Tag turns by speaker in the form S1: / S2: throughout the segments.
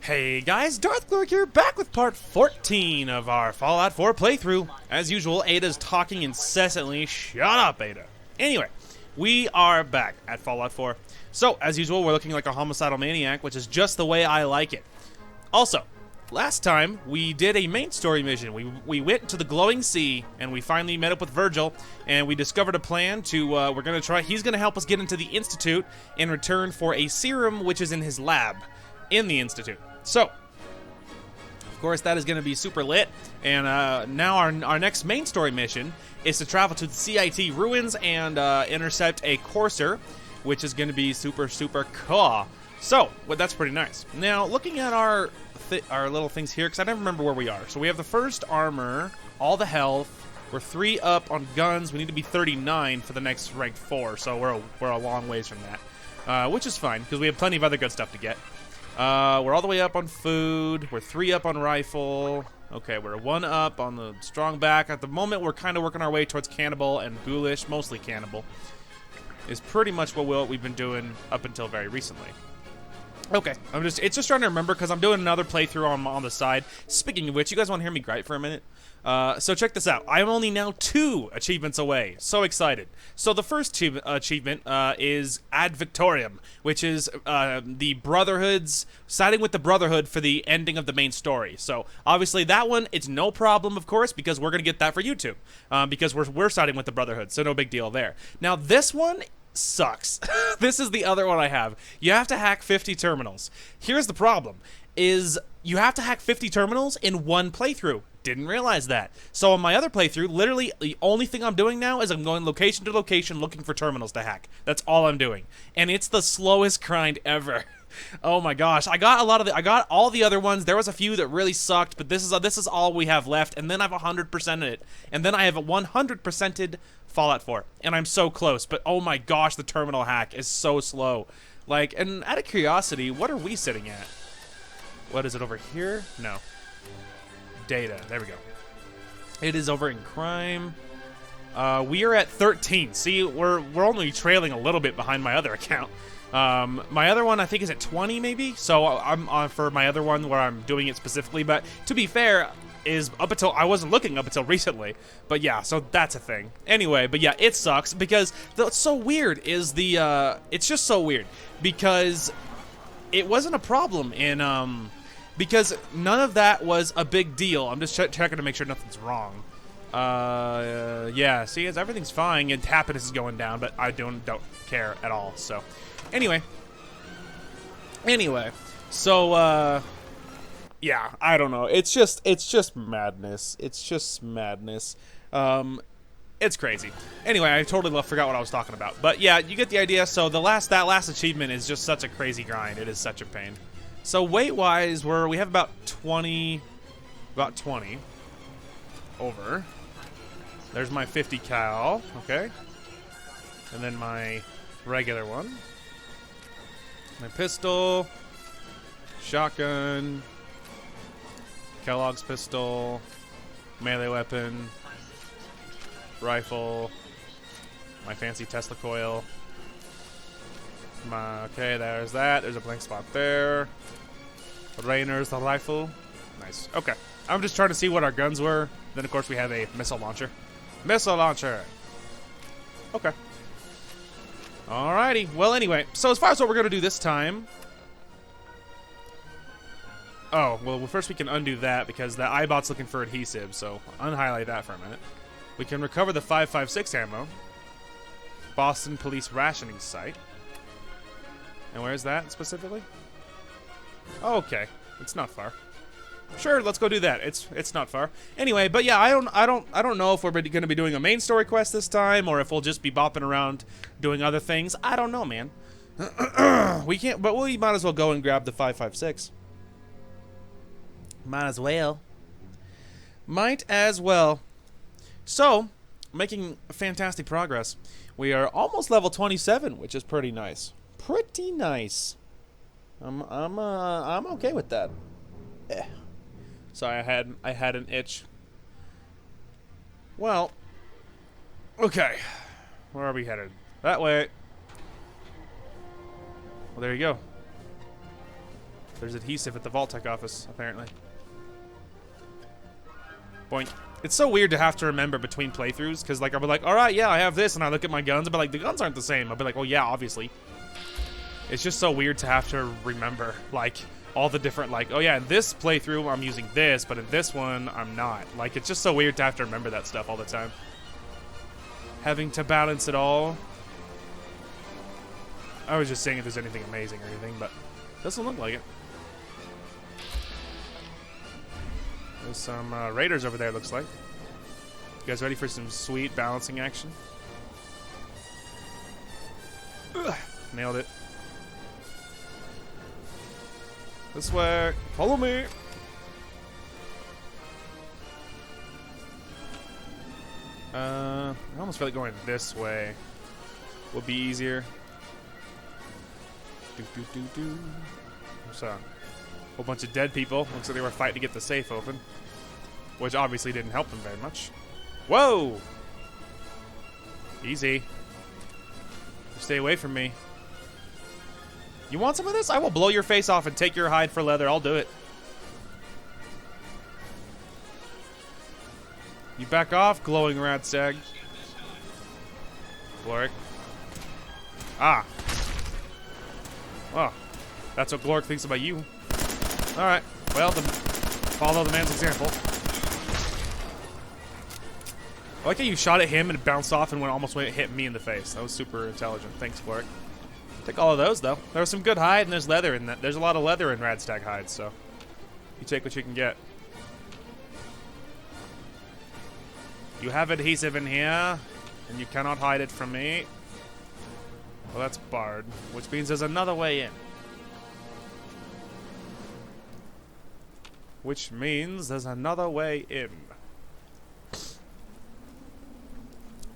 S1: Hey guys, Darth Glork here, back with part 14 of our Fallout 4 playthrough. As usual, Ada's talking incessantly. Shut up, Ada. Anyway, we are back at Fallout 4. So, as usual, we're looking like a homicidal maniac, which is just the way I like it. Also, last time, we did a main story mission. We went to the glowing sea, and we finally met up with Virgil, and we discovered a plan to, he's gonna help us get into the Institute in return for a serum which is in his lab in the Institute. So, of course, that is going to be super lit, and now our next main story mission is to travel to the CIT ruins and intercept a courser, which is going to be super cool. So, well, that's pretty nice. Now, looking at our little things here, because I never remember where we are. So we have the first armor, all the health. We're 3 up on guns. We need to be 39 for the next ranked 4, so we're a long ways from that, which is fine because we have plenty of other good stuff to get. We're all the way up on food. We're 3 up on rifle. Okay, we're 1 up on the strong back. At the moment, we're kind of working our way towards cannibal and ghoulish, mostly cannibal. Is pretty much what we've been doing up until very recently. Okay, it's just trying to remember because I'm doing another playthrough on the side. Speaking of which, you guys want to hear me gripe for a minute? So check this out. I'm only now 2 achievements away. So excited. So the first achievement is Ad Victoriam, which is the Brotherhood's siding with the Brotherhood for the ending of the main story. So obviously that one, it's no problem, of course, because we're gonna get that for YouTube, because we're siding with the Brotherhood. So no big deal there. Now this one sucks. This is the other one I have. You have to hack 50 terminals. Here's the problem: is you have to hack 50 terminals in one playthrough. Didn't realize that. So on my other playthrough, literally the only thing I'm doing now is I'm going location to location looking for terminals to hack. That's all I'm doing, and it's the slowest grind ever. Oh my gosh, I got all the other ones. There was a few that really sucked, but this is all we have left, and then I've 100%ed it, and then I have a 100%ed Fallout 4, and I'm so close. But oh my gosh, the terminal hack is so slow. Like, and out of curiosity, what are we sitting at? What is it over here? No. Data. There we go. It is over in crime. We are at 13. See, we're only trailing a little bit behind my other account. My other one I think is at 20 maybe. So I'm on for my other one where I'm doing it specifically. But to be fair, is up until I wasn't looking up until recently. But yeah, so that's a thing. Anyway, but yeah, it sucks because what's so weird is it's just so weird because it wasn't a problem in because none of that was a big deal. I'm just checking to make sure nothing's wrong. Yeah, see, everything's fine, and happiness is going down, but I don't care at all, so. Anyway, so, yeah, I don't know. It's just madness. It's just madness. It's crazy. Anyway, I totally forgot what I was talking about. But yeah, you get the idea. So that last achievement is just such a crazy grind. It is such a pain. So weight-wise, we have about 20 over. There's my 50 cal, okay, and then my regular one, my pistol, shotgun, Kellogg's pistol, melee weapon, rifle, my fancy Tesla coil. Okay, there's that. There's a blank spot there. Rainer's the rifle. Nice. Okay. I'm just trying to see what our guns were. Then, of course, we have a missile launcher. Missile launcher. Okay. Alrighty. Well, anyway. So, as far as what we're going to do this time... Oh, well, first we can undo that because the iBot's looking for adhesive. So, unhighlight that for a minute. We can recover the 5.56 ammo. Boston Police Rationing Site. And where's that specifically? Oh, okay, it's not far. Sure, let's go do that. It's not far. Anyway, but yeah, I don't know if we're going to be doing a main story quest this time or if we'll just be bopping around doing other things. I don't know, man. We can't, but we might as well go and grab the 5.56. Might as well. Might as well. So, making fantastic progress. We are almost level 27, which is pretty nice. Pretty nice. I'm okay with that. Sorry, I had an itch. Well, okay. Where are we headed? That way. Well, there you go. There's adhesive at the Vault-Tec office, apparently. Boink. It's so weird to have to remember between playthroughs, because like I'll be like, all right, yeah, I have this, and I look at my guns, but like the guns aren't the same. I'll be like, well, yeah, obviously. It's just so weird to have to remember like all the different like, oh yeah, in this playthrough I'm using this, but in this one I'm not. Like it's just so weird to have to remember that stuff all the time. Having to balance it all. I was just saying if there's anything amazing or anything, but doesn't look like it. There's some raiders over there, looks like. You guys ready for some sweet balancing action? Ugh, nailed it. This way. Follow me. I almost feel like going this way would be easier. There's a whole bunch of dead people. Looks like they were fighting to get the safe open, which obviously didn't help them very much. Whoa! Easy. Stay away from me. You want some of this? I will blow your face off and take your hide for leather. I'll do it. You back off, glowing rat stag. Gloric. Ah. Oh. That's what Gloric thinks about you. Alright. Well, follow the man's example. I like how you shot at him and it bounced off and almost hit me in the face. That was super intelligent. Thanks, Gloric. Take all of those, though. There was some good hide, and there's leather in that. There's a lot of leather in Radstag hides, so you take what you can get. You have adhesive in here, and you cannot hide it from me. Well, that's barred, which means there's another way in. Which means there's another way in.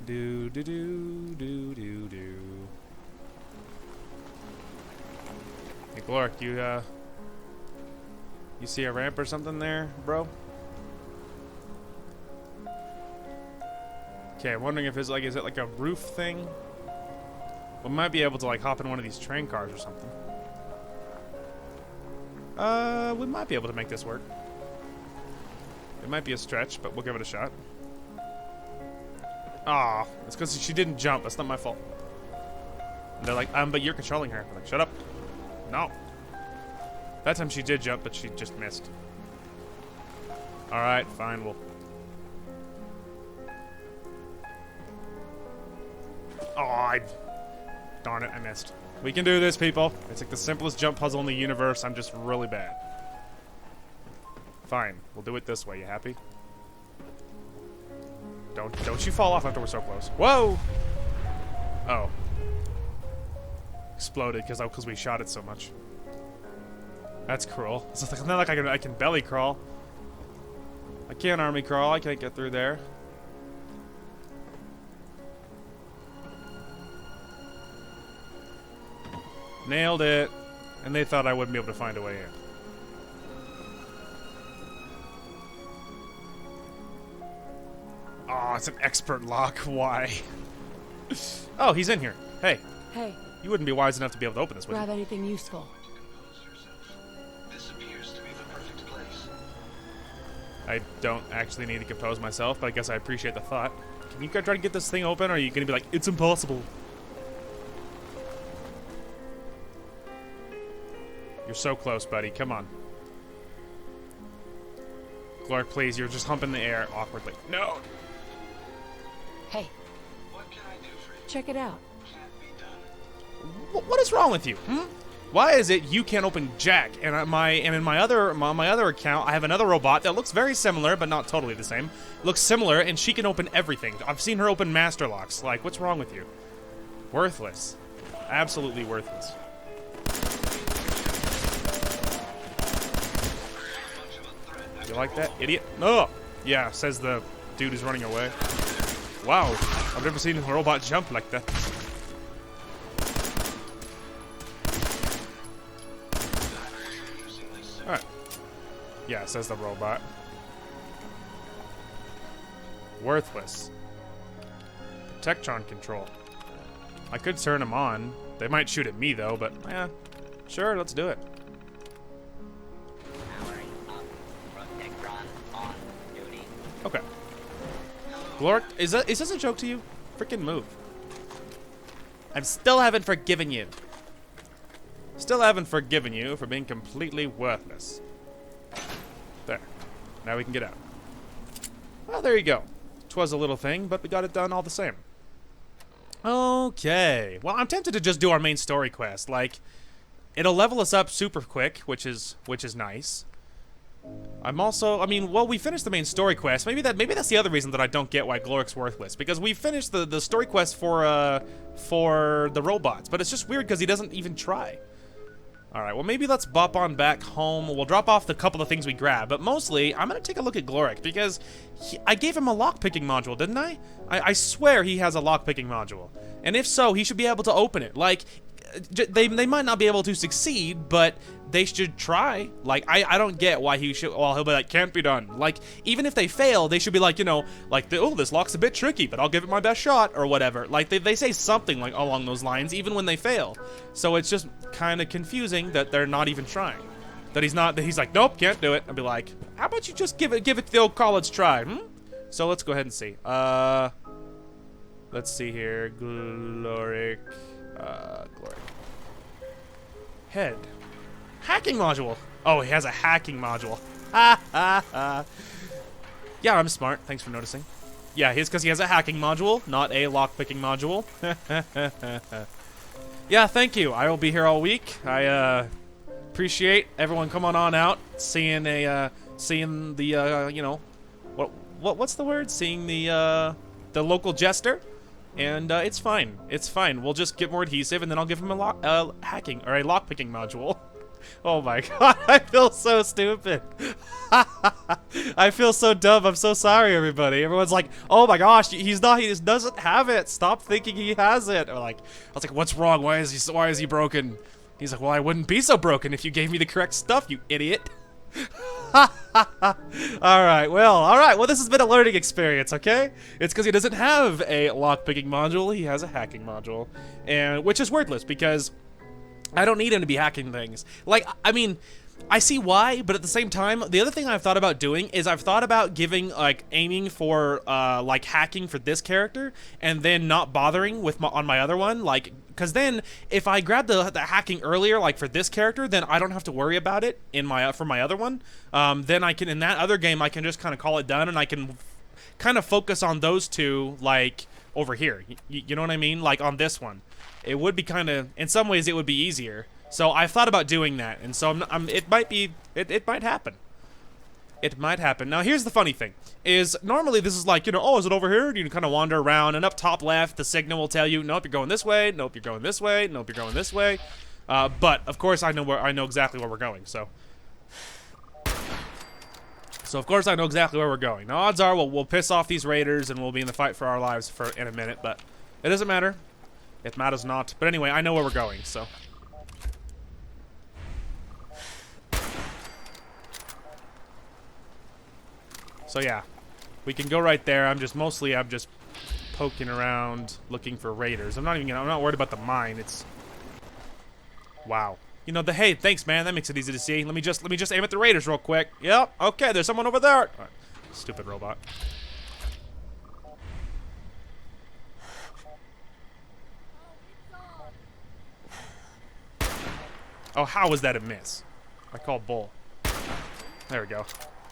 S1: Do do do do do do. Hey, Gloric, you see a ramp or something there, bro? Okay, I'm wondering if it's like, is it like a roof thing? We might be able to like hop in one of these train cars or something. We might be able to make this work. It might be a stretch, but we'll give it a shot. Ah, it's because she didn't jump. That's not my fault. And they're like, but you're controlling her. I'm like, shut up. No. That time she did jump, but she just missed. Alright, fine, we'll... Oh, darn it, I missed. We can do this, people. It's like the simplest jump puzzle in the universe. I'm just really bad. Fine, we'll do it this way. You happy? Don't you fall off after we're so close. Whoa! Oh. Exploded because we shot it so much. That's cruel. It's not like I can belly crawl. I can't army crawl. I can't get through there. Nailed it. And they thought I wouldn't be able to find a way in. Oh, it's an expert lock. Why? Oh, he's in here. Hey.
S2: Hey.
S1: You wouldn't be wise enough to be able to open this, would you?
S2: Grab anything useful.
S3: This appears to be the perfect place.
S1: I don't actually need to compose myself, but I guess I appreciate the thought. Can you try to get this thing open, or are you going to be like, it's impossible? You're so close, buddy. Come on. Gloric, please. You're just humping the air awkwardly. No!
S2: Hey.
S3: What can I do for you?
S2: Check it out.
S3: Can't be done.
S1: What is wrong with you? Why is it you can't open Jack? And in my other account, I have another robot that looks very similar, but not totally the same. Looks similar, and she can open everything. I've seen her open master locks. Like, what's wrong with you? Worthless. Absolutely worthless. You like that, idiot? No. Yeah, says the dude who's running away. Wow, I've never seen a robot jump like that. Alright. Yeah, says the robot. Worthless. Tectron control. I could turn them on. They might shoot at me, though, but, yeah. Sure, let's do it. Okay. Gloric, is this a joke to you? Freaking move. I still haven't forgiven you. Still haven't forgiven you for being completely worthless. There. Now we can get out. Well, there you go. 'Twas a little thing, but we got it done all the same. Okay. Well, I'm tempted to just do our main story quest. Like, it'll level us up super quick, which is nice. I'm also, I mean, well, we finished the main story quest. Maybe that's the other reason that I don't get why Gloric's worthless, because we finished the story quest for the robots, but it's just weird because he doesn't even try. All right, well, maybe let's bop on back home. We'll drop off the couple of things we grabbed, but mostly I'm gonna take a look at Gloric because I gave him a lockpicking module, didn't I? I swear he has a lockpicking module, and if so, he should be able to open it. Like, they might not be able to succeed, but they should try. Like, I don't get why he should. Well, he'll be like, can't be done. Like, even if they fail, they should be like, you know, like, oh, this lock's a bit tricky, but I'll give it my best shot or whatever. Like, they say something like along those lines, even when they fail. So it's just kind of confusing that they're not even trying. That he's like, nope, can't do it. I'd be like, how about you just give it the old college try? So let's go ahead and see. Let's see here, Gloric. Gloric. Head. Hacking module. Oh, he has a hacking module. Ha ha ha. Yeah, I'm smart. Thanks for noticing. Yeah, it's because he has a hacking module, not a lockpicking module. Yeah, thank you. I will be here all week. I appreciate everyone coming on out, seeing the you know, what's the word? Seeing the local jester. And it's fine. It's fine. We'll just get more adhesive, and then I'll give him a hacking or a lockpicking module. Oh my god, I feel so stupid. I feel so dumb. I'm so sorry, everybody. Everyone's like, "Oh my gosh, he just doesn't have it. Stop thinking he has it." Or like, I was like, "What's wrong? Why is he broken?" He's like, "Well, I wouldn't be so broken if you gave me the correct stuff, you idiot." Alright, well, this has been a learning experience, okay? It's because he doesn't have a lockpicking module, he has a hacking module. And which is worthless, because I don't need him to be hacking things. Like, I mean, I see why, but at the same time, the other thing I've thought about doing is I've thought about giving, like, aiming for, like, hacking for this character, and then not bothering with on my other one, like, because then, if I grab the hacking earlier, like, for this character, then I don't have to worry about it for my other one. Then I can, in that other game, I can just kind of call it done, and I can kind of focus on those two, like, over here. You know what I mean? Like, on this one. It would be kind of, in some ways, it would be easier. So I've thought about doing that, and so it might happen. It might happen. Now, here's the funny thing, is normally this is like, you know, oh, is it over here? And you kind of wander around, and up top left, the signal will tell you, nope, you're going this way, nope, you're going this way, nope, you're going this way. But, of course, I know exactly where we're going, so. So, of course, I know exactly where we're going. Now, odds are we'll piss off these raiders, and we'll be in the fight for our lives in a minute, but it doesn't matter. It matters not. But anyway, I know where we're going, so. So yeah, we can go right there. I'm just poking around looking for raiders. I'm not worried about the mine. It's wow. You know, hey, thanks man. That makes it easy to see. Let me just aim at the raiders real quick. Yep. Okay, there's someone over there. Right. Stupid robot. Oh, how was that a miss? I called bull. There we go.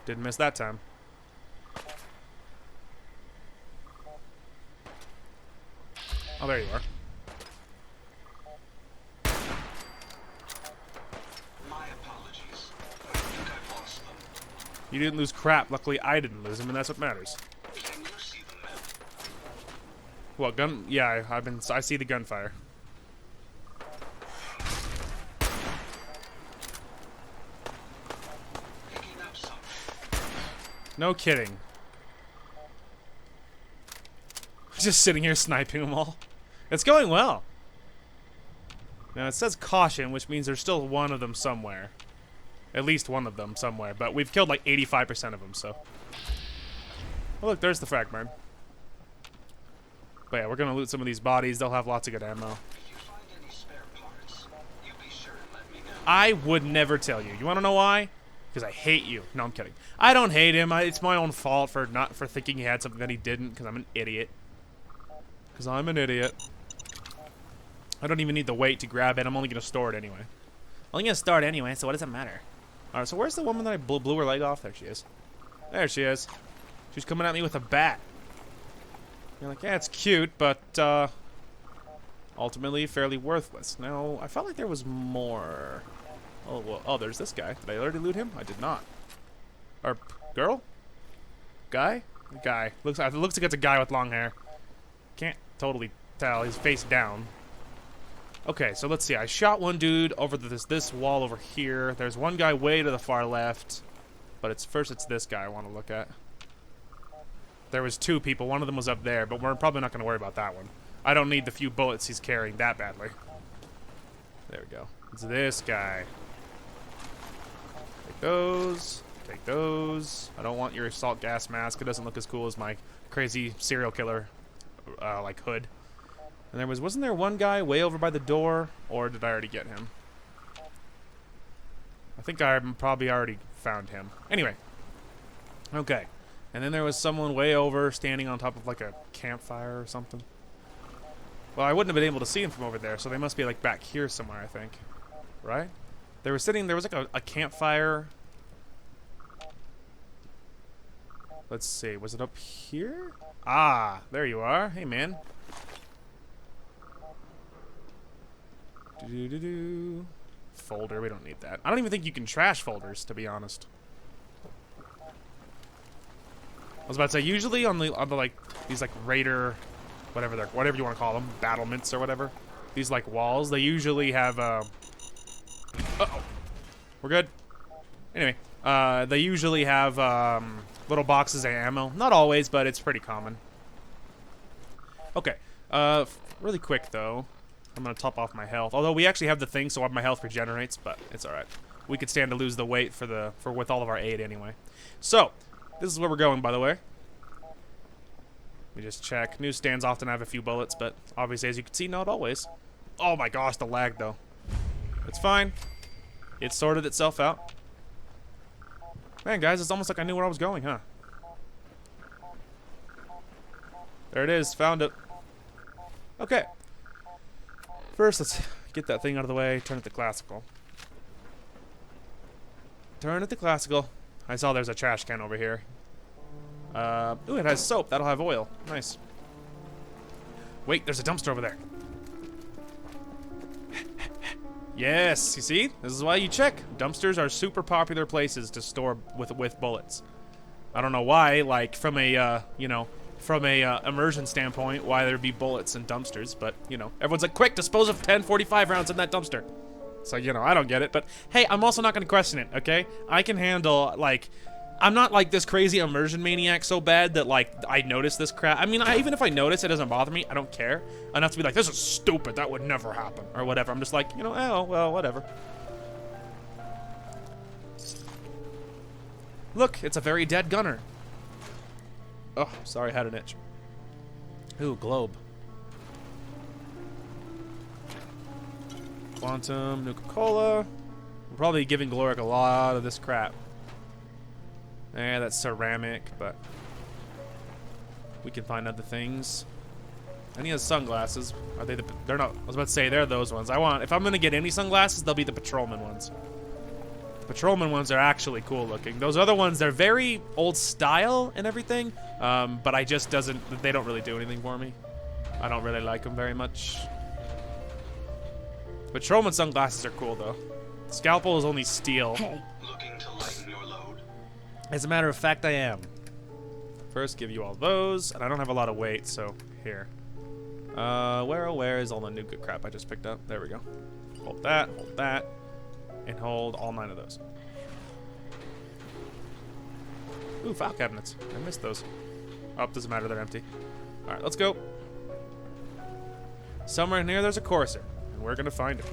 S1: Didn't miss that time. Oh, there you are.
S3: My apologies. I think I lost them.
S1: You didn't lose crap. Luckily, I didn't lose them, and that's what matters.
S3: Can you see them now?
S1: What gun? Yeah, I see the gunfire.
S3: Picking up something.
S1: No kidding. Just sitting here sniping them all. It's going well. Now it says caution, which means there's still one of them somewhere. At least one of them somewhere, but we've killed like 85% of them, so. Oh look, there's the frag mine. But yeah, we're gonna loot some of these bodies. They'll have lots of good ammo.
S3: If you find any spare parts, you be sure and let me know.
S1: I would never tell you. You wanna know why? because I hate you. No, I'm kidding. I don't hate him. It's my own fault for thinking he had something that he didn't, because I'm an idiot. Because I'm an idiot. I don't even need the weight to grab it. I'm only going to store it anyway. Only going to store it anyway, so what does it matter? Alright, so where's the woman that I blew her leg off? There she is. There she is. She's coming at me with a bat. You're like, yeah, it's cute, but ultimately fairly worthless. Now, I felt like there was more. Oh, well, oh, there's this guy. Did I already loot him? I did not. Or girl? Guy? Guy. It looks like it's a guy with long hair. Can't totally tell. He's face down. Okay, so let's see. I shot one dude over this wall over here. There's one guy way to the far left. But it's this guy I want to look at. There was two people. One of them was up there, but we're probably not going to worry about that one. I don't need the few bullets he's carrying that badly. There we go. It's this guy. Take those. Take those. I don't want your assault gas mask. It doesn't look as cool as my crazy serial killer, like, hood. And wasn't there one guy way over by the door? Or did I already get him? I think I probably already found him. Anyway. Okay. And then there was someone way over standing on top of like a campfire or something. Well, I wouldn't have been able to see him from over there, so they must be like back here somewhere, I think. Right? They were sitting, there was like a campfire. Let's see, was it up here? Ah, there you are. Hey, man. Do-do-do-do. Folder, we don't need that. I don't even think you can trash folders, to be honest. I was about to say, usually on the like these like raider, whatever you want to call them, battlements or whatever, these like walls, they usually have uh-oh. We're good. Anyway, they usually have little boxes of ammo. Not always, but it's pretty common. Okay. Really quick though. I'm gonna top off my health. Although we actually have the thing, so my health regenerates, but it's all right. We could stand to lose the weight with all of our aid anyway. So, this is where we're going, by the way. Let me just check. Newsstands often have a few bullets, but obviously, as you can see, not always. Oh my gosh, the lag though. It's fine. It sorted itself out. Man, guys, it's almost like I knew where I was going, huh? There it is. Found it. Okay. First, let's get that thing out of the way. Turn it to classical. Turn it to classical. I saw there's a trash can over here. Ooh, it has soap. That'll have oil. Nice. Wait, there's a dumpster over there. Yes, you see? This is why you check. Dumpsters are super popular places to store with bullets. I don't know why, like, from a, immersion standpoint, why there'd be bullets in dumpsters, but, everyone's like, quick, dispose of 10 45 rounds in that dumpster. So, I don't get it, but, hey, I'm also not gonna question it, okay? I can handle, like, I'm not, like, this crazy immersion maniac so bad that, like, I notice this crap. I mean, even if I notice, it doesn't bother me. I don't care enough to be like, this is stupid, that would never happen, or whatever. I'm just like, oh, well, whatever. Look, it's a very dead gunner. Oh, sorry, I had an itch. Ooh, globe. Quantum, Nuka-Cola. We're probably giving Gloric a lot of this crap. Yeah, that's ceramic, but we can find other things. And he has sunglasses. Are they they're not, I was about to say, they're those ones. If I'm gonna get any sunglasses, they'll be the patrolman ones. The patrolman ones are actually cool looking. Those other ones, they're very old style and everything, but they don't really do anything for me. I don't really like them very much. Patrolman sunglasses are cool though. Scalpel is only steel.
S2: Hey.
S3: Looking to lighten your load?
S1: As a matter of fact, I am. First, give you all those, and I don't have a lot of weight, so here. Where is all the new good crap I just picked up? There we go. Hold that, and hold all 9 of those. Ooh, file cabinets. I missed those. Oh, doesn't matter, they're empty. All right, let's go. Somewhere in here, there's a Corsair, and we're gonna find it.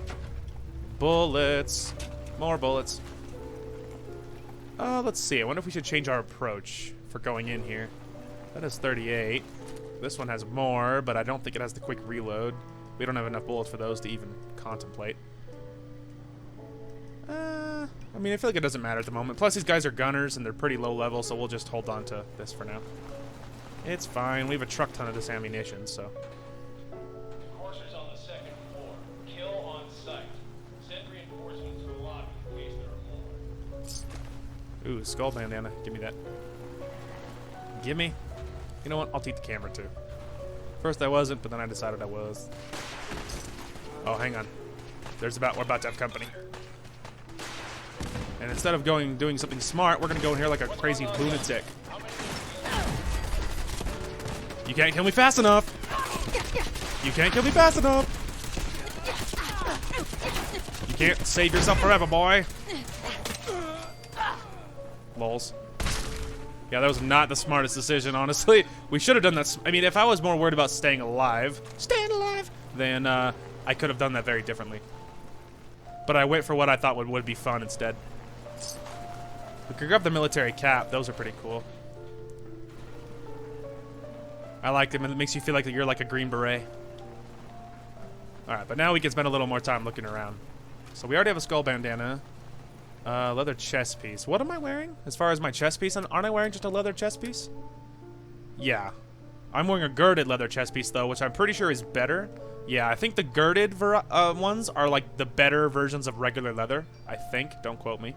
S1: Bullets. More bullets. Let's see. I wonder if we should change our approach for going in here. That is 38. This one has more, but I don't think it has the quick reload. We don't have enough bullets for those to even contemplate. I mean, I feel like it doesn't matter at the moment. Plus, these guys are gunners, and they're pretty low level, so we'll just hold on to this for now. It's fine. We have a truck ton of this ammunition, so...
S4: Enforcers on the second floor. Kill on sight. Send reinforcements to the lobby in case there are more.
S1: Ooh, skull bandana. Give me that. Gimme. You know what? I'll take the camera, too. First I wasn't, but then I decided I was. Oh, hang on. We're about to have company. And instead of doing something smart, we're gonna go in here like a crazy lunatic. You can't kill me fast enough! You can't kill me fast enough! You can't save yourself forever, boy! Lols. Yeah, that was not the smartest decision, honestly. We should have done that. I mean, if I was more worried about staying alive, then I could have done that very differently. But I went for what I thought would be fun instead. We could grab the military cap. Those are pretty cool. I like them. It makes you feel like you're like a Green Beret. Alright, but now we can spend a little more time looking around. So we already have a skull bandana. Leather chest piece. What am I wearing? As far as my chest piece, aren't I wearing just a leather chest piece? Yeah. I'm wearing a girded leather chest piece, though, which I'm pretty sure is better. Yeah, I think the girded ones are like the better versions of regular leather. I think. Don't quote me.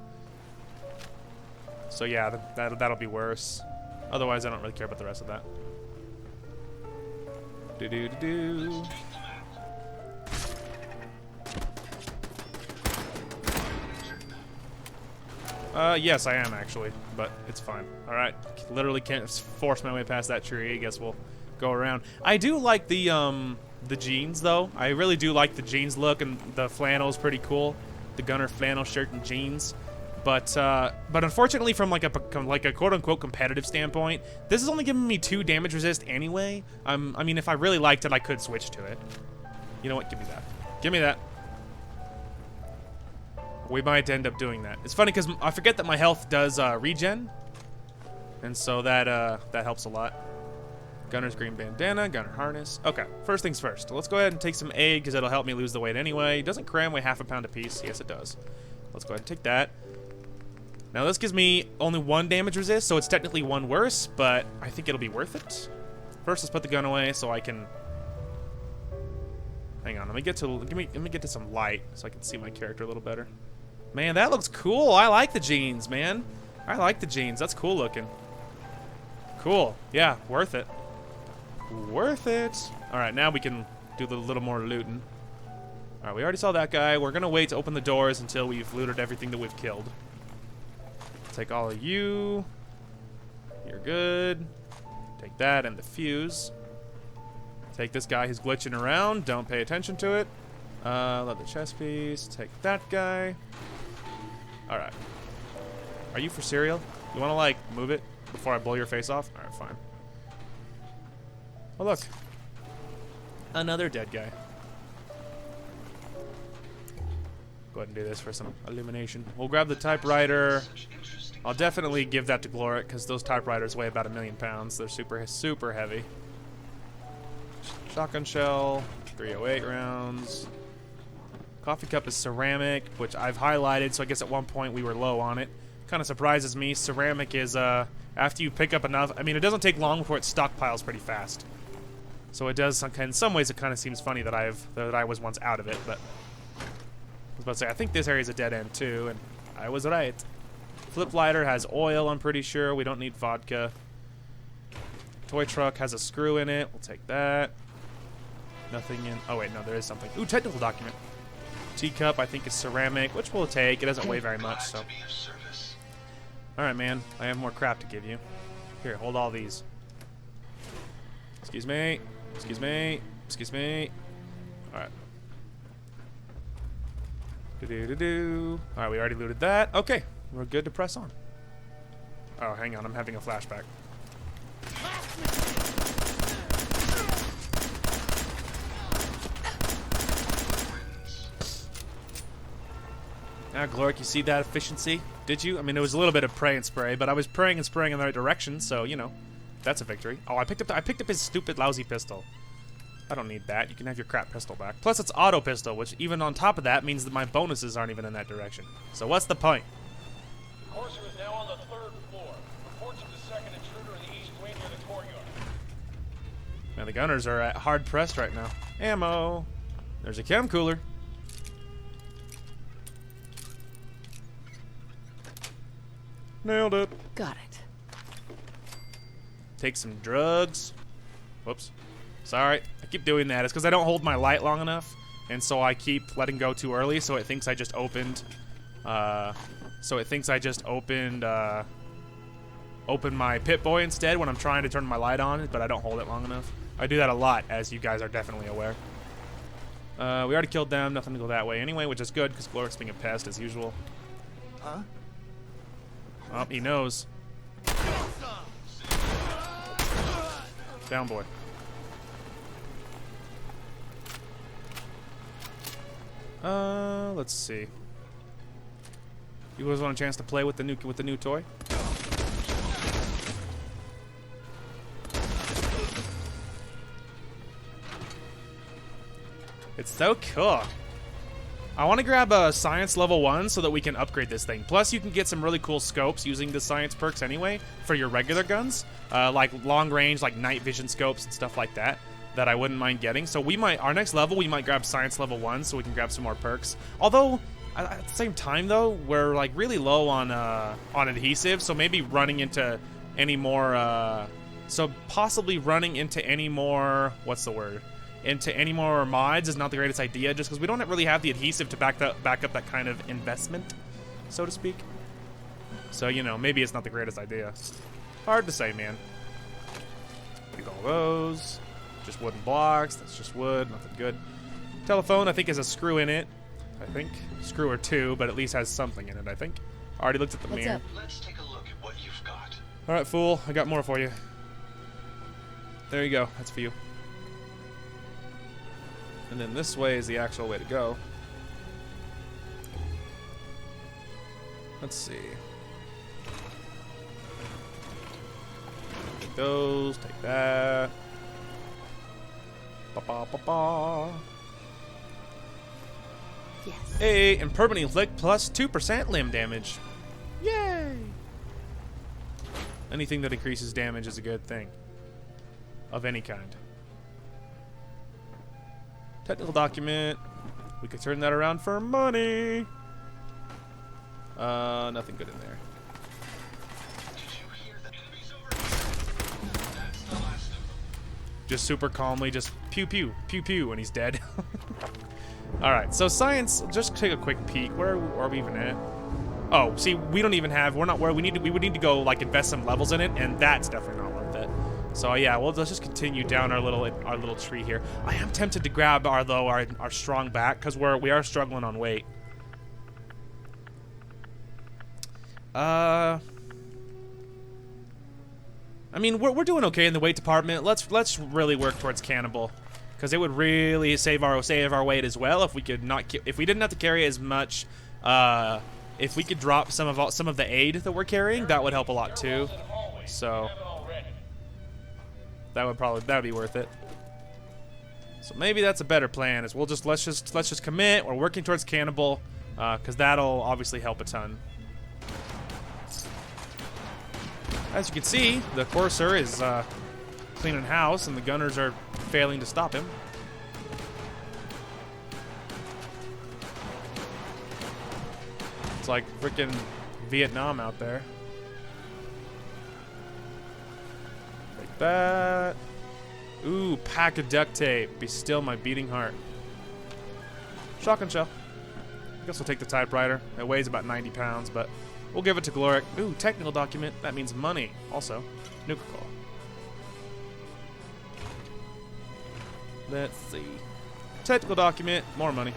S1: So yeah, that'll be worse. Otherwise, I don't really care about the rest of that. Do-do-do-do. Yes, I am actually, but it's fine. All right, literally can't force my way past that tree. I guess we'll go around. I do like the jeans though. I really do like the jeans look, and the flannel is pretty cool. The gunner flannel shirt and jeans. But unfortunately, from like a quote-unquote competitive standpoint, this is only giving me 2 damage resist anyway. I mean, if I really liked it, I could switch to it. You know what? Give me that. Give me that. We might end up doing that. It's funny because I forget that my health does regen, and so that helps a lot. Gunner's green bandana, gunner harness. Okay, first things first. Let's go ahead and take some aid because it'll help me lose the weight anyway. Doesn't cram weigh half a pound apiece? Yes, it does. Let's go ahead and take that. Now this gives me only 1 damage resist, so it's technically 1 worse, but I think it'll be worth it. First, let's put the gun away so I can. Hang on, let me get to some light so I can see my character a little better. Man, that looks cool. I like the jeans, man. I like the jeans. That's cool looking. Cool. Yeah, worth it. Worth it. All right, now we can do a little more looting. All right, we already saw that guy. We're gonna wait to open the doors until we've looted everything that we've killed. Take all of you. You're good. Take that and the fuse. Take this guy who's glitching around. Don't pay attention to it. Leather chest piece. Take that guy. All right. Are you for cereal? You want to like move it before I blow your face off? All right, fine. Oh look, another dead guy. Go ahead and do this for some illumination. We'll grab the typewriter. I'll definitely give that to Gloric because those typewriters weigh about 1,000,000 pounds. They're super heavy. Shotgun shell, 308 rounds. Coffee cup is ceramic, which I've highlighted, so I guess at one point we were low on it. Kind of surprises me. Ceramic is, after you pick up enough, I mean, it doesn't take long before it stockpiles pretty fast. So it does, in some ways it kind of seems funny that I was once out of it, but I was about to say, I think this area is a dead end too, and I was right. Flip lighter has oil, I'm pretty sure. We don't need vodka. Toy truck has a screw in it. We'll take that. Nothing in... Oh, wait, no, there is something. Ooh, technical document. Teacup, I think, is ceramic, which we'll take. It doesn't weigh very much, so... Alright, man. I have more crap to give you. Here, hold all these. Excuse me. Excuse me. Excuse me. Alright. Do-do-do-do. Alright, we already looted that. Okay, we're good to press on. Oh, hang on. I'm having a flashback. Now, Gloric, you see that efficiency? Did you? I mean, it was a little bit of pray and spray, but I was praying and spraying in the right direction, so, you know, that's a victory. Oh, I picked up his stupid, lousy pistol. I don't need that. You can have your crap pistol back. Plus, it's auto pistol, which even on top of that means that my bonuses aren't even in that direction. So what's the point?
S4: Courser is now on the 3rd floor. Reports of the second intruder in the east wing near the courtyard.
S1: Man, the gunners are hard pressed right now. Ammo. There's a chem cooler. Nailed it.
S2: Got it.
S1: Take some drugs. Whoops. Sorry. I keep doing that. It's because I don't hold my light long enough. And so I keep letting go too early, so it thinks I just opened... open my Pip-Boy instead when I'm trying to turn my light on, but I don't hold it long enough. I do that a lot, as you guys are definitely aware. We already killed them. Nothing to go that way anyway, which is good, because Gloric's being a pest, as usual.
S5: Huh?
S1: Oh, he knows. Down, boy. Let's see. You guys want a chance to play with the new toy? It's so cool. I want to grab a science level 1 so that we can upgrade this thing. Plus, you can get some really cool scopes using the science perks anyway for your regular guns, like long range, like night vision scopes and stuff like that. That I wouldn't mind getting. So we might, our next level, we might grab science level 1 so we can grab some more perks. Although, at the same time though, we're like really low on adhesive, so maybe running into any more, so possibly running into any more, what's the word? Into any more mods is not the greatest idea, just because we don't really have the adhesive to back up that kind of investment, so to speak. So, you know, maybe it's not the greatest idea. Hard to say, man. Take all those. Just wooden blocks. That's just wood. Nothing good. Telephone, I think, has a screw in it. I think. Screw or two, but at least has something in it, I think. Already looked at the
S2: What's
S1: mirror.
S2: up?
S3: Let's take a look at what you've got.
S1: Alright, fool. I got more for you. There you go. That's for you. And then this way is the actual way to go. Let's see. Take those. Take that. Ba-ba-ba-ba.
S2: Yes.
S1: Hey, and permanently inflict plus 2% limb damage. Yay! Anything that increases damage is a good thing. Of any kind. Technical document. We could turn that around for money. Nothing good in there.
S3: Did you hear the enemies over? That's the last of them.
S1: Just super calmly, just pew pew, pew pew, and he's dead. Alright, so science, just take a quick peek. Where are we even at? Oh, see, we don't even have, we're not where we would need to go, like, invest some levels in it, and that's definitely not worth it. So yeah, well, let's just continue down our little tree here. I am tempted to grab our strong back, because we are struggling on weight. I mean, we're doing okay in the weight department. Let's really work towards cannibal, because it would really save our weight as well if we didn't have to carry as much. If we could drop some of the aid that we're carrying, that would help a lot too. So that would be worth it. So maybe that's a better plan. Is let's just commit. We're working towards cannibal, because that'll obviously help a ton. As you can see, the courser is cleaning house, and the gunners are failing to stop him. It's like freaking Vietnam out there. Like that. Ooh, pack of duct tape. Be still my beating heart. Shotgun shell. I guess we'll take the typewriter. It weighs about 90 pounds, but we'll give it to Gloric. Ooh, technical document. That means money. Also, Nuka-Cola. Let's see. Technical document. More money.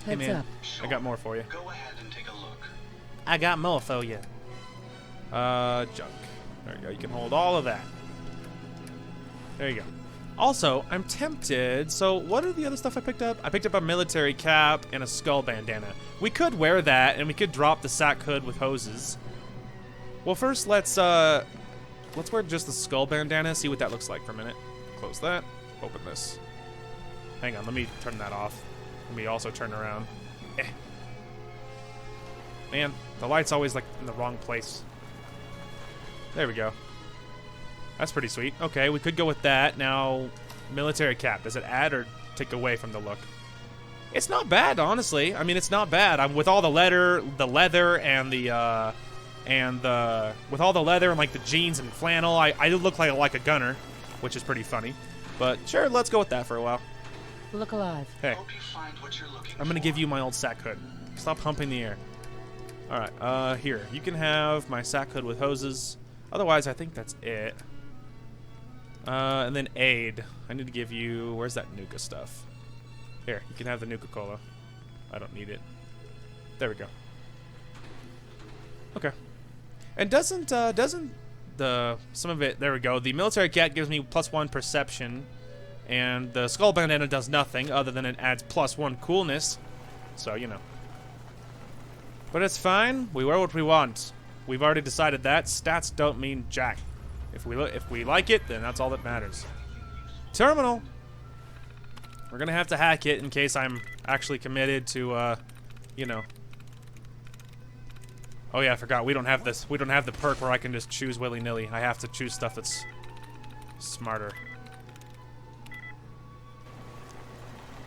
S1: Hey,
S2: Heads
S1: man.
S2: up.
S1: I got more for you.
S3: Go ahead and take a look.
S1: I got more for you. Junk. There you go. You can hold all of that. There you go. Also, I'm tempted. So, what are the other stuff I picked up? I picked up a military cap and a skull bandana. We could wear that, and we could drop the sack hood with hoses. Well, first, let's wear just the skull bandana. See what that looks like for a minute. Close that. Open this. Hang on. Let me turn that off. Let me also turn around. Man, the light's always like in the wrong place. There we go. That's pretty sweet. Okay, we could go with that. Now, military cap. Does it add or take away from the look? It's not bad, honestly. I mean, it's not bad. I'm with all the leather, and with all the leather and like the jeans and flannel, I look like a gunner, which is pretty funny. But sure, let's go with that for a while.
S2: Look alive.
S1: Hey,
S3: Hope you find what you're looking
S1: I'm gonna
S3: for.
S1: give you my old sack hood. Stop humping the air. All right, here you can have my sack hood with hoses. Otherwise, I think that's it. And then aid. I need to give you. Where's that Nuka stuff? Here, you can have the Nuka-Cola. I don't need it. There we go. Okay. And doesn't the some of it? There we go. The military cat gives me +1 perception, and the skull bandana does nothing other than it adds +1 coolness. So you know. But it's fine. We wear what we want. We've already decided that stats don't mean jack. If we like it, then that's all that matters. Terminal. We're gonna have to hack it in case I'm actually committed to, you know. Oh yeah, I forgot. We don't have this. We don't have the perk where I can just choose willy-nilly. I have to choose stuff that's smarter.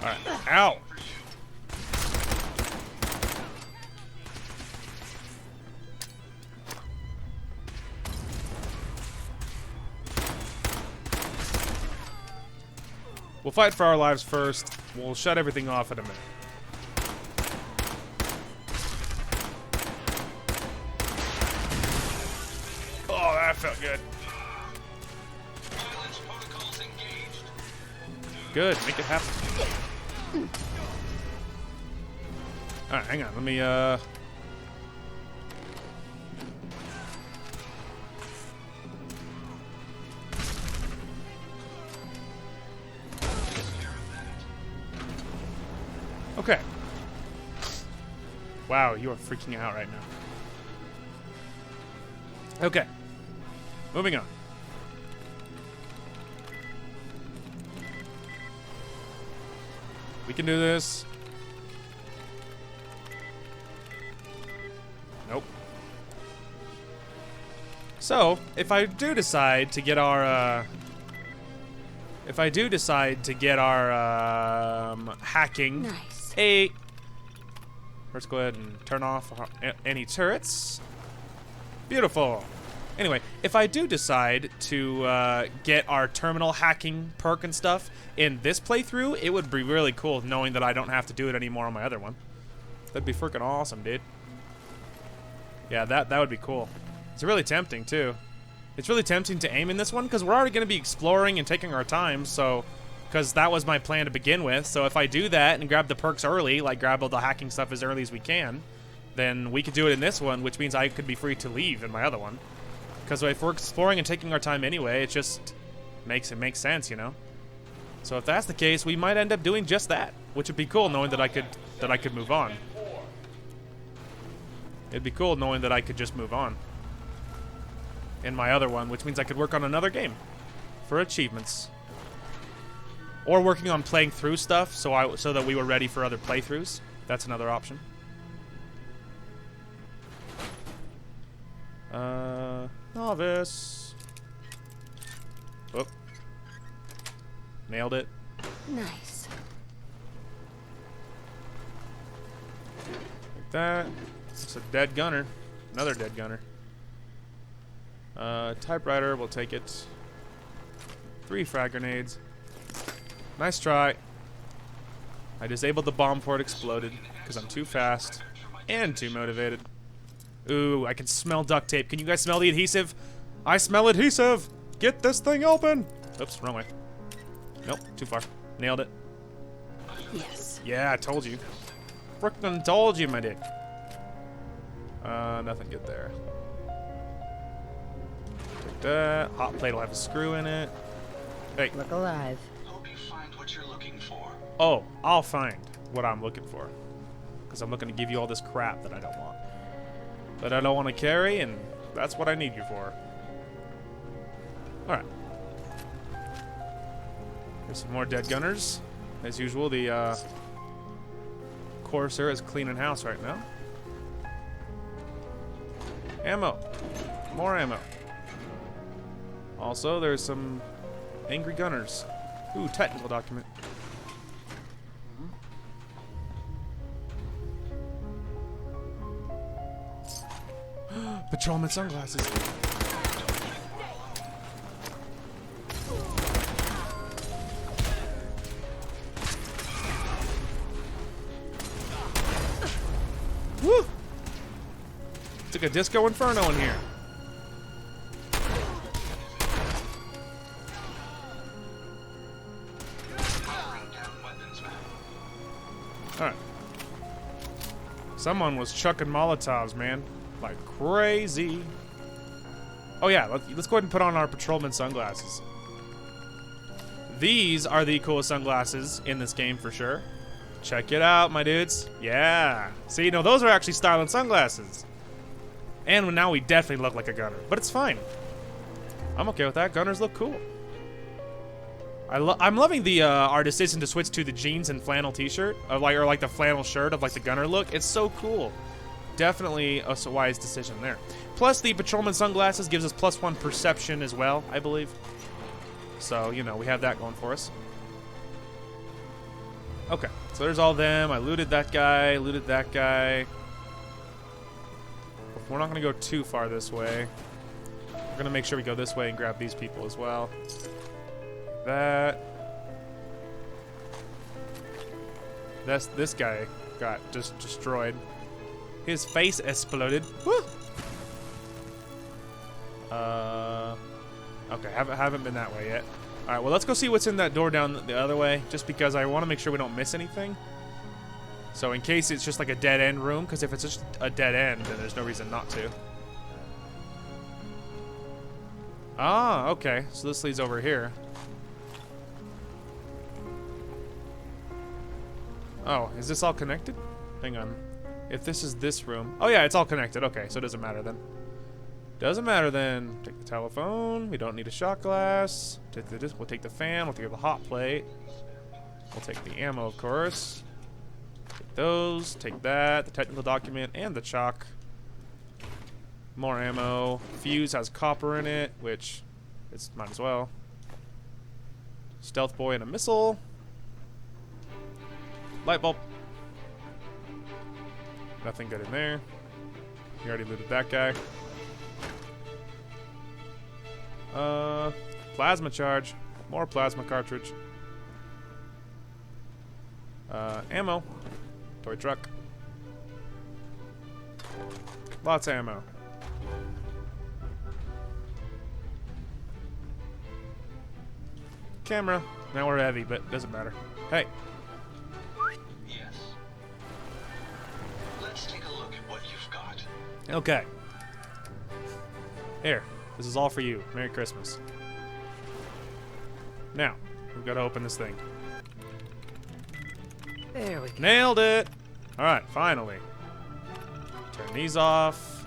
S1: All right. Ow. We'll fight for our lives first. We'll shut everything off in a minute. Oh, that felt good.
S3: Violence protocols engaged.
S1: Good, make it happen. Alright, hang on, let me, Okay. Wow, you are freaking out right now. Okay. Moving on. We can do this. Nope. So, if I do decide to get our, hacking,
S2: Nice.
S1: let's go ahead and turn off any turrets. Beautiful. Anyway, if I do decide to get our terminal hacking perk and stuff in this playthrough, it would be really cool knowing that I don't have to do it anymore on my other one. That'd be freaking awesome, dude. Yeah, that would be cool. It's really tempting, too. It's really tempting to aim in this one, because we're already going to be exploring and taking our time, so... Because that was my plan to begin with, so if I do that and grab the perks early, like grab all the hacking stuff as early as we can, then we could do it in this one, which means I could be free to leave in my other one. Because if we're exploring and taking our time anyway, it just makes sense, you know? So if that's the case, we might end up doing just that, which would be cool knowing that I could move on. It'd be cool knowing that I could just move on in my other one, which means I could work on another game for achievements. Or working on playing through stuff so that we were ready for other playthroughs. That's another option. Novice. Oh. Nailed it.
S2: Nice.
S1: Like that. It's a dead gunner. Another dead gunner. Typewriter, we'll take it. 3 frag grenades. Nice try. I disabled the bomb before it exploded because I'm too fast and too motivated. Ooh, I can smell duct tape. Can you guys smell the adhesive? I smell adhesive! Get this thing open! Oops, wrong way. Nope, too far. Nailed it.
S2: Yes.
S1: Yeah, I told you. Frickin' told you, my dick. Nothing good there. Take that. Hot plate will have a screw in it. Hey.
S2: Look alive.
S3: Hope you find what you're looking for.
S1: Oh, I'll find what I'm looking for. Because I'm looking to give you all this crap that I don't want. That I don't want to carry, and that's what I need you for. Alright. There's some more dead gunners. As usual, the Corsair is cleaning house right now. Ammo. More ammo. Also, there's some angry gunners. Ooh, technical document. Patrolman sunglasses. Woo! It's like a disco inferno in here. Alright. Someone was chucking Molotovs, man. Like crazy. Oh yeah, let's go ahead and put on our patrolman sunglasses. These are the coolest sunglasses in this game for sure. Check it out, my dudes. Yeah. See, no, those are actually styling sunglasses. And now we definitely look like a gunner. But it's fine. I'm okay with that. Gunners look cool. I'm loving the our decision to switch to the jeans and flannel t-shirt, or like the flannel shirt of like the gunner look. It's so cool. Definitely a wise decision there. Plus, the patrolman sunglasses gives us +1 perception as well, I believe. So, you know, we have that going for us. Okay, so there's all them. I looted that guy, looted that guy. We're not going to go too far this way. We're going to make sure we go this way and grab these people as well. That. This guy got just destroyed. His face exploded. Woo! Okay, haven't been that way yet. All right, well, let's go see what's in that door down the other way, just because I want to make sure we don't miss anything. So in case it's just like a dead end room, because if it's just a dead end, then there's no reason not to. Ah, okay. So this leads over here. Oh, is this all connected? Hang on. If this is this room... Oh, yeah, it's all connected. Okay, so it doesn't matter then. Doesn't matter then. Take the telephone. We don't need a shot glass. We'll take the fan. We'll take the hot plate. We'll take the ammo, of course. Take those. Take that. The technical document and the chalk. More ammo. Fuse has copper in it, which it's might as well. Stealth boy and a missile. Light bulb. Nothing good in there. We already looted that guy. Plasma charge. More plasma cartridge. Ammo. Toy truck. Lots of ammo. Camera. Now we're heavy, but doesn't matter. Hey.
S3: Yes. Let's take a look at what you've got.
S1: Okay. Here. This is all for you. Merry Christmas. Now, we've got to open this thing.
S2: There we go.
S1: Nailed it! Alright, finally. Turn these off.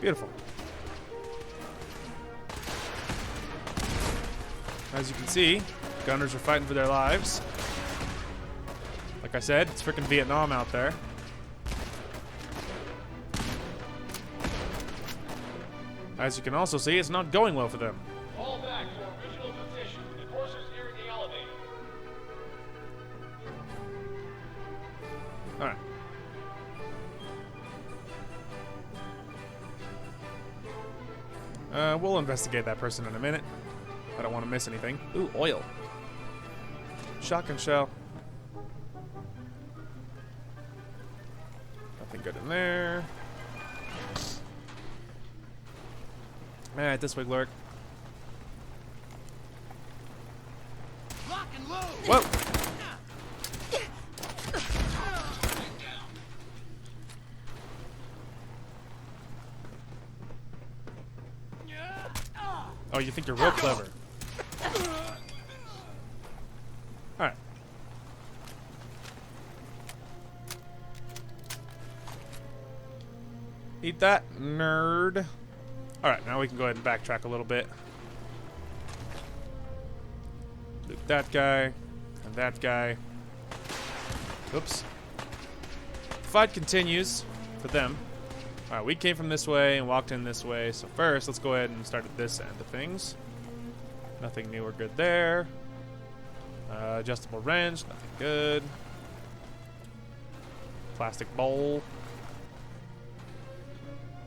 S1: Beautiful. As you can see, gunners are fighting for their lives. Like I said, it's freaking Vietnam out there. As you can also see, it's not going well for them.
S4: Fall back to original position. The courser's nearing the elevator.
S1: Alright. We'll investigate that person in a minute. I don't want to miss anything. Ooh, oil. Shotgun shell. Nothing good in there. Alright, this way, Glork. Whoa! Oh, you think you're real clever. Alright. Eat that, nerd. Alright, now we can go ahead and backtrack a little bit. Loot that guy, and that guy. Oops. Fight continues. for them. All right, we came from this way and walked in this way. So first, let's go ahead and start at this end of things. Nothing new or good there. Adjustable wrench, nothing good. Plastic bowl.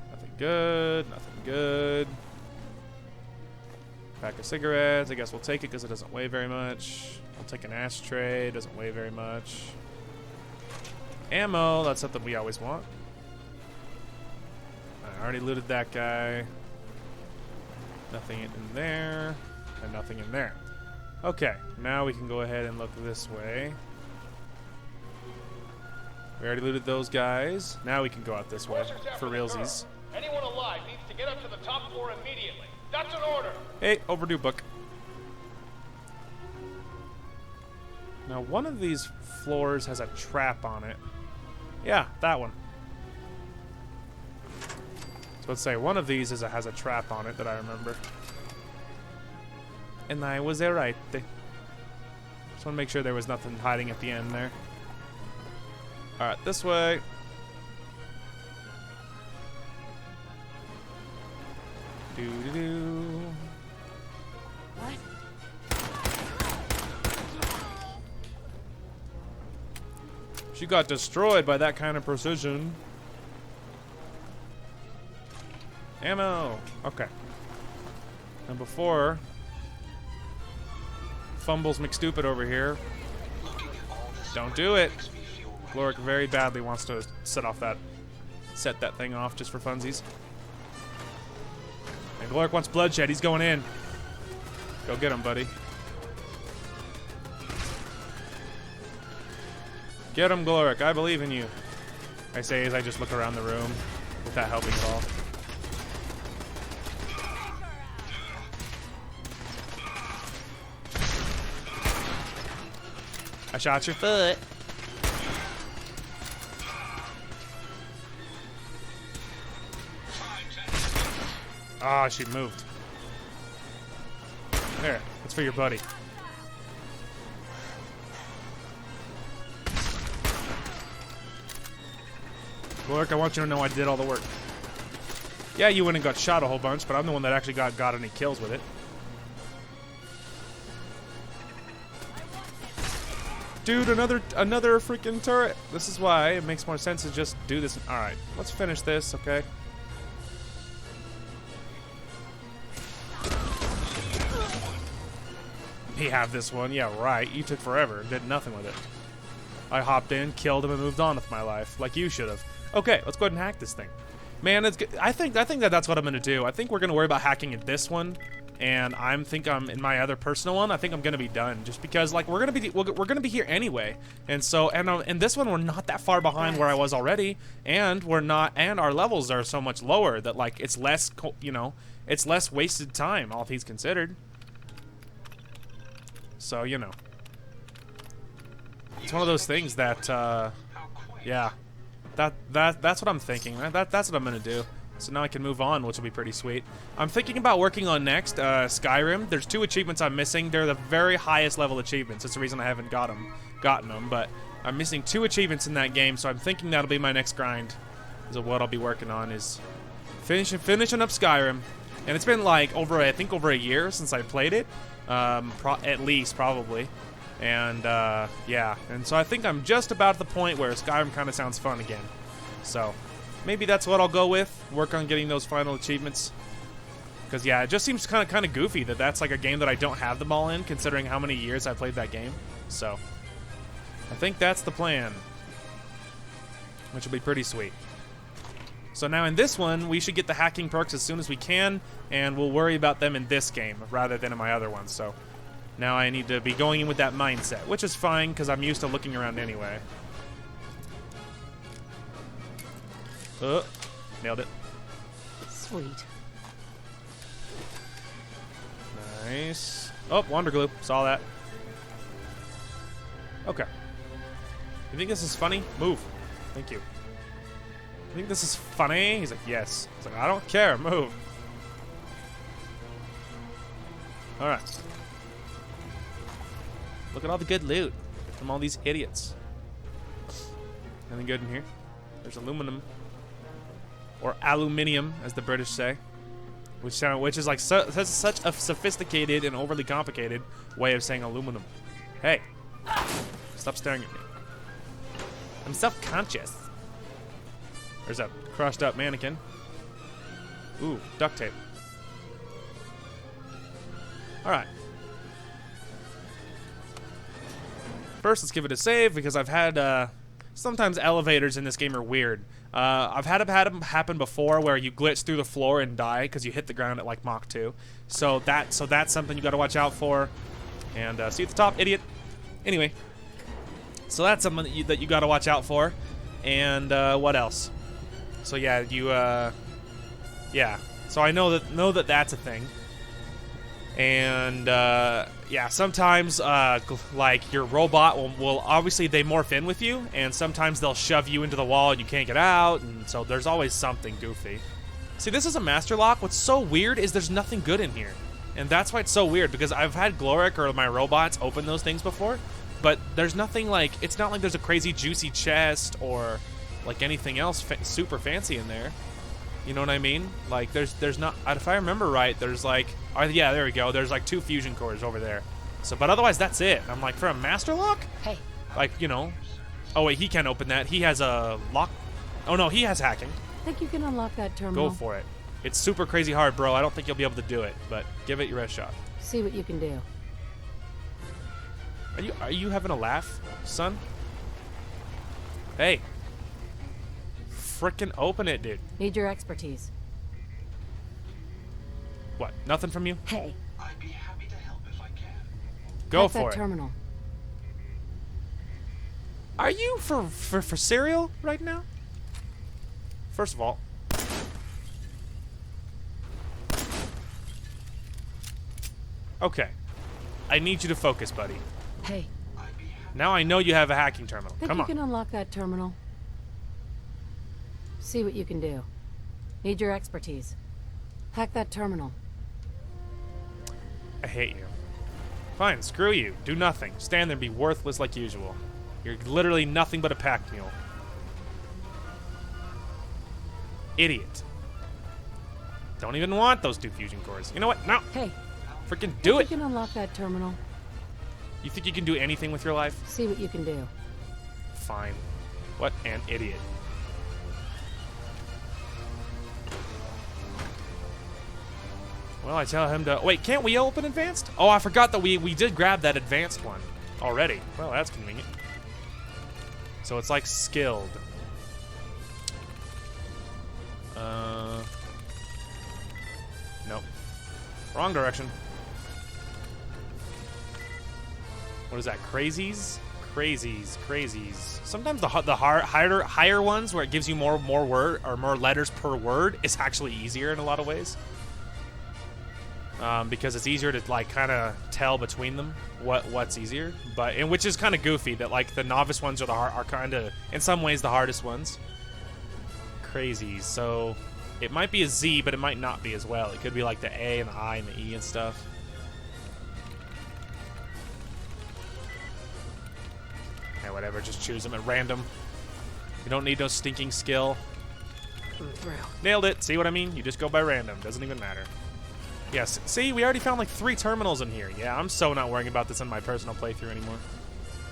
S1: Nothing good, nothing good. Pack of cigarettes, I guess we'll take it because it doesn't weigh very much. We'll take an ashtray, it doesn't weigh very much. Ammo, that's something we always want. I already looted that guy. Nothing in there, and nothing in there. Okay, now we can go ahead and look this way. We already looted those guys. Now we can go out this way for realsies.
S4: Anyone alive needs to get up to the top floor immediately. That's an order.
S1: Hey, overdue book. Now, one of these floors has a trap on it. Yeah, that one. So let's say one of these has a trap on it that I remember. And I was there right. Just want to make sure there was nothing hiding at the end there. Alright, this way. Doo-doo-doo.
S2: What?
S1: She got destroyed by that kind of precision. Ammo. Okay. And before fumbles McStupid over here. Don't do it. Gloric very badly wants to set that thing off just for funsies. And Gloric wants bloodshed. He's going in. Go get him, buddy. Get him, Gloric. I believe in you. I say as I just look around the room with that helping at all. I shot your foot. Ah, oh, she moved. There, that's for your buddy. Gloric, I want you to know I did all the work. Yeah, you went and got shot a whole bunch, but I'm the one that actually got any kills with it. Dude, another freaking turret. This is why it makes more sense to just do this. All right, let's finish this, okay? Me have this one. Yeah, right. You took forever and did nothing with it. I hopped in, killed him, and moved on with my life, like you should have. Okay, let's go ahead and hack this thing. Man, it's good. I think that's what I'm gonna do. I think we're gonna worry about hacking in this one, and I'm in my other personal one. I think I'm gonna be done, just because like we're gonna be here anyway, and so in this one we're not that far behind where I was already, and our levels are so much lower that like it's less, it's less wasted time, all things considered. So it's one of those things that yeah. That's what I'm thinking. That's what I'm gonna do. So now I can move on, which will be pretty sweet. I'm thinking about working on next Skyrim. There's 2 achievements I'm missing. They're the very highest level achievements. That's the reason I haven't gotten them. But I'm missing 2 achievements in that game, so I'm thinking that'll be my next grind. So what I'll be working on is finishing up Skyrim. And it's been like over a year since I played it, at least probably. And yeah, and so I think I'm just about at the point where Skyrim kind of sounds fun again. So maybe that's what I'll go with. Work on getting those final achievements. Because yeah, it just seems kind of goofy that that's like a game that I don't have them all in, considering how many years I played that game. So I think that's the plan, which will be pretty sweet. So now in this one, we should get the hacking perks as soon as we can, and we'll worry about them in this game rather than in my other one. So now I need to be going in with that mindset, which is fine because I'm used to looking around anyway. Nailed it.
S2: Sweet.
S1: Nice. Oh, Wander Glue. Saw that. Okay. You think this is funny? Move. Thank you. You think this is funny? He's like, yes. He's like, I don't care. Move. All right. Look at all the good loot from all these idiots. Anything good in here? There's aluminum. or aluminium, as the British say, which is like such a sophisticated and overly complicated way of saying aluminum. Hey, stop staring at me. I'm self-conscious. There's a crushed up mannequin. Ooh, duct tape. All right. First, let's give it a save because I've had sometimes elevators in this game are weird. I've had them happen before where you glitch through the floor and die because you hit the ground at like Mach 2. So that's something you got to watch out for. And see at the top, idiot. Anyway, so that's something that you got to watch out for. And what else? So yeah, yeah. So I know that that's a thing. And yeah, sometimes like your robot will obviously they morph in with you, and sometimes they'll shove you into the wall and you can't get out, and so there's always something goofy. See, this is a master lock. What's so weird is there's nothing good in here, and that's why it's so weird, because I've had Gloric or my robots open those things before, but there's nothing like, it's not like there's a crazy juicy chest or like anything else super fancy in there. You know what I mean? Like, there's not, if I remember right, there's like, oh, yeah, there we go. There's like 2 fusion cores over there. So, but otherwise, that's it. I'm like, for a master lock?
S2: Hey.
S1: Like, you know. Oh, wait, he can't open that. He has a lock. Oh, no, he has hacking.
S2: Think you can unlock that terminal?
S1: Go for it. It's super crazy hard, bro. I don't think you'll be able to do it, but give it your best shot.
S2: See what you can do.
S1: Are you having a laugh, son? Hey. Frickin' open it, dude.
S2: Need your expertise.
S1: What? Nothing from you?
S2: Hey.
S3: I'd be happy to help if I can.
S1: Go
S2: Hack
S1: for
S2: that
S1: it.
S2: terminal.
S1: Are you for cereal right now? First of all. Okay. I need you to focus, buddy.
S2: Hey.
S1: Now I know you have a hacking terminal.
S2: Think
S1: Come
S2: you
S1: on.
S2: can unlock that terminal? See what you can do. Need your expertise. Hack that terminal.
S1: I hate you. Fine, screw you. Do nothing. Stand there and be worthless like usual. You're literally nothing but a pack mule. Idiot. Don't even want those 2 fusion cores. You know what? No.
S2: Hey.
S1: Freaking do
S2: Think
S1: it.
S2: you can unlock that terminal?
S1: You think you can do anything with your life?
S2: See what you can do.
S1: Fine. What an idiot. Well, I tell him to... Wait, can't we open advanced? Oh, I forgot that we did grab that advanced one already. Well, that's convenient. So it's like skilled. Nope. Wrong direction. What is that? Crazies? Crazies. Sometimes the higher ones where it gives you more word or more letters per word is actually easier in a lot of ways. Because it's easier to like kind of tell between them what's easier, and which is kind of goofy that like the novice ones are kind of in some ways the hardest ones. Crazy. So it might be a Z, but it might not be as well. It could be like the A and the I and the E and stuff. Okay, whatever. Just choose them at random. You don't need no stinking skill.
S2: I'm through.
S1: Nailed it. See what I mean? You just go by random. Doesn't even matter. Yes, see, we already found like 3 terminals in here. Yeah, I'm so not worrying about this in my personal playthrough anymore.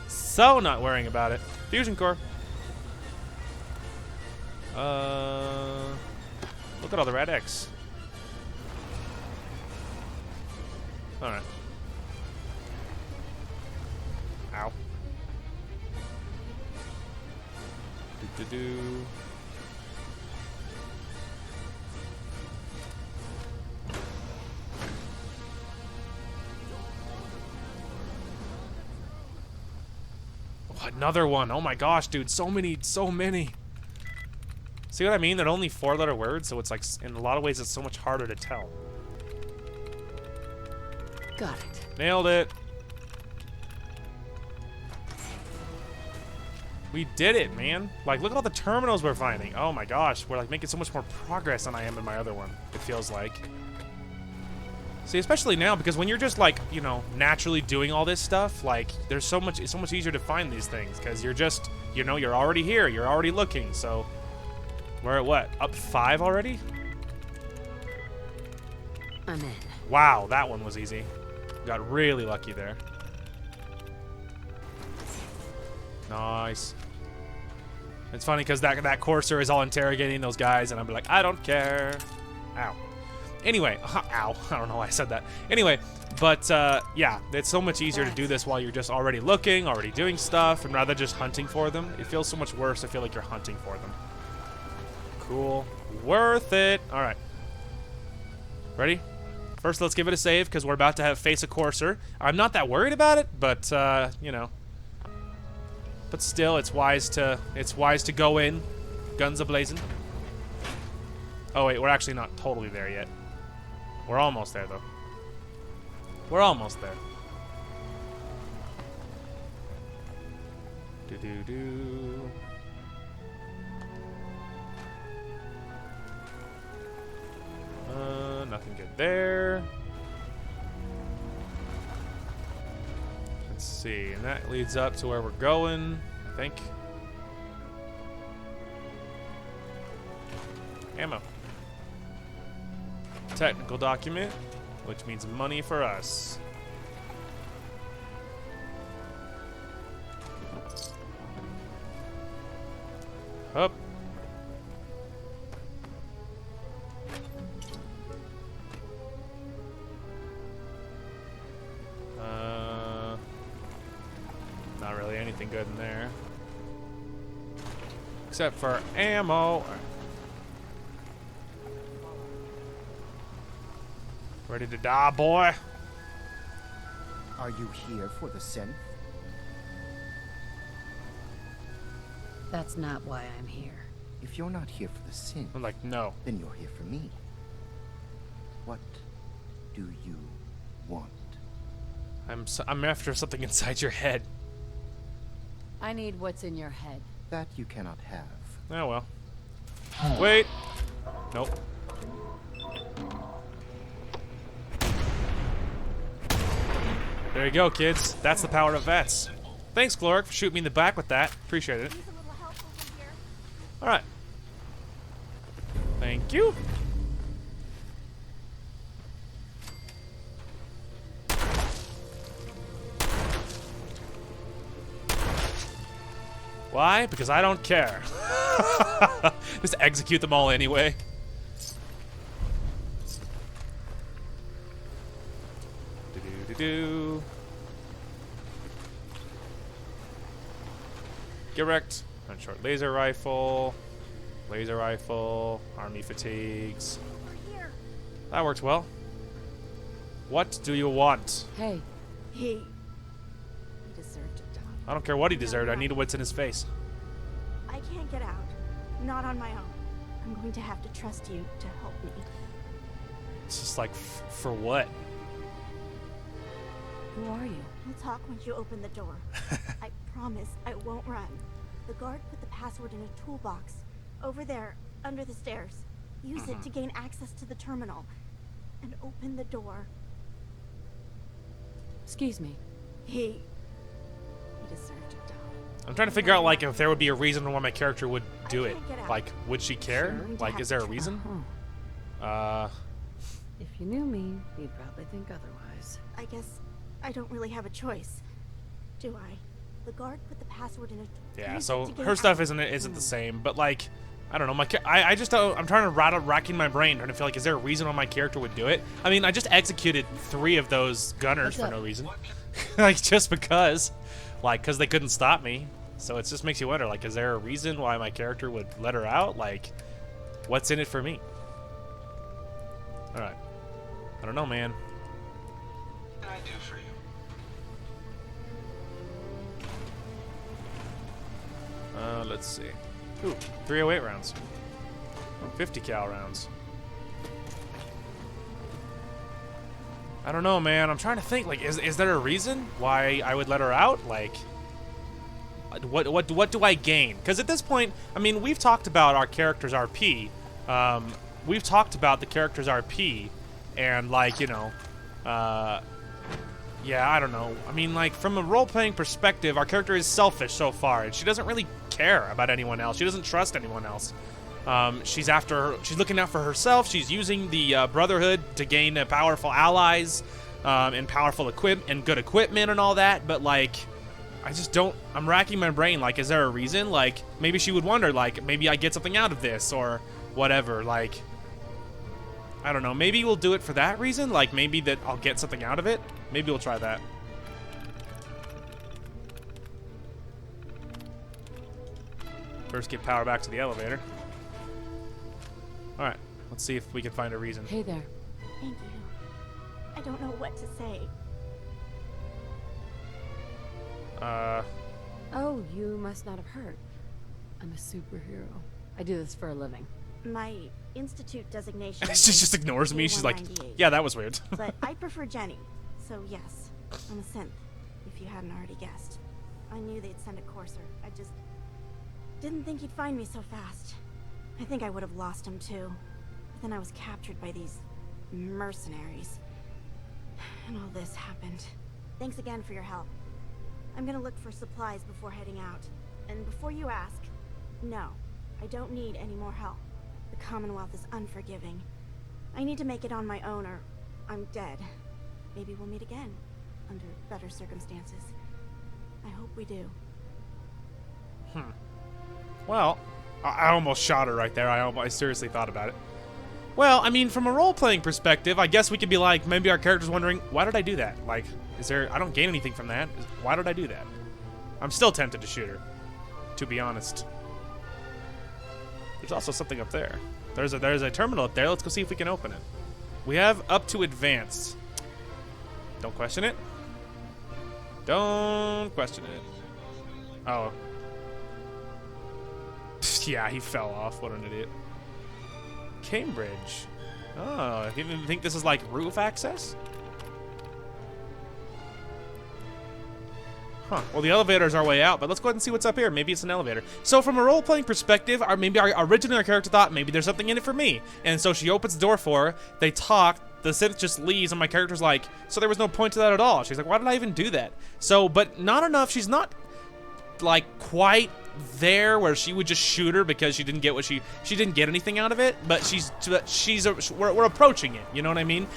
S1: So not worrying about it. Fusion core. Look at all the red X. Alright. Ow. Do-do-do. Another one. Oh my gosh, dude. So many. See what I mean? They're only 4-letter words, so it's like, in a lot of ways, it's so much harder to tell.
S2: Got it.
S1: Nailed it. We did it, man. Like, look at all the terminals we're finding. Oh my gosh. We're like making so much more progress than I am in my other one, it feels like. See, especially now, because when you're just like, you know, naturally doing all this stuff, like, it's so much easier to find these things, because you're just, you know, you're already here, you're already looking, so We're at what? Up 5 already?
S2: I'm in.
S1: Wow, that one was easy. Got really lucky there. Nice. It's funny because that courser is all interrogating those guys, and I'm like, I don't care. Ow. Anyway, ow. I don't know why I said that. Anyway, but yeah, it's so much easier to do this while you're just already looking, already doing stuff, and rather than just hunting for them. It feels so much worse. I feel like you're hunting for them. Cool. Worth it. All right. Ready? First, let's give it a save because we're about to face a courser. I'm not that worried about it, but you know. But still, it's wise to go in, guns a-blazing. Oh wait, we're actually not totally there yet. We're almost there though. We're almost there. Do. Nothing good there. Let's see, and that leads up to where we're going, I think. Ammo. Technical document, which means money for us. Up. Not really anything good in there. Except for ammo. Ready to die, boy?
S5: Are you here for the synth?
S2: That's not why I'm here.
S5: If you're not here for the synth,
S1: I'm like, no.
S5: then you're here for me. What do you want?
S1: I'm after something inside your head.
S2: I need what's in your head.
S5: That you cannot have.
S1: Oh well. Wait. Nope. There you go, kids. That's the power of vets. Thanks, Gloric, for shooting me in the back with that. Appreciate it. Alright. Thank you. Why? Because I don't care. Just execute them all anyway. Do-do-do-do. Get wrecked. Short laser rifle. Laser rifle. Army fatigues. That works well. What do you want?
S2: Hey,
S6: He deserved to die.
S1: I don't care what he deserved. I need what's in his face.
S6: I can't get out. Not on my own. I'm going to have to trust you to help me.
S1: It's just like, for what?
S2: who are you?
S6: We'll talk once you open the door. I promise I won't run. The guard put the password in a toolbox. Over there, under the stairs. Use it to gain access to the terminal. And open the door.
S2: Excuse me.
S6: He deserved to die.
S1: I'm trying to figure out, like, if there would be a reason why my character would do
S6: I
S1: it.
S6: can't get out.
S1: Like, would she care?
S6: Sure.
S1: Like, is there a reason?
S2: If you knew me, you'd probably think otherwise.
S6: I guess I don't really have a choice. Do I? The guard put the password in a...
S1: Yeah,
S6: use it
S1: so
S6: to gain
S1: her stuff
S6: access-
S1: isn't the same, but, like, I don't know. I just don't, I'm trying to racking my brain, trying to feel like, is there a reason why my character would do it? I mean, I just executed 3 of those gunners
S2: What's
S1: for
S2: up?
S1: no reason. Like, just because. Like, because they couldn't stop me. So it just makes you wonder, like, is there a reason why my character would let her out? Like, what's in it for me? Alright. I don't know, man.
S3: What can I do for you?
S1: Let's see. Ooh, 308 rounds. 50 cal rounds. I don't know, man. I'm trying to think. Like, is there a reason why I would let her out? Like, what do I gain? Because at this point, I mean, we've talked about our character's RP. We've talked about the character's RP, and like, you know, yeah, I don't know. I mean, like, from a role-playing perspective, our character is selfish so far, and she doesn't really care about anyone else. She doesn't trust anyone else. She's looking out for herself. She's using the Brotherhood to gain powerful allies and powerful good equipment and all that. But like, I just don't. I'm racking my brain. Like, is there a reason? Like, maybe she would wonder. Like, maybe I get something out of this or whatever. Like, I don't know. Maybe we'll do it for that reason. Like, maybe that I'll get something out of it. Maybe we'll try that. First, get power back to the elevator. Alright, let's see if we can find a reason.
S2: Hey there.
S6: Thank you. I don't know what to say.
S2: Oh, you must not have heard. I'm a superhero. I do this for a living.
S6: My institute designation.
S1: She
S6: is
S1: just ignores me. She's like,
S6: K198,
S1: yeah, that was weird.
S6: but I prefer Jenny. So yes, I'm a synth, if you hadn't already guessed. I knew they'd send a courser. I just didn't think he'd find me so fast. I think I would have lost him too. But then I was captured by these mercenaries. And all this happened. Thanks again for your help. I'm gonna look for supplies before heading out. And before you ask, no, I don't need any more help. The Commonwealth is unforgiving. I need to make it on my own or I'm dead. Maybe we'll meet again, under better circumstances. I hope we do.
S1: Well, I almost shot her right there. I seriously thought about it. Well, I mean, from a role-playing perspective, I guess we could be like, maybe our character's wondering, why did I do that? Like, I don't gain anything from that. Why did I do that? I'm still tempted to shoot her, to be honest. There's also something up there. There's a terminal up there. Let's go see if we can open it. We have up to advanced. Don't question it. Don't question it. Oh. Yeah, he fell off. What an idiot. Cambridge. Oh, you didn't think this is like roof access? Huh. Well, the elevator is our way out, but let's go ahead and see what's up here. Maybe it's an elevator. So from a role-playing perspective, or maybe originally our character thought maybe there's something in it for me. And so she opens the door for her. They talk. The synth just leaves, and my character's like, so there was no point to that at all. She's like, why did I even do that? So, but not enough. She's not, like, quite there where she would just shoot her because she didn't get what she didn't get anything out of it, but we're approaching it, you know what I mean?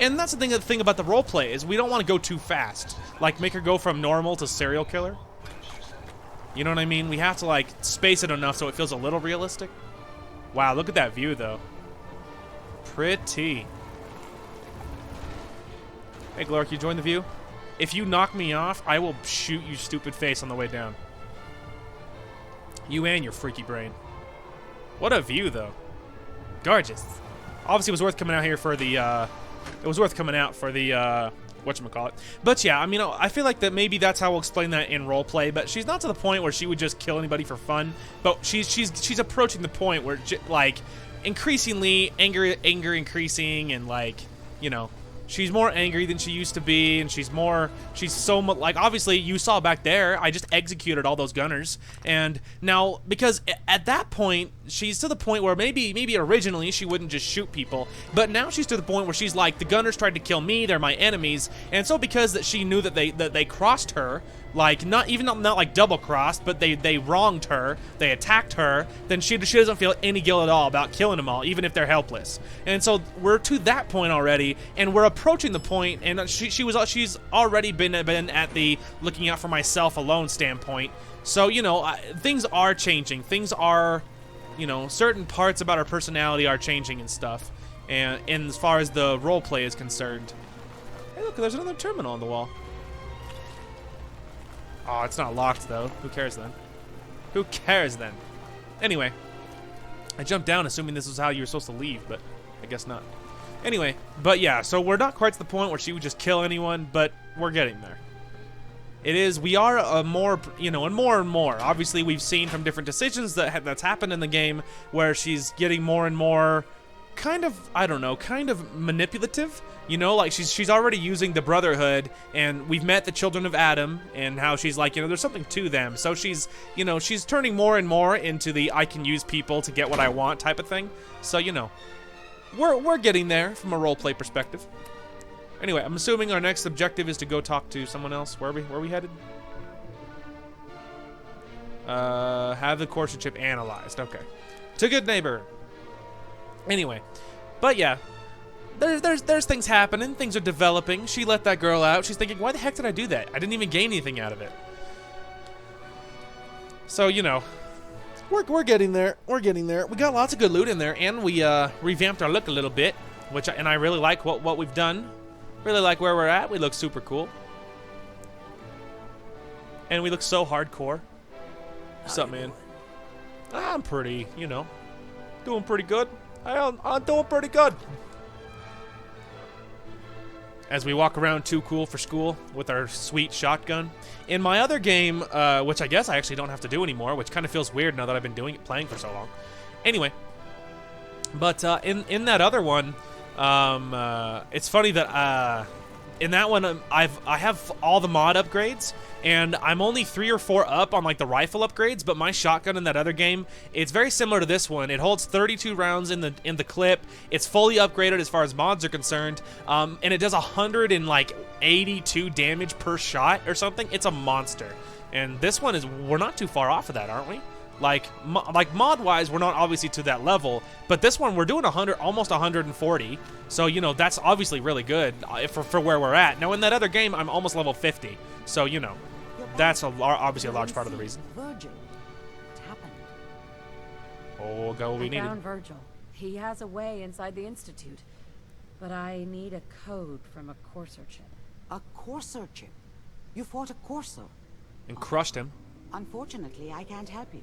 S1: And that's the thing about the role play is we don't want to go too fast, like make her go from normal to serial killer, you know what I mean? We have to like space it enough so it feels a little realistic. Wow, look at that view though. Pretty. Hey Glork, you join the view? If you knock me off, I will shoot you stupid face on the way down. You and your freaky brain. What a view, though. Gorgeous. Obviously, it was worth coming out here for the, whatchamacallit. But yeah, I mean, I feel like that maybe that's how we'll explain that in roleplay, but she's not to the point where she would just kill anybody for fun, but she's approaching the point where, like, increasingly, anger increasing, and, like, you know, she's more angry than she used to be, and she's so much, like, obviously, you saw back there, I just executed all those gunners, and now, because at that point, she's to the point where maybe originally she wouldn't just shoot people, but now she's to the point where she's like, the gunners tried to kill me, they're my enemies, and so because that she knew that they crossed her, like, not like double-crossed, but they wronged her, they attacked her, then she doesn't feel any guilt at all about killing them all, even if they're helpless. And so we're to that point already, and we're approaching the point, and she's already been at the looking out for myself alone standpoint. So, you know, things are changing. Things are, you know, certain parts about her personality are changing and stuff. And as far as the role play is concerned. Hey, look, there's another terminal on the wall. Oh, it's not locked, though. Who cares, then? Who cares, then? Anyway, I jumped down assuming this was how you were supposed to leave, but I guess not. Anyway, but yeah, so we're not quite to the point where she would just kill anyone, but we're getting there. We are more, you know, and more. Obviously, we've seen from different decisions that's happened in the game where she's getting more and more kind of, I don't know, kind of manipulative. You know, like she's already using the Brotherhood, and we've met the children of Adam, and how she's like, you know, there's something to them. So she's, you know, she's turning more and more into the I can use people to get what I want type of thing. So, you know, we're getting there from a roleplay perspective. Anyway, I'm assuming our next objective is to go talk to someone else. Where are we headed? Have the courser chip analyzed. Okay. To good neighbor. Anyway, but yeah, there's things happening. Things are developing. She let that girl out. She's thinking, why the heck did I do that? I didn't even gain anything out of it. So, you know, we're getting there. We're getting there. We got lots of good loot in there, and we revamped our look a little bit, and I really like what we've done. Really like where we're at. We look super cool. And we look so hardcore. What's up, man? I'm pretty, you know, doing pretty good. I'm doing pretty good. As we walk around too cool for school with our sweet shotgun. In my other game, which I guess I actually don't have to do anymore, which kind of feels weird now that I've been playing for so long. Anyway, but in that other one, it's funny that in that one I have all the mod upgrades, and I'm only 3 or 4 up on like the rifle upgrades. But my shotgun in that other game, it's very similar to this one. It holds 32 rounds in the clip. It's fully upgraded as far as mods are concerned, and it does 182 damage per shot or something. It's a monster. And this one we're not too far off of that, aren't we? Like mod wise, we're not obviously to that level, but this one we're doing 100, almost 140. So you know that's obviously really good for where we're at. Now in that other game, I'm almost level 50. So you know, that's obviously a large part of the reason.
S2: Virgil. What happened?
S1: Oh, go what we
S2: I
S1: needed.
S2: found Virgil. He has a way inside the Institute, but I need a code from a Courser chip.
S7: A Courser chip? You fought a Courser?
S1: And crushed him.
S7: Unfortunately, I can't help you.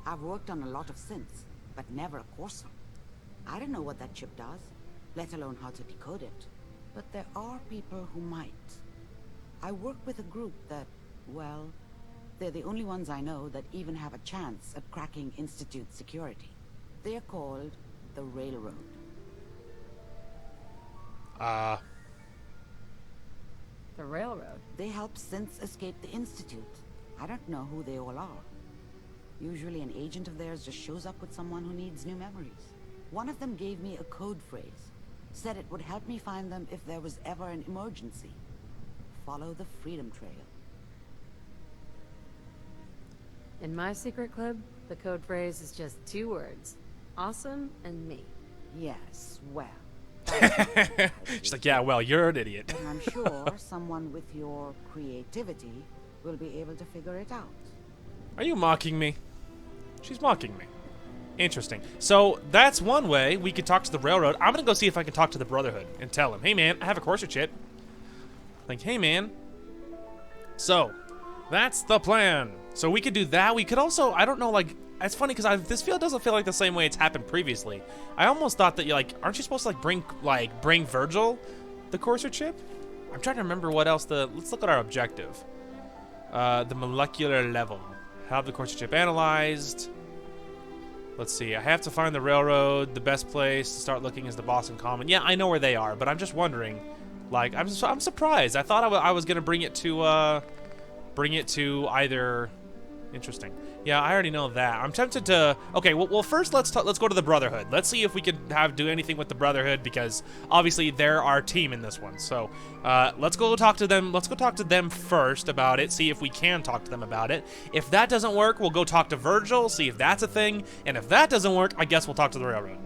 S7: I've worked on a lot of synths, but never a Courser. I don't know what that chip does, let alone how to decode it. But there are people who might. I work with a group that, well, they're the only ones I know that even have a chance at cracking Institute security. They're called the Railroad.
S2: The Railroad?
S7: They help synths escape the Institute. I don't know who they all are. Usually an agent of theirs just shows up with someone who needs new memories. One of them gave me a code phrase. Said it would help me find them if there was ever an emergency. Follow the Freedom Trail.
S2: In my secret club, the code phrase is just 2 words. Awesome and me.
S7: Yes, well.
S1: She's like, yeah, well, you're an idiot.
S7: But I'm sure someone with your creativity will be able to figure it out.
S1: Are you mocking me? She's mocking me. Interesting. So that's one way we could talk to the Railroad. I'm gonna go see if I can talk to the Brotherhood and tell him, hey man, I have a Courser chip. Like, hey man. So that's the plan. So we could do that. We could also, I don't know, like, it's funny because this field doesn't feel like the same way it's happened previously. I almost thought that aren't you supposed to bring Virgil the Courser chip? I'm trying to remember what else let's look at our objective. The molecular level. Have the Courser chip analyzed. Let's see. I have to find the Railroad. The best place to start looking is the Boston Common. Yeah, I know where they are, but I'm just wondering. Like, I'm surprised. I thought I was gonna bring it to either. Interesting. Yeah, I already know that. I'm tempted to. Okay, well first let's go to the Brotherhood. Let's see if we can do anything with the Brotherhood because obviously they're our team in this one. So let's go talk to them. Let's go talk to them first about it. See if we can talk to them about it. If that doesn't work, we'll go talk to Virgil. See if that's a thing. And if that doesn't work, I guess we'll talk to the Railroad.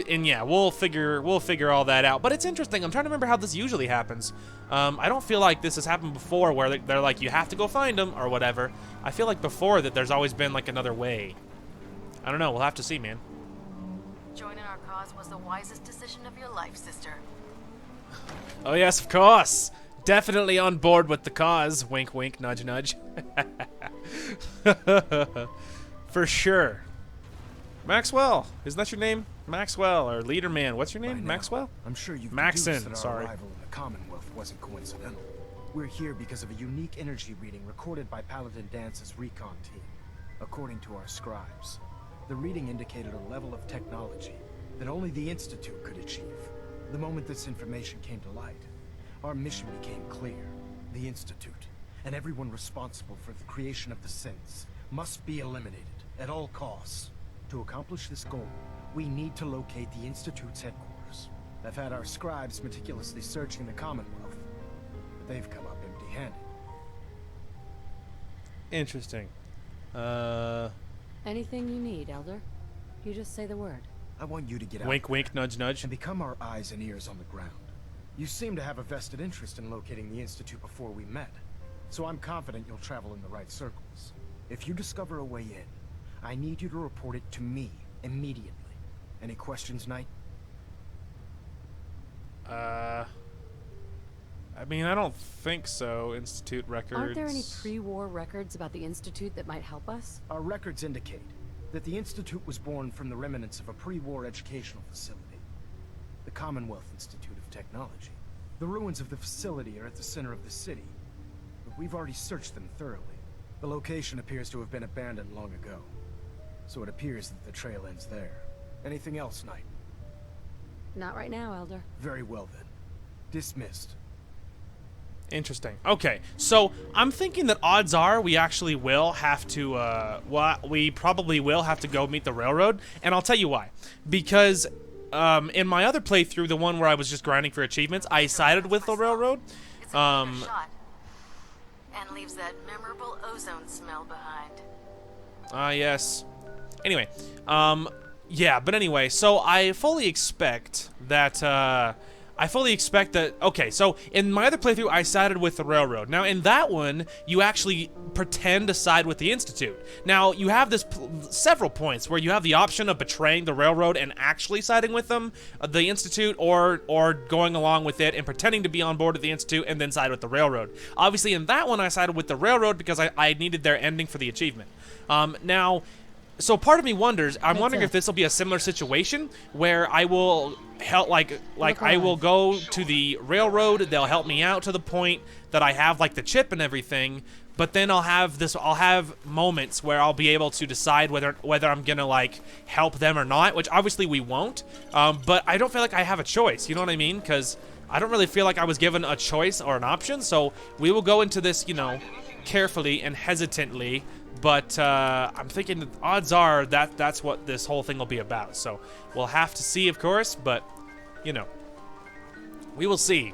S1: And yeah, we'll figure all that out. But it's interesting. I'm trying to remember how this usually happens. I don't feel like this has happened before where they're like, you have to go find them or whatever. I feel like before that there's always been like another way. I don't know. We'll have to see, man.
S8: Joining our cause was the wisest decision of your life, sister.
S1: Oh yes, of course. Definitely on board with the cause. Wink, wink, nudge, nudge. For sure. Maxwell, isn't that your name? Maxwell, or Leader Man. What's your name? Maxwell?
S9: I'm sure you've
S1: Maxon,
S9: deduced that our
S1: sorry.
S9: arrival in the Commonwealth wasn't coincidental. We're here because of a unique energy reading recorded by Paladin Dance's recon team. According to our scribes, the reading indicated a level of technology that only the Institute could achieve. The moment this information came to light, our mission became clear. The Institute, and everyone responsible for the creation of the synths, must be eliminated at all costs. To accomplish this goal, we need to locate the Institute's headquarters. I've had our scribes meticulously searching the Commonwealth, but they've come up empty-handed.
S1: Interesting.
S2: Anything you need, Elder? You just say the word.
S9: I want you to get out
S1: Wink,
S9: there
S1: wink, nudge, nudge.
S9: and become our eyes and ears on the ground. You seem to have a vested interest in locating the Institute before we met, so I'm confident you'll travel in the right circles. If you discover a way in, I need you to report it to me immediately. Any questions, Knight?
S1: I mean, I don't think so. Institute records.
S2: Aren't there any pre-war records about the Institute that might help us?
S9: Our records indicate that the Institute was born from the remnants of a pre-war educational facility, the Commonwealth Institute of Technology. The ruins of the facility are at the center of the city, but we've already searched them thoroughly. The location appears to have been abandoned long ago, so it appears that the trail ends there. Anything else, Knight?
S2: Not right now, Elder.
S9: Very well then. Dismissed.
S1: Interesting. Okay, so I'm thinking that odds are we actually will have to, we probably will have to go meet the railroad, and I'll tell you why. Because in my other playthrough, the one where I was just grinding for achievements, I sided with the railroad.
S8: It's a clear shot. And leaves that memorable ozone smell behind.
S1: Yes. Anyway, yeah, but anyway, so I fully expect that, okay, so in my other playthrough, I sided with the railroad. Now, in that one, you actually pretend to side with the Institute. Now, you have this several points where you have the option of betraying the railroad and actually siding with them, the Institute, or going along with it and pretending to be on board with the Institute and then side with the railroad. Obviously, in that one, I sided with the railroad because I needed their ending for the achievement. Now, so part of me wonders, I'm wondering if this will be a similar situation where I will help, like I will go to the railroad, they'll help me out to the point that I have like the chip and everything, but then I'll have moments where I'll be able to decide whether I'm gonna like help them or not, which obviously we won't, but I don't feel like I have a choice, you know what I mean? Because I don't really feel like I was given a choice or an option, so we will go into this, you know, carefully and hesitantly. But I'm thinking the odds are that that's what this whole thing will be about. So we'll have to see, of course, but, you know, we will see.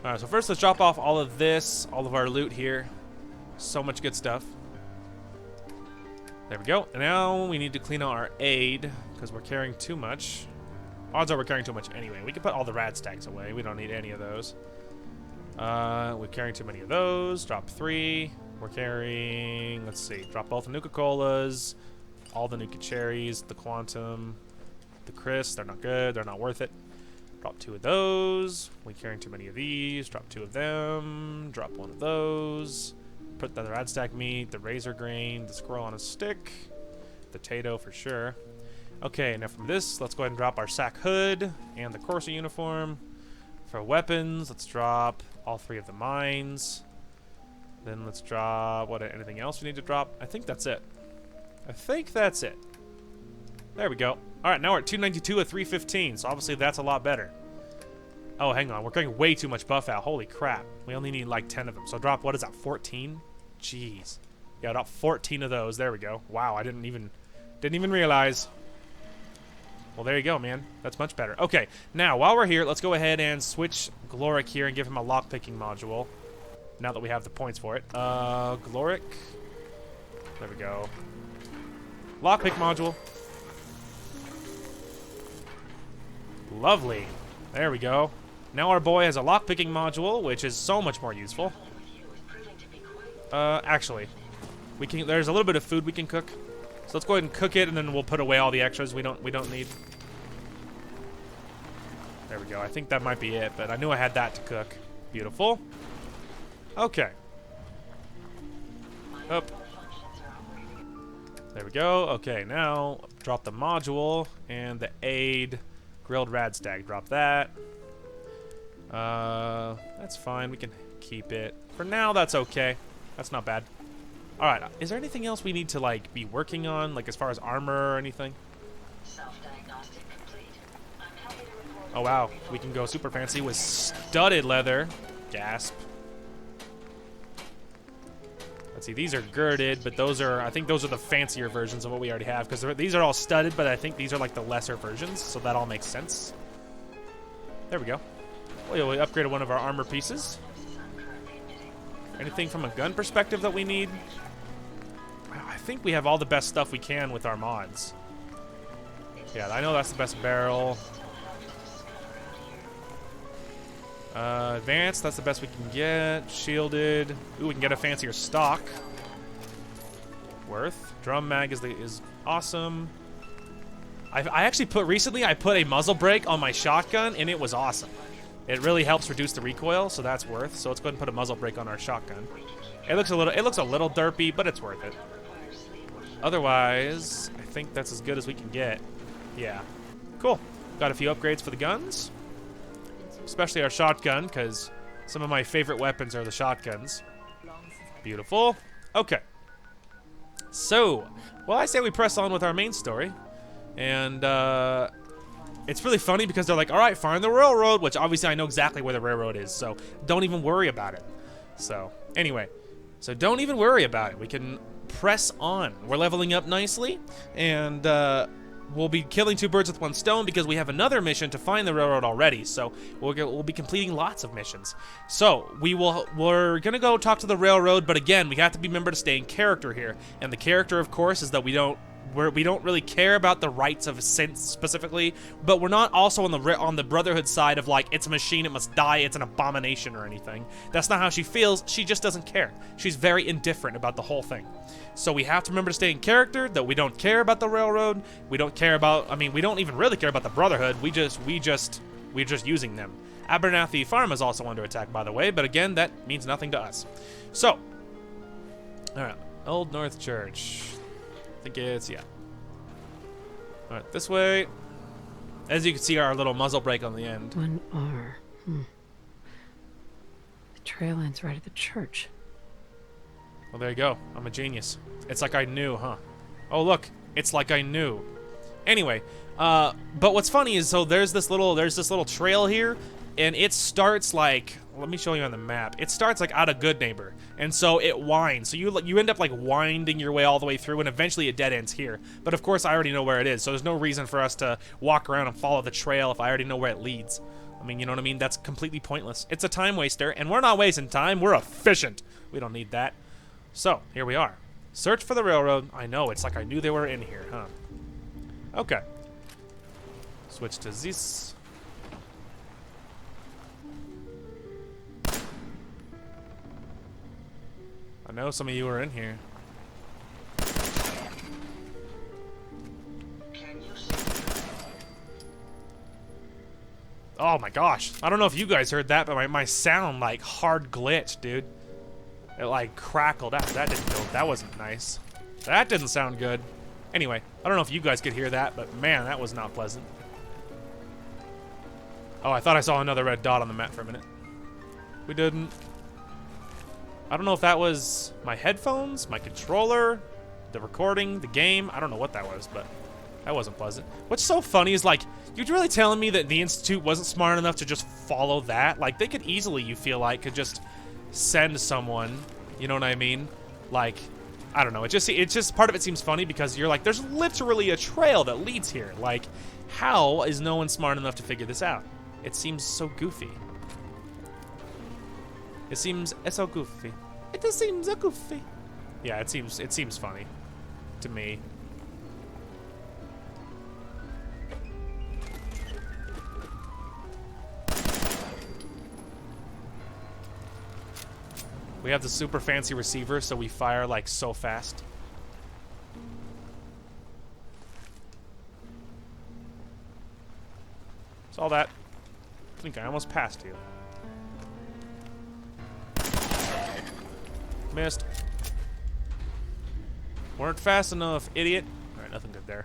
S1: All right, so first let's drop off all of this, all of our loot here. So much good stuff. There we go. And now we need to clean out our aid because we're carrying too much. Odds are we're carrying too much anyway. We can put all the rad stacks away. We don't need any of those. We're carrying too many of those. Drop 3. We're carrying, let's see, drop both the Nuka-Colas, all the Nuka Cherries, the Quantum, the Crisp. They're not good. They're not worth it. Drop 2 of those. We're carrying too many of these. Drop 2 of them. Drop 1 of those. Put the rad stack meat, the razor grain, the squirrel on a stick, the potato for sure. Okay, now from this, let's go ahead and drop our sack hood and the Corsa uniform. For weapons, let's drop all 3 of the mines. Then let's drop, anything else we need to drop? I think that's it. There we go. All right, now we're at 292 of 315, so obviously that's a lot better. Oh, hang on, we're getting way too much buff out. Holy crap. We only need like 10 of them. So drop, what is that, 14? Jeez. Yeah, drop 14 of those. There we go. Wow, I didn't even realize. Well, there you go, man. That's much better. Okay, now, while we're here, let's go ahead and switch Gloric here and give him a lockpicking module. Now that we have the points for it. Gloric. There we go. Lockpick module. Lovely. There we go. Now our boy has a lockpicking module, which is so much more useful. Actually, there's a little bit of food we can cook. So let's go ahead and cook it, and then we'll put away all the extras we don't need. There we go. I think that might be it, but I knew I had that to cook. Beautiful. Okay. Up. There we go. Okay, now drop the module and the aid grilled rad stag. Drop that. That's fine. We can keep it. For now, that's okay. That's not bad. All right. Is there anything else we need to like be working on, like as far as armor or anything?
S3: Self-diagnostic complete. I'm happy to report.
S1: Oh wow, we can go super fancy with studded leather. Gasp. Let's see, these are girded, but those are, I think those are the fancier versions of what we already have, because these are all studded, but I think these are like the lesser versions, so that all makes sense. There we go. We upgraded one of our armor pieces. Anything from a gun perspective that we need? I think we have all the best stuff we can with our mods. Yeah, I know that's the best barrel. Advanced, that's the best we can get. Shielded. Ooh, we can get a fancier stock. Worth. Drum mag is awesome. I actually recently I put a muzzle brake on my shotgun, and it was awesome. It really helps reduce the recoil, so that's worth. So let's go ahead and put a muzzle brake on our shotgun. It looks a little derpy, but it's worth it. Otherwise, I think that's as good as we can get. Yeah. Cool. Got a few upgrades for the guns. Especially our shotgun, because some of my favorite weapons are the shotguns. Beautiful. Okay. So, well, I say we press on with our main story. And, it's really funny because they're like, all right, find the railroad, which obviously I know exactly where the railroad is, so don't even worry about it. So, anyway. So don't even worry about it. We can press on. We're leveling up nicely, and, we'll be killing two birds with one stone because we have another mission to find the railroad already. So we'll be completing lots of missions. So we're gonna go talk to the railroad, but again, we have to remember to stay in character here. And the character, of course, is that we don't really care about the rights of synths specifically, but we're not also on the Brotherhood side of like, it's a machine, it must die, it's an abomination or anything. That's not how she feels. She just doesn't care. She's very indifferent about the whole thing. So we have to remember to stay in character, that we don't care about the railroad. We don't care about, I mean, we don't even really care about the Brotherhood. We're just using them. Abernathy Farm is also under attack, by the way, but again, that means nothing to us. So, all right, Old North Church. I think it's, yeah. All right, this way. As you can see, our little muzzle brake on the end.
S2: 1R. The trail ends right at the church.
S1: Well, there you go. I'm a genius. It's like I knew, huh? Oh, look. It's like I knew. Anyway, but what's funny is, so there's this little trail here, and it starts like, let me show you on the map. It starts like out of Good Neighbor, and so it winds. So you end up like winding your way all the way through, and eventually it dead ends here. But of course, I already know where it is, so there's no reason for us to walk around and follow the trail if I already know where it leads. I mean, you know what I mean? That's completely pointless. It's a time waster, and we're not wasting time. We're efficient. We don't need that. So, here we are. Search for the railroad. I know, it's like I knew they were in here, huh? Okay. Switch to this. I know some of you are in here.
S3: Can you see?
S1: Oh my gosh. I don't know if you guys heard that, but my sound like hard glitched, dude. It like crackled out. That wasn't nice. That didn't sound good. Anyway, I don't know if you guys could hear that, but man, that was not pleasant. Oh, I thought I saw another red dot on the map for a minute. We didn't. I don't know if that was my headphones, my controller, the recording, the game. I don't know what that was, but that wasn't pleasant. What's so funny is, like, you're really telling me that the Institute wasn't smart enough to just follow that? Like, they could easily, you feel like, could just send someone, you know what I mean? Like, I don't know. It's just part of it seems funny because you're like, there's literally a trail that leads here. Like, how is no one smart enough to figure this out? It seems so goofy. It's so goofy. It just seems so goofy. Yeah, it seems funny to me. We have the super fancy receiver, so we fire like so fast. Saw that. I think I almost passed you. Missed. Weren't fast enough, idiot. Alright, nothing good there.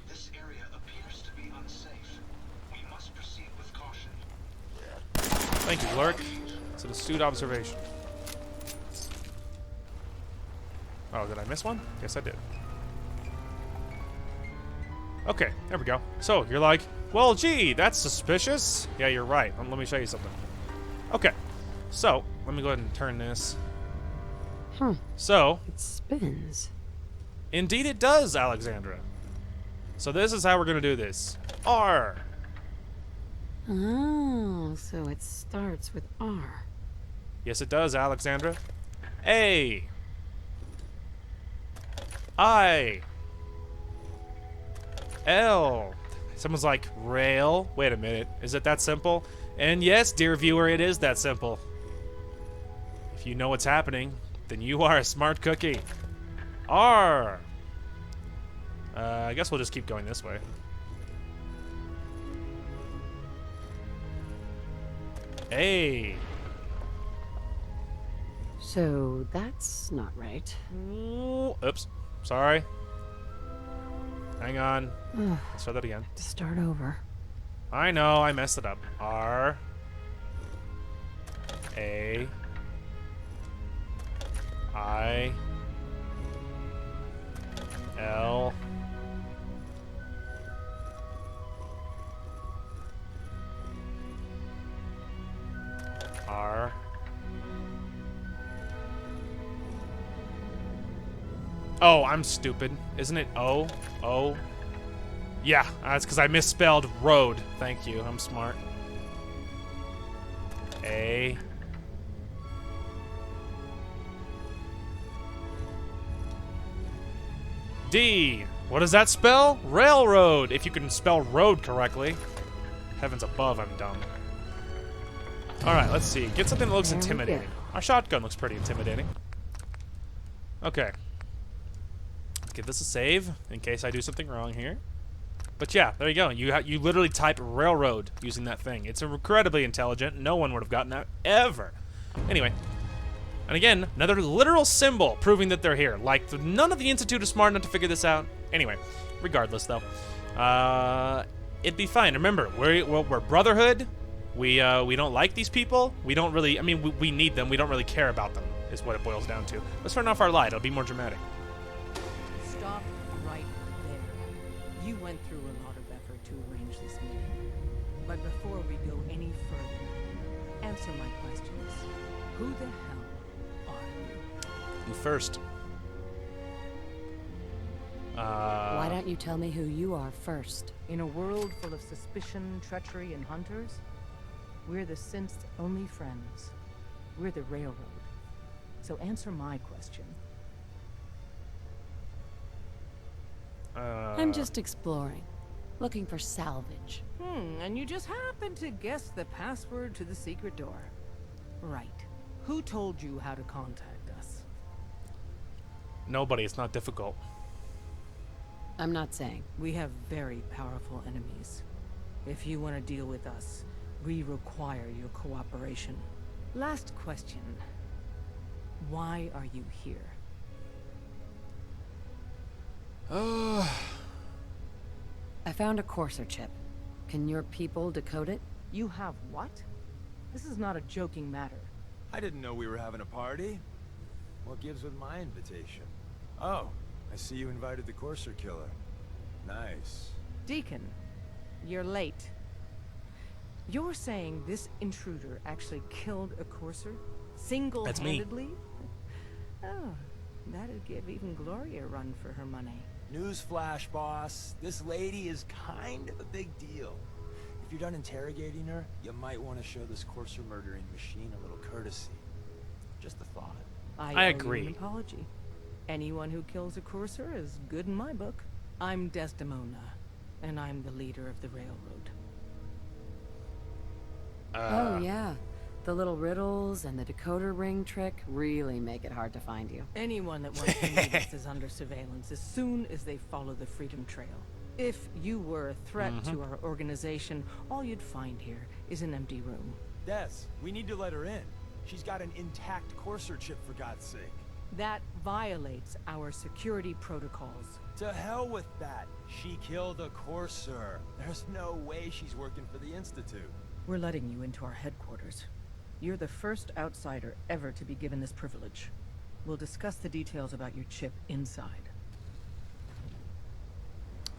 S3: This area appears to be unsafe. We must proceed with caution.
S1: Thank you, Lurk. It's an astute observation. Oh, did I miss one? Yes, I did. Okay, there we go. So, you're like, well, gee, that's suspicious. Yeah, you're right. Let me show you something. Okay, so, let me go ahead and turn this.
S2: Huh.
S1: So,
S2: it spins.
S1: Indeed it does, Alexandra. So this is how we're going to do this. R.
S2: Oh, so it starts with R.
S1: Yes, it does, Alexandra. A. I. L. Someone's like, rail. Wait a minute. Is it that simple? And yes, dear viewer, it is that simple. If you know what's happening, then you are a smart cookie. R. I guess we'll just keep going this way. A.
S2: So that's not right.
S1: Ooh, oops. Sorry. Hang on. Let's try that again.
S2: To start over.
S1: I know, I messed it up. R. A. I. L. R. Oh, I'm stupid. Isn't it O? O? Yeah, that's because I misspelled road. Thank you. I'm smart. A. D. What does that spell? Railroad. If you can spell road correctly. Heavens above, I'm dumb. Alright, let's see. Get something that looks intimidating. Our shotgun looks pretty intimidating. Okay. Let's give this a save in case I do something wrong here. But yeah, there you go. You literally type railroad using that thing. It's incredibly intelligent. No one would have gotten that ever. Anyway. And again, another literal symbol proving that they're here. Like, none of the Institute is smart enough to figure this out. Anyway, regardless, though. It'd be fine. Remember, we're Brotherhood. We don't like these people. We don't really... I mean, we need them. We don't really care about them, is what it boils down to. Let's turn off our light. It'll be more dramatic.
S10: Stop right there. You went through a lot of effort to arrange this meeting. But before we go any further, answer my questions. Who the hell are you?
S1: You first.
S2: Why don't you tell me who you are first?
S10: In a world full of suspicion, treachery, and hunters, we're the synth's only friends. We're the Railroad. So answer my question.
S2: I'm just exploring. Looking for salvage.
S10: And you just happened to guess the password to the secret door. Right. Who told you how to contact us?
S1: Nobody. It's not difficult.
S2: I'm not saying.
S10: We have very powerful enemies. If you want to deal with us, we require your cooperation. Last question. Why are you here?
S2: I found a Courser chip. Can your people decode it?
S10: You have what? This is not a joking matter.
S11: I didn't know we were having a party. What gives with my invitation? Oh, I see you invited the Courser killer. Nice.
S10: Deacon, you're late. You're saying this intruder actually killed a Courser? Single-handedly? Oh, that'd give even Gloria a run for her money.
S11: Newsflash, boss. This lady is kind of a big deal. If you're done interrogating her, you might want to show this Courser murdering machine a little courtesy. Just a thought.
S1: I
S10: owe
S1: agree.
S10: you an apology. Anyone who kills a Courser is good in my book. I'm Desdemona, and I'm the leader of the Railroad.
S2: Oh, yeah. The little riddles and the decoder ring trick really make it hard to find you.
S10: Anyone that wants to meet us is under surveillance as soon as they follow the Freedom Trail. If you were a threat to our organization, all you'd find here is an empty room.
S11: Des, we need to let her in. She's got an intact Courser chip, for God's sake.
S10: That violates our security protocols.
S11: To hell with that. She killed a Courser. There's no way she's working for the Institute.
S10: We're letting you into our headquarters. You're the first outsider ever to be given this privilege. We'll discuss the details about your chip inside.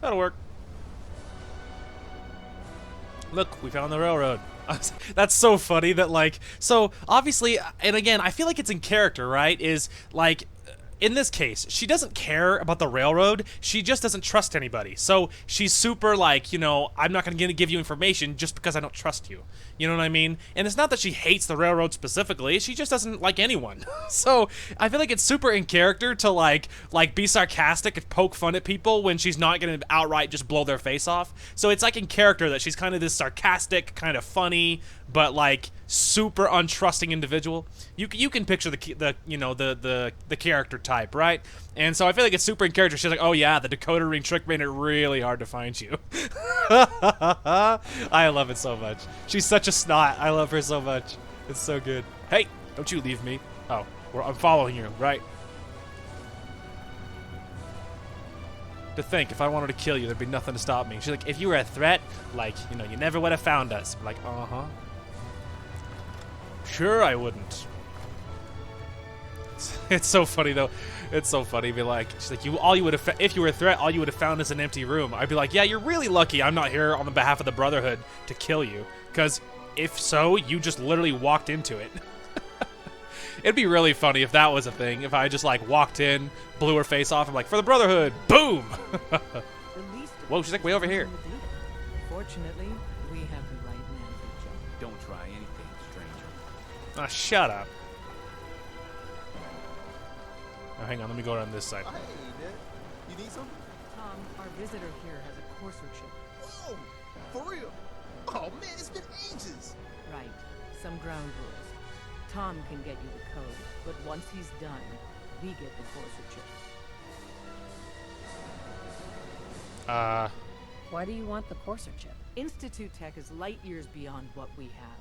S1: That'll work. Look, we found the railroad. That's so funny that, like, so obviously, and again, I feel like it's in character, right? Is like, in this case, she doesn't care about the railroad. She just doesn't trust anybody. So she's super like, you know, I'm not going to give you information just because I don't trust you. You know what I mean? And it's not that she hates the railroad specifically. She just doesn't like anyone. So I feel like it's super in character to like be sarcastic and poke fun at people when she's not going to outright just blow their face off. So it's like in character that she's kind of this sarcastic, kind of funny, but like super untrusting individual. You can picture the character type, right? And so I feel like it's super in character. She's like, oh yeah, the decoder ring trick made it really hard to find you. I love it so much. She's such a snot. I love her so much. It's so good. Hey, don't you leave me. Oh, I'm following you, right? To think, if I wanted to kill you, there'd be nothing to stop me. She's like, if you were a threat, like, you know, you never would have found us. I'm like, uh-huh. Sure, I wouldn't. It's so funny though. It's so funny. Be like, she's like, if you were a threat, all you would have found is an empty room. I'd be like, yeah, you're really lucky I'm not here on the behalf of the Brotherhood to kill you, because if so, you just literally walked into it. It'd be really funny if that was a thing. If I just like walked in, blew her face off, I'm like, for the Brotherhood, boom. Whoa, she's like way over here.
S10: Fortunately, we have the right man for the job.
S5: Don't try anything, stranger.
S1: Ah, shut up. Oh, hang on, let me go around this side.
S12: Hey, Ned. You need something?
S10: Tom, our visitor here has a courser chip.
S12: Whoa! For real? Oh, man, it's been ages.
S10: Right. Some ground rules. Tom can get you the code, but once he's done, we get the courser chip.
S2: Why do you want the courser chip?
S10: Institute tech is light years beyond what we have.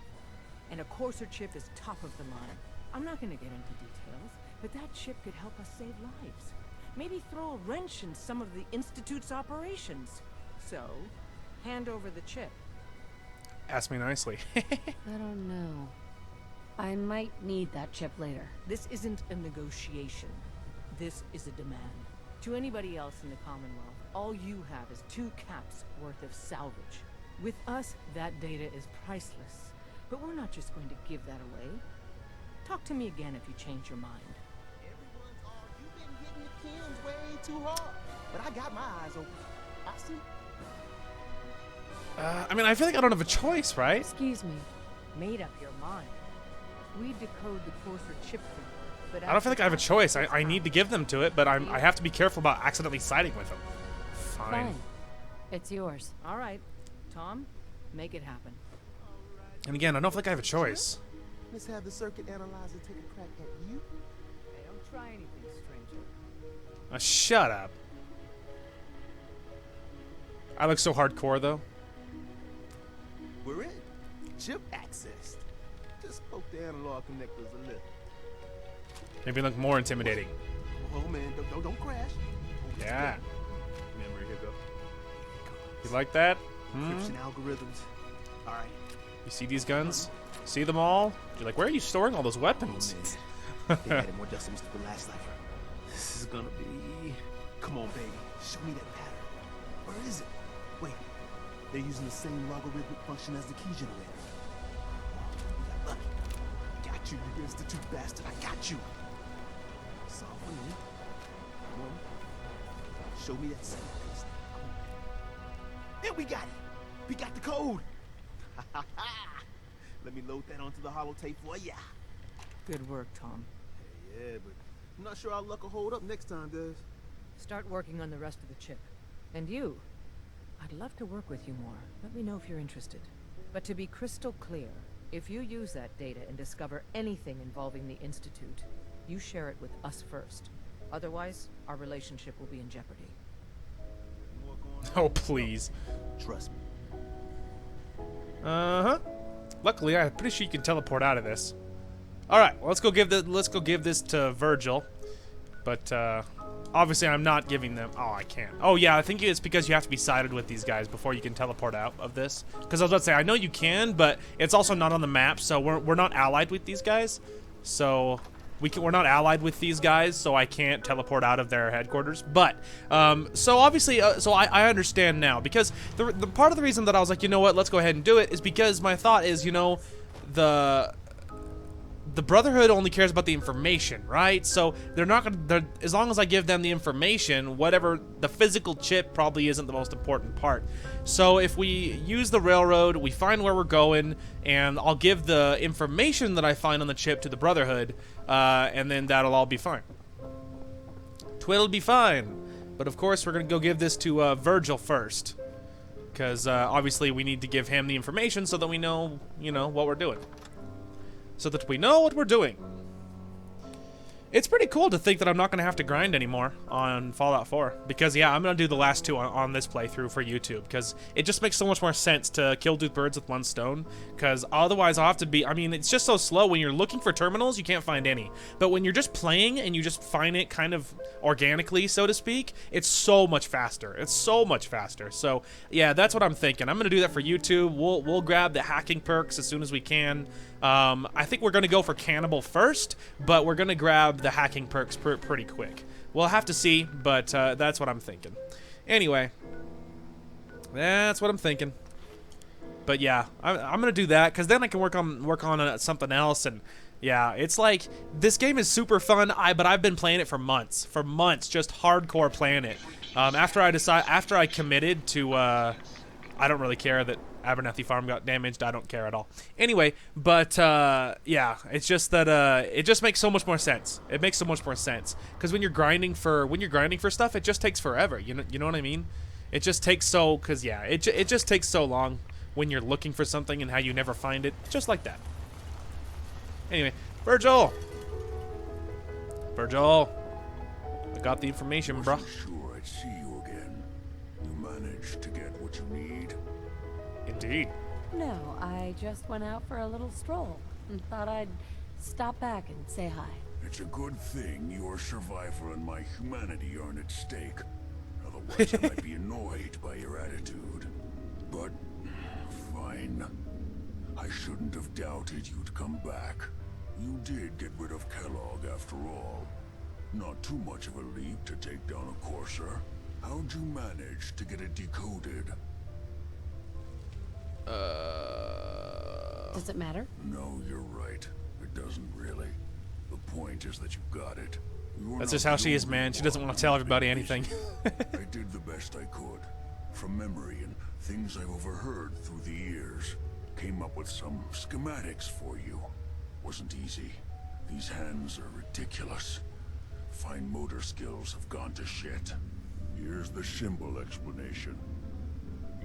S10: And a courser chip is top of the line. I'm not going to get into details, but that chip could help us save lives. Maybe throw a wrench in some of the Institute's operations. So, hand over the chip.
S1: Ask me nicely.
S2: I don't know. I might need that chip later.
S10: This isn't a negotiation. This is a demand. To anybody else in the Commonwealth, all you have is 2 caps worth of salvage. With us, that data is priceless. But we're not just going to give that away. Talk to me again if you change your mind.
S12: Everyone's all, you've been hitting the pins way too hard. But I got my eyes open. I see.
S1: I mean, I feel like I don't have a choice, right?
S2: Excuse me.
S10: Made up your mind. We decode the courser chip for you, but
S1: I don't feel like I have a choice. I need to give them to it, but I have to be careful about accidentally siding with them. Fine.
S2: It's yours.
S10: All right. Tom, make it happen.
S1: And again, I don't feel like I have a choice.
S12: Let's have the circuit analyzer take a crack at you.
S10: Hey, don't try anything, stranger.
S1: Shut up. I look so hardcore, though.
S12: We're in. Chip accessed. Just poke the analog connectors a little.
S1: Maybe look more intimidating.
S12: Oh man, don't crash.
S1: Yeah.
S12: Memory hiccup.
S1: You like that?
S12: Encryption algorithms. All right.
S1: You see these guns? See them all? You're like, where are you storing all those weapons?
S12: Oh, they added more decimals to the last cipher. This is gonna be... Come on, baby. Show me that pattern. Where is it? Wait. They're using the same logarithmic function as the key generator. Look. Got you, you institute bastard. I got you. Solve for me. One. Show me that second piece. There, we got it. We got the code. Let me load that onto the holotape for ya.
S10: Good work, Tom.
S12: Yeah, but I'm not sure our luck will hold up next time, does?
S10: Start working on the rest of the chip. And you, I'd love to work with you more. Let me know if you're interested. But to be crystal clear, if you use that data and discover anything involving the Institute, you share it with us first. Otherwise, our relationship will be in jeopardy.
S1: Oh, please.
S12: Trust me.
S1: Uh-huh. Luckily, I'm pretty sure you can teleport out of this. All right, well, let's go give this to Virgil. But obviously, I'm not giving them. Oh, I can't. Oh yeah, I think it's because you have to be sided with these guys before you can teleport out of this. Because I was about to say, I know you can, but it's also not on the map, so we're not allied with these guys. So we're not allied with these guys, so I can't teleport out of their headquarters. But so obviously, so I understand now, because the part of the reason that I was like, you know what, let's go ahead and do it, is because my thought is, you know, the Brotherhood only cares about the information, right? So they're not gonna, as long as I give them the information, whatever, the physical chip probably isn't the most important part. So if we use the railroad, we find where we're going, and I'll give the information that I find on the chip to the Brotherhood, and then that'll all be fine. Twill be fine. But of course, we're gonna go give this to Virgil first, because obviously we need to give him the information so that we know, you know, what we're doing. So that we know what we're doing. It's pretty cool to think that I'm not going to have to grind anymore on Fallout 4. Because, yeah, I'm going to do the last two on this playthrough for YouTube. Because it just makes so much more sense to kill two birds with one stone. Because otherwise I'll have to be... I mean, it's just so slow. When you're looking for terminals, you can't find any. But when you're just playing and you just find it kind of organically, so to speak, it's so much faster. It's so much faster. So, yeah, that's what I'm thinking. I'm going to do that for YouTube. We'll grab the hacking perks as soon as we can. I think we're going to go for Cannibal first, but we're going to grab the hacking perks pretty quick. We'll have to see, but that's what I'm thinking. Anyway, that's what I'm thinking. But yeah, I'm going to do that, because then I can work on something else. And yeah, it's like, this game is super fun, but I've been playing it for months, just hardcore playing it. After I committed to, I don't really care that Abernathy Farm got damaged. I don't care at all. Anyway, but yeah, it's just that it just makes so much more sense. It makes so much more sense because when you're grinding for stuff, it just takes forever. You know what I mean? It just takes it just takes so long when you're looking for something and how you never find it, just like that. Anyway, Virgil, I got the information, bro.
S13: Sure, I'd see you again. You managed to get what you need.
S1: Indeed.
S2: No, I just went out for a little stroll and thought I'd stop back and say hi.
S13: It's a good thing your survival and my humanity aren't at stake. Otherwise, I might be annoyed by your attitude. But, fine. I shouldn't have doubted you'd come back. You did get rid of Kellogg after all. Not too much of a leap to take down a Courser. How'd you manage to get it decoded?
S2: Does it matter?
S13: No, you're right. It doesn't really. The point is that you got it.
S1: That's just how she is, man. She doesn't want to tell everybody anything.
S13: I did the best I could. From memory and things I've overheard through the years. Came up with some schematics for you. Wasn't easy. These hands are ridiculous. Fine motor skills have gone to shit. Here's the symbol explanation.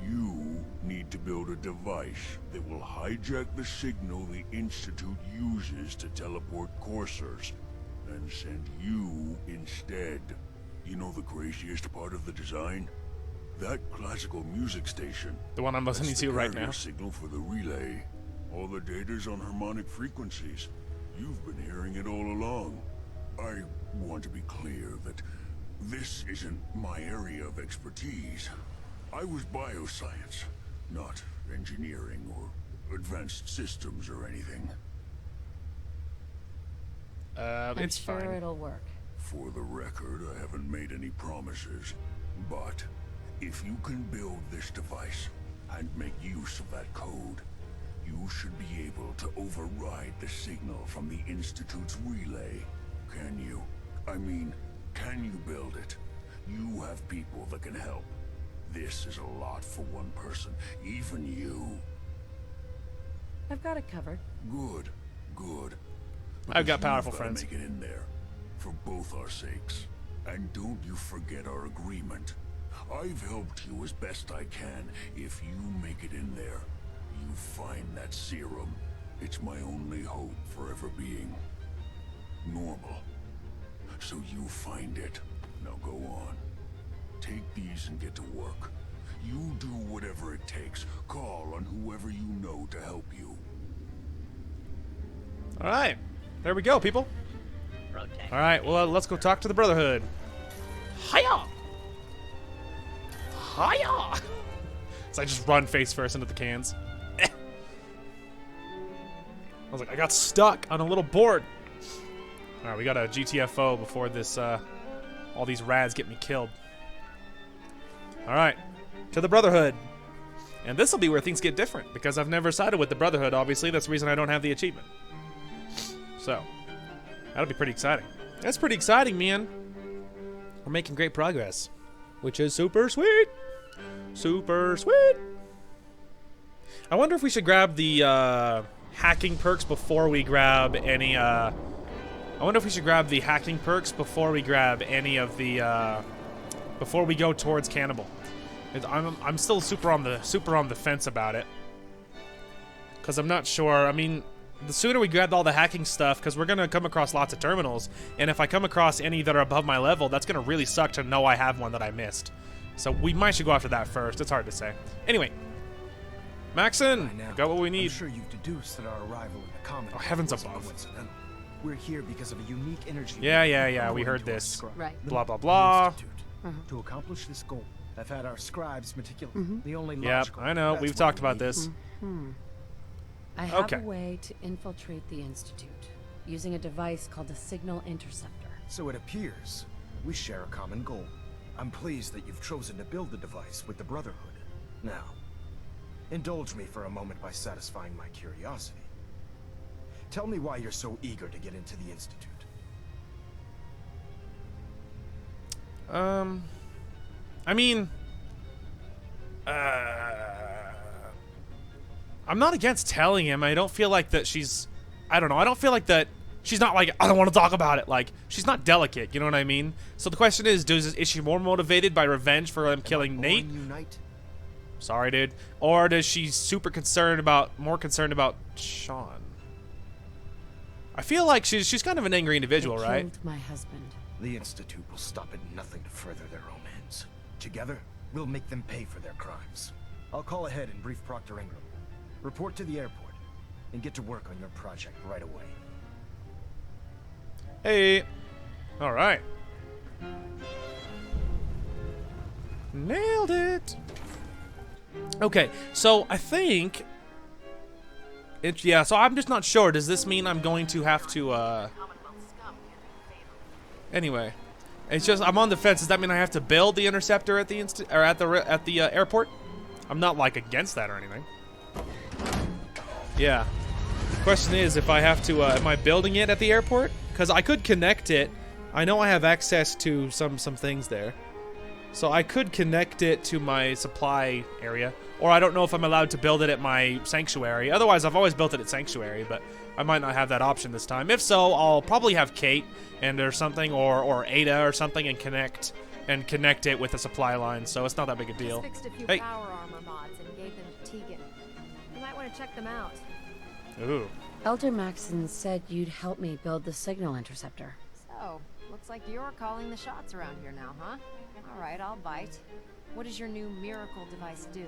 S13: You need to build a device that will hijack the signal the Institute uses to teleport coursers, and send you instead. You know the craziest part of the design? That classical music station.
S1: The one I'm listening to right now.
S13: Signal for the relay. All the data's on harmonic frequencies. You've been hearing it all along. I want to be clear that this isn't my area of expertise. I was bioscience, not engineering or advanced systems or anything.
S1: It's fine.
S2: Sure it'll work.
S13: For the record, I haven't made any promises, but if you can build this device and make use of that code, you should be able to override the signal from the Institute's relay. Can you? I mean, can you build it? You have people that can help. This is a lot for one person, even you.
S2: I've got it covered.
S13: Good, good.
S1: I've got powerful
S13: You've gotta
S1: friends.
S13: make it in there, for both our sakes. And don't you forget our agreement. I've helped you as best I can. If you make it in there, you find that serum. It's my only hope for ever being normal. So you find it. Now go on. Take these and get to work. You do whatever it takes. Call on whoever you know to help you.
S1: Alright. There we go, people. Alright, well, let's go talk to the Brotherhood. Hiya! Hiya! So I just run face first into the cans. I was like, I got stuck on a little board. Alright, we got a GTFO before this, all these rads get me killed. Alright, to the Brotherhood. And this will be where things get different, because I've never sided with the Brotherhood, obviously. That's the reason I don't have the achievement. So, that'll be pretty exciting. That's pretty exciting, man. We're making great progress, which is super sweet. Super sweet. I wonder if we should grab the hacking perks before we grab any. I wonder if we should grab the hacking perks before we grab any of the. Before we go towards Cannibal. I'm still super on the fence about it, because I'm not sure. I mean, the sooner we grab all the hacking stuff, because we're gonna come across lots of terminals, and if I come across any that are above my level, that's gonna really suck to know I have one that I missed. So we might should go after that first. It's hard to say. Anyway, Maxon, got what we need.
S9: I'm sure you've deduced that our arrival in the common.
S1: Oh, heavens
S9: wasn't
S1: above.
S9: coincidental. We're here because of a unique energy.
S1: Yeah. We heard this.
S2: Right.
S1: Blah blah blah.
S9: To accomplish this goal, I've had our scribes meticulous. The only
S1: Yep,
S9: logical.
S1: I know.
S9: That's
S1: We've
S9: what
S1: talked
S9: we
S1: about
S9: need.
S1: this.
S2: I have
S1: Okay.
S2: a way to infiltrate the Institute using a device called a signal interceptor.
S9: So it appears we share a common goal. I'm pleased that you've chosen to build the device with the Brotherhood. Now, indulge me for a moment by satisfying my curiosity. Tell me why you're so eager to get into the Institute.
S1: I mean, I'm not against telling him. I don't feel like that she's, I don't know. I don't feel like that she's not like, I don't want to talk about it. Like, she's not delicate, you know what I mean? So the question is she more motivated by revenge for him killing Nate? Sorry, dude. Or does she more concerned about Shaun? I feel like she's kind of an angry individual,
S2: They
S1: right?
S2: killed my husband.
S9: The Institute will stop at nothing to further their own ends. Together, we'll make them pay for their crimes. I'll call ahead and brief Proctor Ingram. Report to the airport, and get to work on your project right away.
S1: Hey. All right. Nailed it. Okay, so I think so I'm just not sure. Does this mean I'm going to have to anyway, it's just I'm on the fence. Does that mean I have to build the interceptor at the airport? I'm not like against that or anything. Yeah. The question is if I have to am I building it at the airport? Cuz I could connect it. I know I have access to some things there. So I could connect it to my supply area, or I don't know if I'm allowed to build it at my sanctuary. Otherwise, I've always built it at sanctuary, but I might not have that option this time. If so, I'll probably have Kate or something, or Ada or something, and connect it with a supply line. So it's not that big a deal.
S14: Just fixed a few
S1: Hey.
S14: power armor mods and gave them to Tegan. You might want to check them out.
S1: Ooh.
S2: Elder Maxon said you'd help me build the signal interceptor.
S14: So, looks like you're calling the shots around here now, huh? Alright, I'll bite. What does your new miracle device do?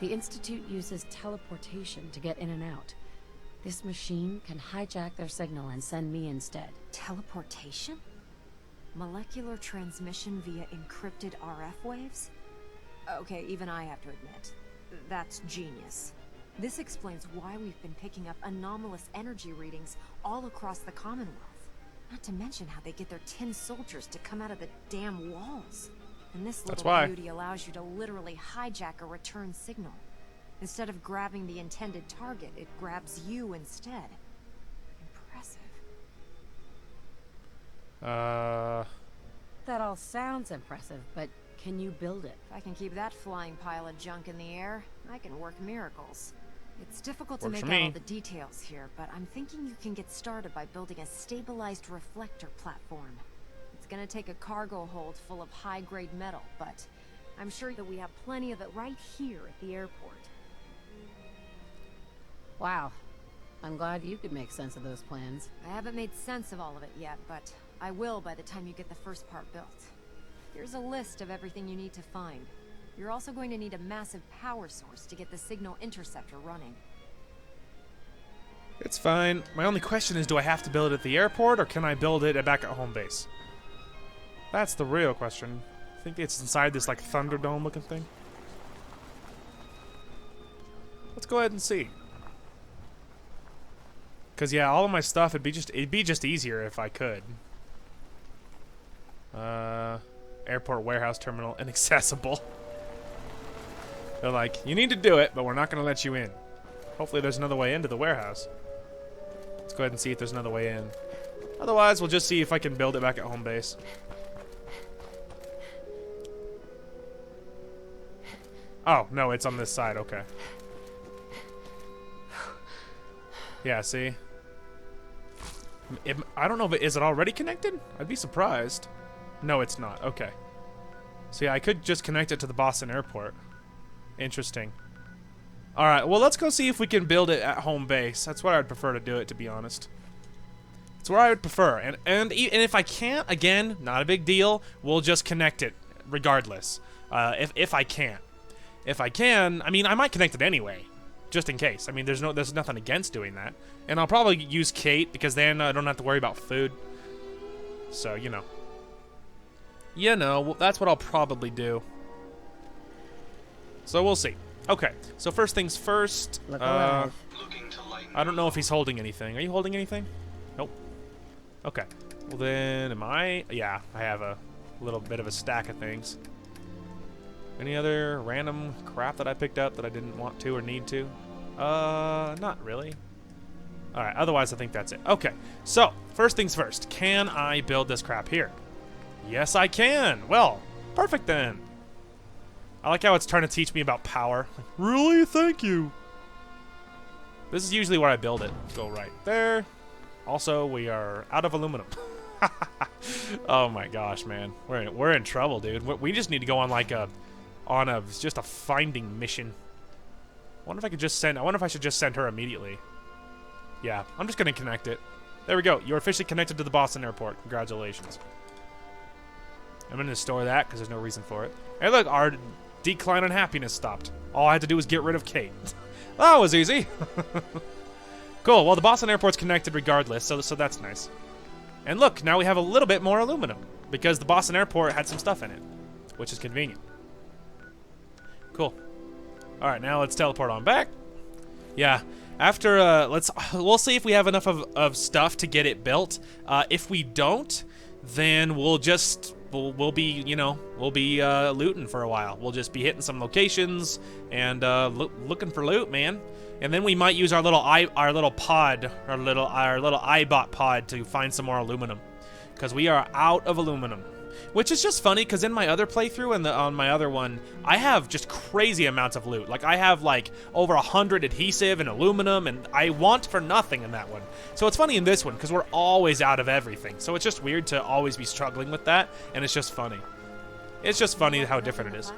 S2: The Institute uses teleportation to get in and out. This machine can hijack their signal and send me instead.
S14: Teleportation? Molecular transmission via encrypted RF waves? Okay, even I have to admit, that's genius. This explains why we've been picking up anomalous energy readings all across the Commonwealth. Not to mention how they get their tin soldiers to come out of the damn walls. And this
S1: That's
S14: little
S1: why.
S14: beauty allows you to literally hijack a return signal. Instead of grabbing the intended target, it grabs you instead. Impressive.
S2: That all sounds impressive, but can you build it?
S14: If I can keep that flying pile of junk in the air, I can work miracles. It's difficult to
S1: Works
S14: make
S1: for
S14: out
S1: me.
S14: all the details here, but I'm thinking you can get started by building a stabilized reflector platform. It's gonna take a cargo hold full of high-grade metal, but I'm sure that we have plenty of it right here at the airport.
S2: Wow. I'm glad you could make sense of those plans.
S14: I haven't made sense of all of it yet, but I will by the time you get the first part built. Here's a list of everything you need to find. You're also going to need a massive power source to get the signal interceptor running.
S1: It's fine. My only question is, do I have to build it at the airport, or can I build it back at home base? That's the real question. I think it's inside this like Thunderdome looking thing. Let's go ahead and see. Cause yeah, all of my stuff it'd be just easier if I could. Airport warehouse terminal inaccessible. They're like, you need to do it, but we're not gonna let you in. Hopefully there's another way into the warehouse. go ahead and see if there's another way in. Otherwise, we'll just see if I can build it back at home base. Oh, no, it's on this side. Okay. Yeah, see? I don't know, but is it already connected? I'd be surprised. No, it's not. Okay. So yeah, I could just connect it to the Boston airport. Interesting. Alright, well, let's go see if we can build it at home base. That's where I'd prefer to do it, to be honest. It's where I would prefer. And if I can't, again, not a big deal. We'll just connect it regardless. If I can't. If I can, I mean, I might connect it anyway, just in case. I mean, there's nothing against doing that. And I'll probably use Kate, because then I don't have to worry about food. So, you know. That's what I'll probably do. So we'll see. Okay, so first things first. I don't know if he's holding anything. Are you holding anything? Nope. Okay. Well then, am I? Yeah, I have a little bit of a stack of things. Any other random crap that I picked up that I didn't want to or need to? Not really. Alright, otherwise I think that's it. Okay, so, first things first. Can I build this crap here? Yes, I can! Well, perfect then. I like how it's trying to teach me about power. Like, really? Thank you. This is usually where I build it. Go right there. Also, we are out of aluminum. Oh my gosh, man. We're in trouble, dude. We just need to go on like just a finding mission. I wonder if I should just send her immediately. Yeah, I'm just gonna connect it. There we go. You're officially connected to the Boston airport. Congratulations. I'm gonna store that because there's no reason for it. Hey, look, our decline in happiness stopped. All I had to do was get rid of Kate. That was easy. Cool. Well, the Boston airport's connected regardless, so that's nice. And look, now we have a little bit more aluminum because the Boston airport had some stuff in it, which is convenient. Cool. All right, now let's teleport on back. Yeah. After we'll see if we have enough of stuff to get it built. If we don't, then we'll be looting for a while. We'll just be hitting some locations and looking for loot, man. And then we might use our little iBot pod to find some more aluminum, because we are out of aluminum. Which is just funny, because in my other playthrough and on my other one, I have just crazy amounts of loot. Like, I have, like, over 100 adhesive and aluminum, and I want for nothing in that one. So it's funny in this one, because we're always out of everything. So it's just weird to always be struggling with that, and it's just funny. It's just funny how different it is.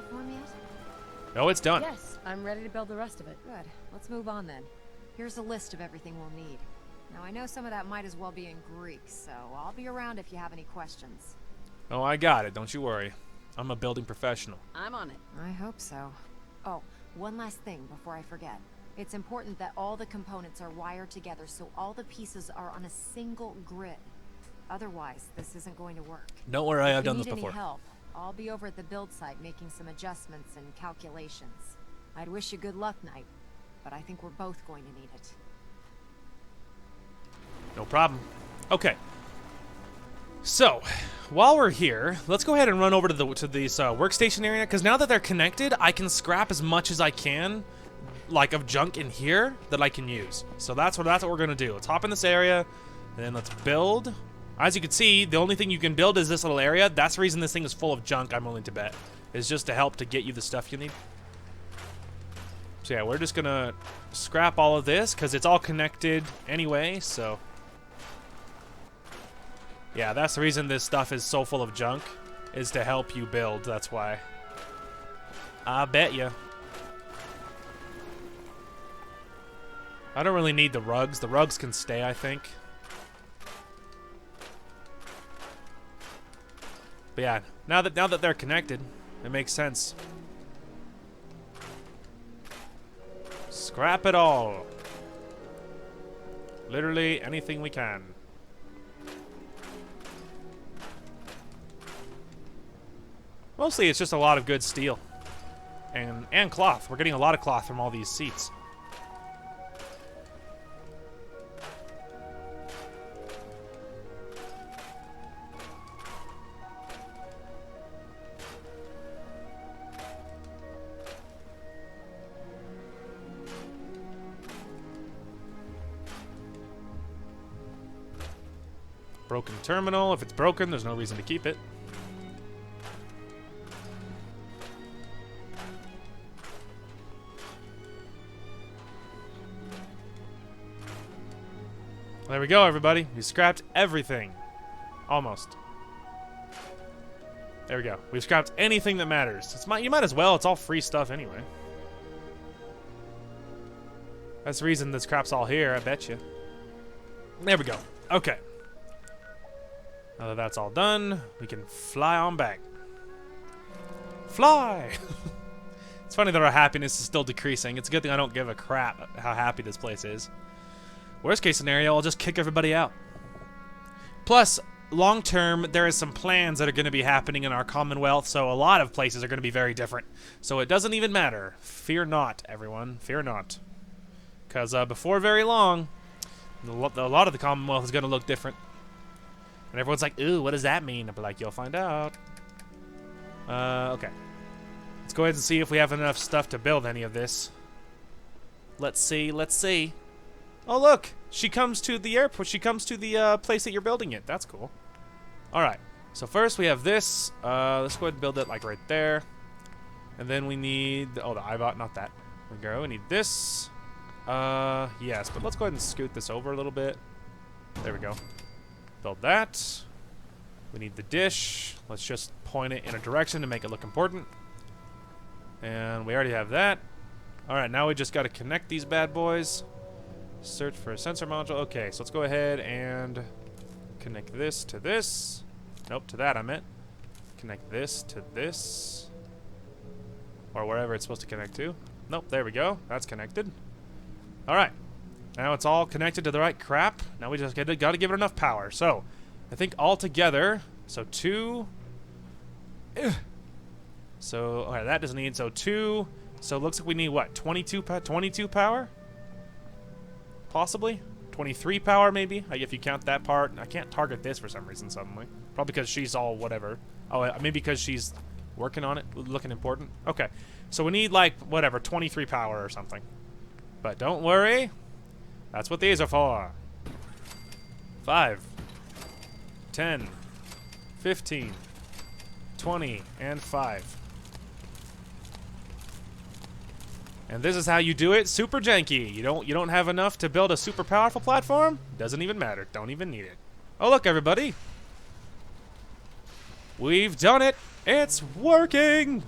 S1: No, it's done.
S2: Yes, I'm ready to build the rest of it.
S14: Good. Let's move on then. Here's a list of everything we'll need. Now, I know some of that might as well be in Greek, so I'll be around if you have any questions.
S1: Oh, I got it. Don't you worry. I'm a building professional.
S2: I'm on it.
S14: I hope so. Oh, one last thing before I forget. It's important that all the components are wired together so all the pieces are on a single grid. Otherwise, this isn't going to work.
S1: Don't worry, I've done this
S14: If you need
S1: before.
S14: any help, I'll be over at the build site making some adjustments and calculations. I'd wish you good luck, Knight, but I think we're both going to need it.
S1: No problem. Okay. So, while we're here, let's go ahead and run over to this workstation area, because now that they're connected, I can scrap as much as I can, like, of junk in here that I can use. So that's what we're gonna do. Let's hop in this area, and then let's build. As you can see, the only thing you can build is this little area. That's the reason this thing is full of junk, I'm willing to bet. Is just to help to get you the stuff you need. So yeah, we're just gonna scrap all of this, because it's all connected anyway, so... Yeah, that's the reason this stuff is so full of junk, is to help you build, that's why. I bet ya. I don't really need the rugs. The rugs can stay, I think. But yeah, now that they're connected, it makes sense. Scrap it all. Literally anything we can. Mostly it's just a lot of good steel. And cloth. We're getting a lot of cloth from all these seats. Broken terminal. If it's broken, there's no reason to keep it. There we go, everybody. We scrapped everything. Almost. There we go. We've scrapped anything that matters. You might as well. It's all free stuff anyway. That's the reason this crap's all here, I bet you. There we go. Okay. Now that that's all done, we can fly on back. Fly! It's funny that our happiness is still decreasing. It's a good thing I don't give a crap how happy this place is. Worst case scenario, I'll just kick everybody out. Plus, long term, there is some plans that are going to be happening in our Commonwealth, so a lot of places are going to be very different. So it doesn't even matter. Fear not, everyone. Fear not. Because before very long, a lot of the Commonwealth is going to look different. And everyone's like, ooh, what does that mean? I'll be like, you'll find out. Okay. Let's go ahead and see if we have enough stuff to build any of this. Let's see, let's see. Oh, look! She comes to the airport. She comes to the place that you're building it. That's cool. Alright. So first we have this. Let's go ahead and build it like right there. And then we need... Oh, the iBot, not that. There we go. We need this. Yes, but let's go ahead and scoot this over a little bit. There we go. Build that. We need the dish. Let's just point it in a direction to make it look important. And we already have that. Alright, now we just got to connect these bad boys. Search for a sensor module. Okay, so let's go ahead and connect this to this. Nope, to that I meant. Connect this to this. Or wherever it's supposed to connect to. Nope, there we go. That's connected. Alright. Now it's all connected to the right crap. Now we just got to give it enough power. So, I think all together, so 2. So, alright, that doesn't need, so 2. So it looks like we need what? 22 power? Possibly? 23 power, maybe? If you count that part. I can't target this for some reason suddenly. Probably because she's all whatever. Oh, maybe because she's working on it, looking important. Okay. So we need, like, whatever, 23 power or something. But don't worry. That's what these are for. 5, 10, 15, 20, and 5. And this is how you do it, super janky. You don't have enough to build a super powerful platform? Doesn't even matter. Don't even need it. Oh, look, everybody. We've done it. It's working.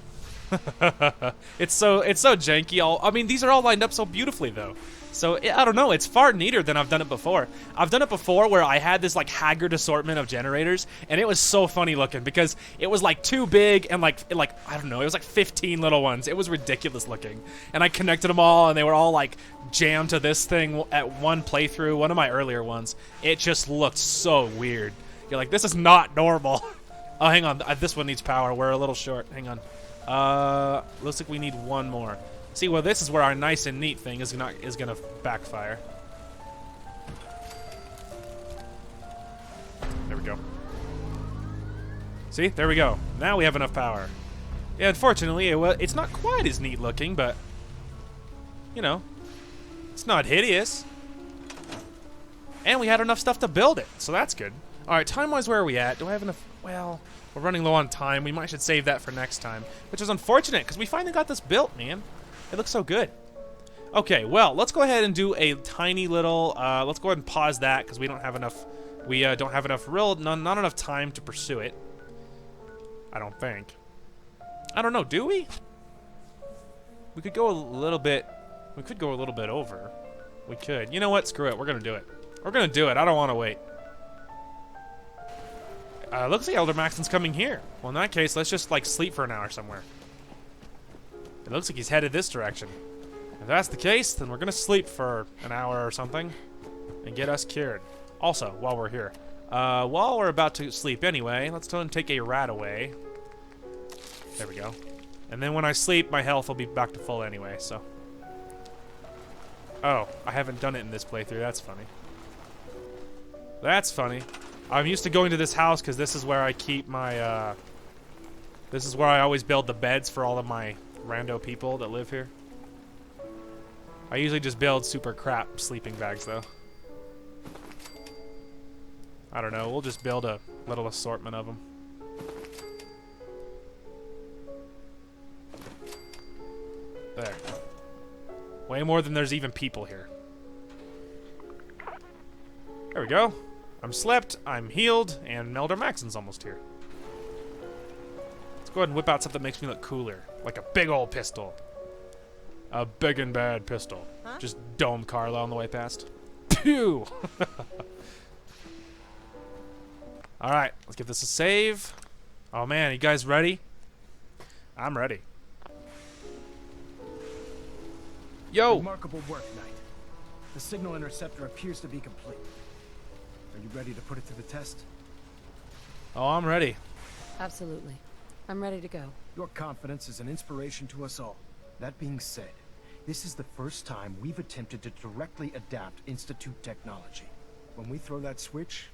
S1: It's so janky. I mean, these are all lined up so beautifully, though. So, I don't know, it's far neater than I've done it before. I've done it before where I had this, like, haggard assortment of generators, and it was so funny looking because it was, like, too big and, like, I don't know, it was, like, 15 little ones. It was ridiculous looking. And I connected them all, and they were all, like, jammed to this thing at one playthrough, one of my earlier ones. It just looked so weird. You're like, this is not normal. Oh, hang on, this one needs power. We're a little short. Hang on. Looks like we need one more. See, well, this is where our nice and neat thing is gonna backfire. There we go. See, there we go. Now we have enough power. Yeah, unfortunately, it's not quite as neat looking, but you know, it's not hideous. And we had enough stuff to build it, so that's good. All right, time-wise, where are we at? Do I have enough? Well, we're running low on time. We should save that for next time, which is unfortunate because we finally got this built, man. It looks so good. Okay, well, let's go ahead and do a tiny little, let's go ahead and pause that because we don't have enough, don't have enough not enough time to pursue it. I don't think. I don't know, do we? We could go a little bit, over. We could. You know what, screw it, we're gonna do it. We're gonna do it, I don't wanna wait. Looks like Elder Maxton's coming here. Well, in that case, let's just, like, sleep for an hour somewhere. It looks like he's headed this direction. If that's the case, then we're gonna sleep for an hour or something and get us cured. Also, while we're here, while we're about to sleep anyway, let's go and take a rat away. There we go. And then when I sleep, my health will be back to full anyway, so. Oh, I haven't done it in this playthrough. That's funny. That's funny. I'm used to going to this house because this is where I keep my, this is where I always build the beds for all of my rando people that live here. I usually just build super crap sleeping bags, though. I don't know. We'll just build a little assortment of them. There. Way more than there's even people here. There we go. I'm slept, I'm healed, and Melder Maxon's almost here. Let's go ahead and whip out something that makes me look cooler. Like a big old pistol. A big and bad pistol.
S10: Huh?
S1: Just dome Carla on the way past. Pew! Alright, let's give this a save. Oh man, you guys ready? I'm ready. Yo!
S9: Remarkable work, Knight. The signal interceptor appears to be complete. Are you ready to put it to the test?
S1: Oh, I'm ready.
S2: Absolutely. I'm ready to go.
S9: Your confidence is an inspiration to us all. That being said, this is the first time we've attempted to directly adapt Institute technology. When we throw that switch,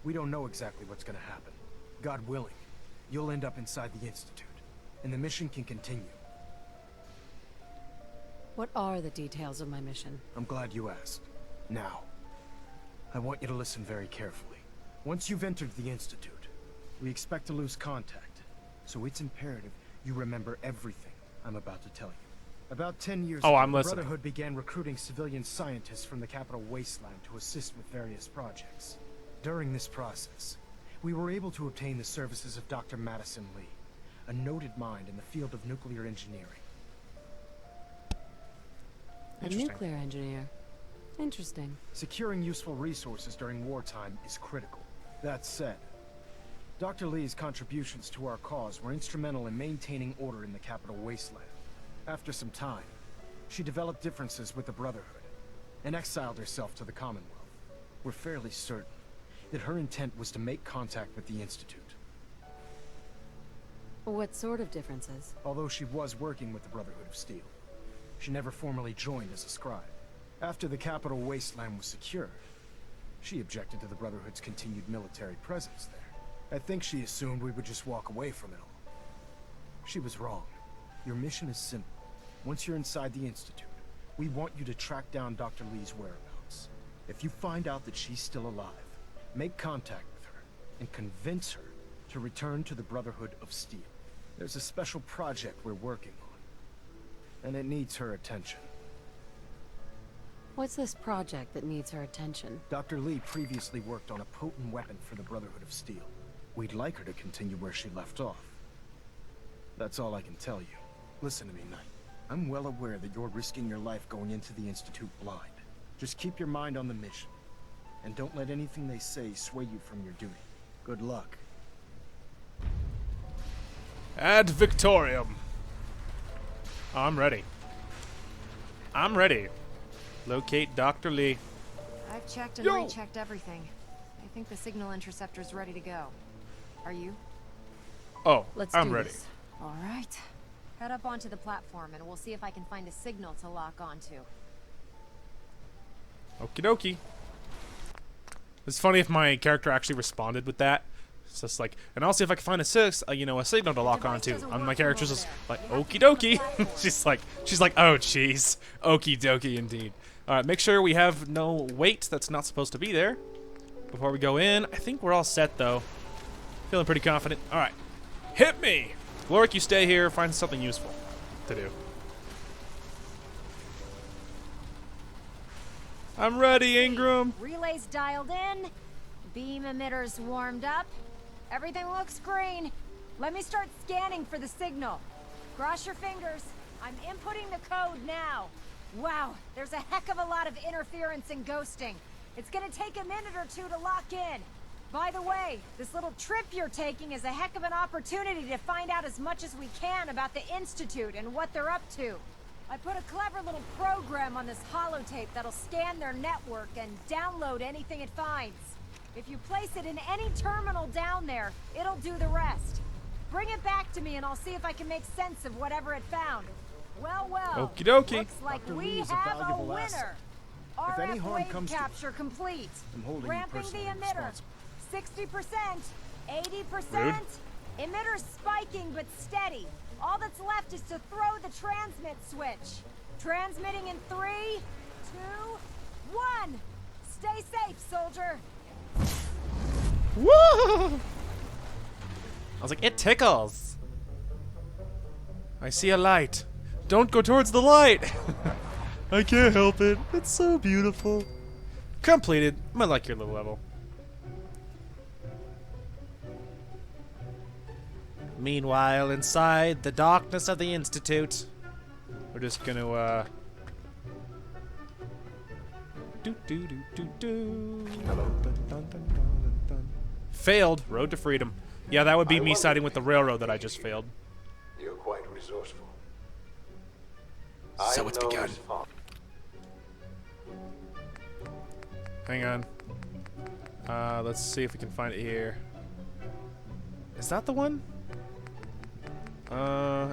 S9: we don't know exactly what's going to happen. God willing, you'll end up inside the Institute, and the mission can continue.
S2: What are the details of my mission?
S9: I'm glad you asked. Now, I want you to listen very carefully. Once you've entered the Institute, we expect to lose contact, so it's imperative you remember everything I'm about to tell you. About 10 years ago,
S1: I'm
S9: the
S1: listening.
S9: Brotherhood began recruiting civilian scientists from the capital wasteland to assist with various projects. During this process, we were able to obtain the services of Dr. Madison Lee, a noted mind in the field of nuclear engineering.
S2: A nuclear engineer. Interesting.
S9: Securing useful resources during wartime is critical. That said, Dr. Lee's contributions to our cause were instrumental in maintaining order in the capital wasteland. After some time, she developed differences with the Brotherhood and exiled herself to the Commonwealth. We're fairly certain that her intent was to make contact with the Institute.
S2: What sort of differences?
S9: Although she was working with the Brotherhood of Steel, she never formally joined as a scribe. After the capital wasteland was secured, she objected to the Brotherhood's continued military presence there. I think she assumed we would just walk away from it all. She was wrong. Your mission is simple. Once you're inside the Institute, we want you to track down Dr. Lee's whereabouts. If you find out that she's still alive, make contact with her and convince her to return to the Brotherhood of Steel. There's a special project we're working on, and it needs her attention.
S2: What's this project that needs her attention?
S9: Dr. Lee previously worked on a potent weapon for the Brotherhood of Steel. We'd like her to continue where she left off. That's all I can tell you. Listen to me, Knight. I'm well aware that you're risking your life going into the Institute blind. Just keep your mind on the mission, and don't let anything they say sway you from your duty. Good luck.
S1: Ad Victorium. I'm ready. I'm ready. Locate Dr. Lee.
S14: I've checked and rechecked everything. I think the signal interceptor's ready to go. Are you?
S1: Oh,
S2: Let's
S1: I'm
S2: do
S1: ready.
S2: this.
S14: All right. Head up onto the platform and we'll see if I can find a signal to lock onto.
S1: Okie dokie. It's funny if my character actually responded with that. It's just like, and I'll see if I can find a signal to lock onto. And my character's just like, okie dokie. she's like, oh jeez, okie dokie indeed. All right, make sure we have no weight that's not supposed to be there before we go in. I think we're all set though. Feeling pretty confident. All right, hit me. Lorik, you stay here. Find something useful to do. I'm ready, Ingram.
S14: Relays dialed in. Beam emitters warmed up. Everything looks green. Let me start scanning for the signal. Cross your fingers. I'm inputting the code now. Wow, there's a heck of a lot of interference and ghosting. It's gonna take a minute or two to lock in. By the way, this little trip you're taking is a heck of an opportunity to find out as much as we can about the Institute and what they're up to. I put a clever little program on this holotape that'll scan their network and download anything it finds. If you place it in any terminal down there, it'll do the rest. Bring it back to me and I'll see if I can make sense of whatever it found. Well,
S1: Okie dokie.
S14: looks like
S9: Dr.
S14: we
S9: Lee is a
S14: have a
S9: valuable
S14: winner.
S9: asset. If any
S14: RF
S9: harm
S14: wave
S9: comes to
S14: capture complete.
S9: I'm holding you
S14: Ramping the
S9: personally
S14: emitter.
S9: responsible.
S14: 60%, 80%. Emitter's spiking but steady. All that's left is to throw the transmit switch. Transmitting in 3, 2, 1. Stay safe, soldier.
S1: Woo! I was like, it tickles. I see a light. Don't go towards the light. I can't help it. It's so beautiful. Completed. Molecular level. Meanwhile, inside the darkness of the Institute, we're just gonna, Failed. Road to freedom. Yeah, that would be me siding with the railroad that I just failed.
S15: You're quite resourceful.
S1: So it's begun. Hang on. Let's see if we can find it here. Is that the one?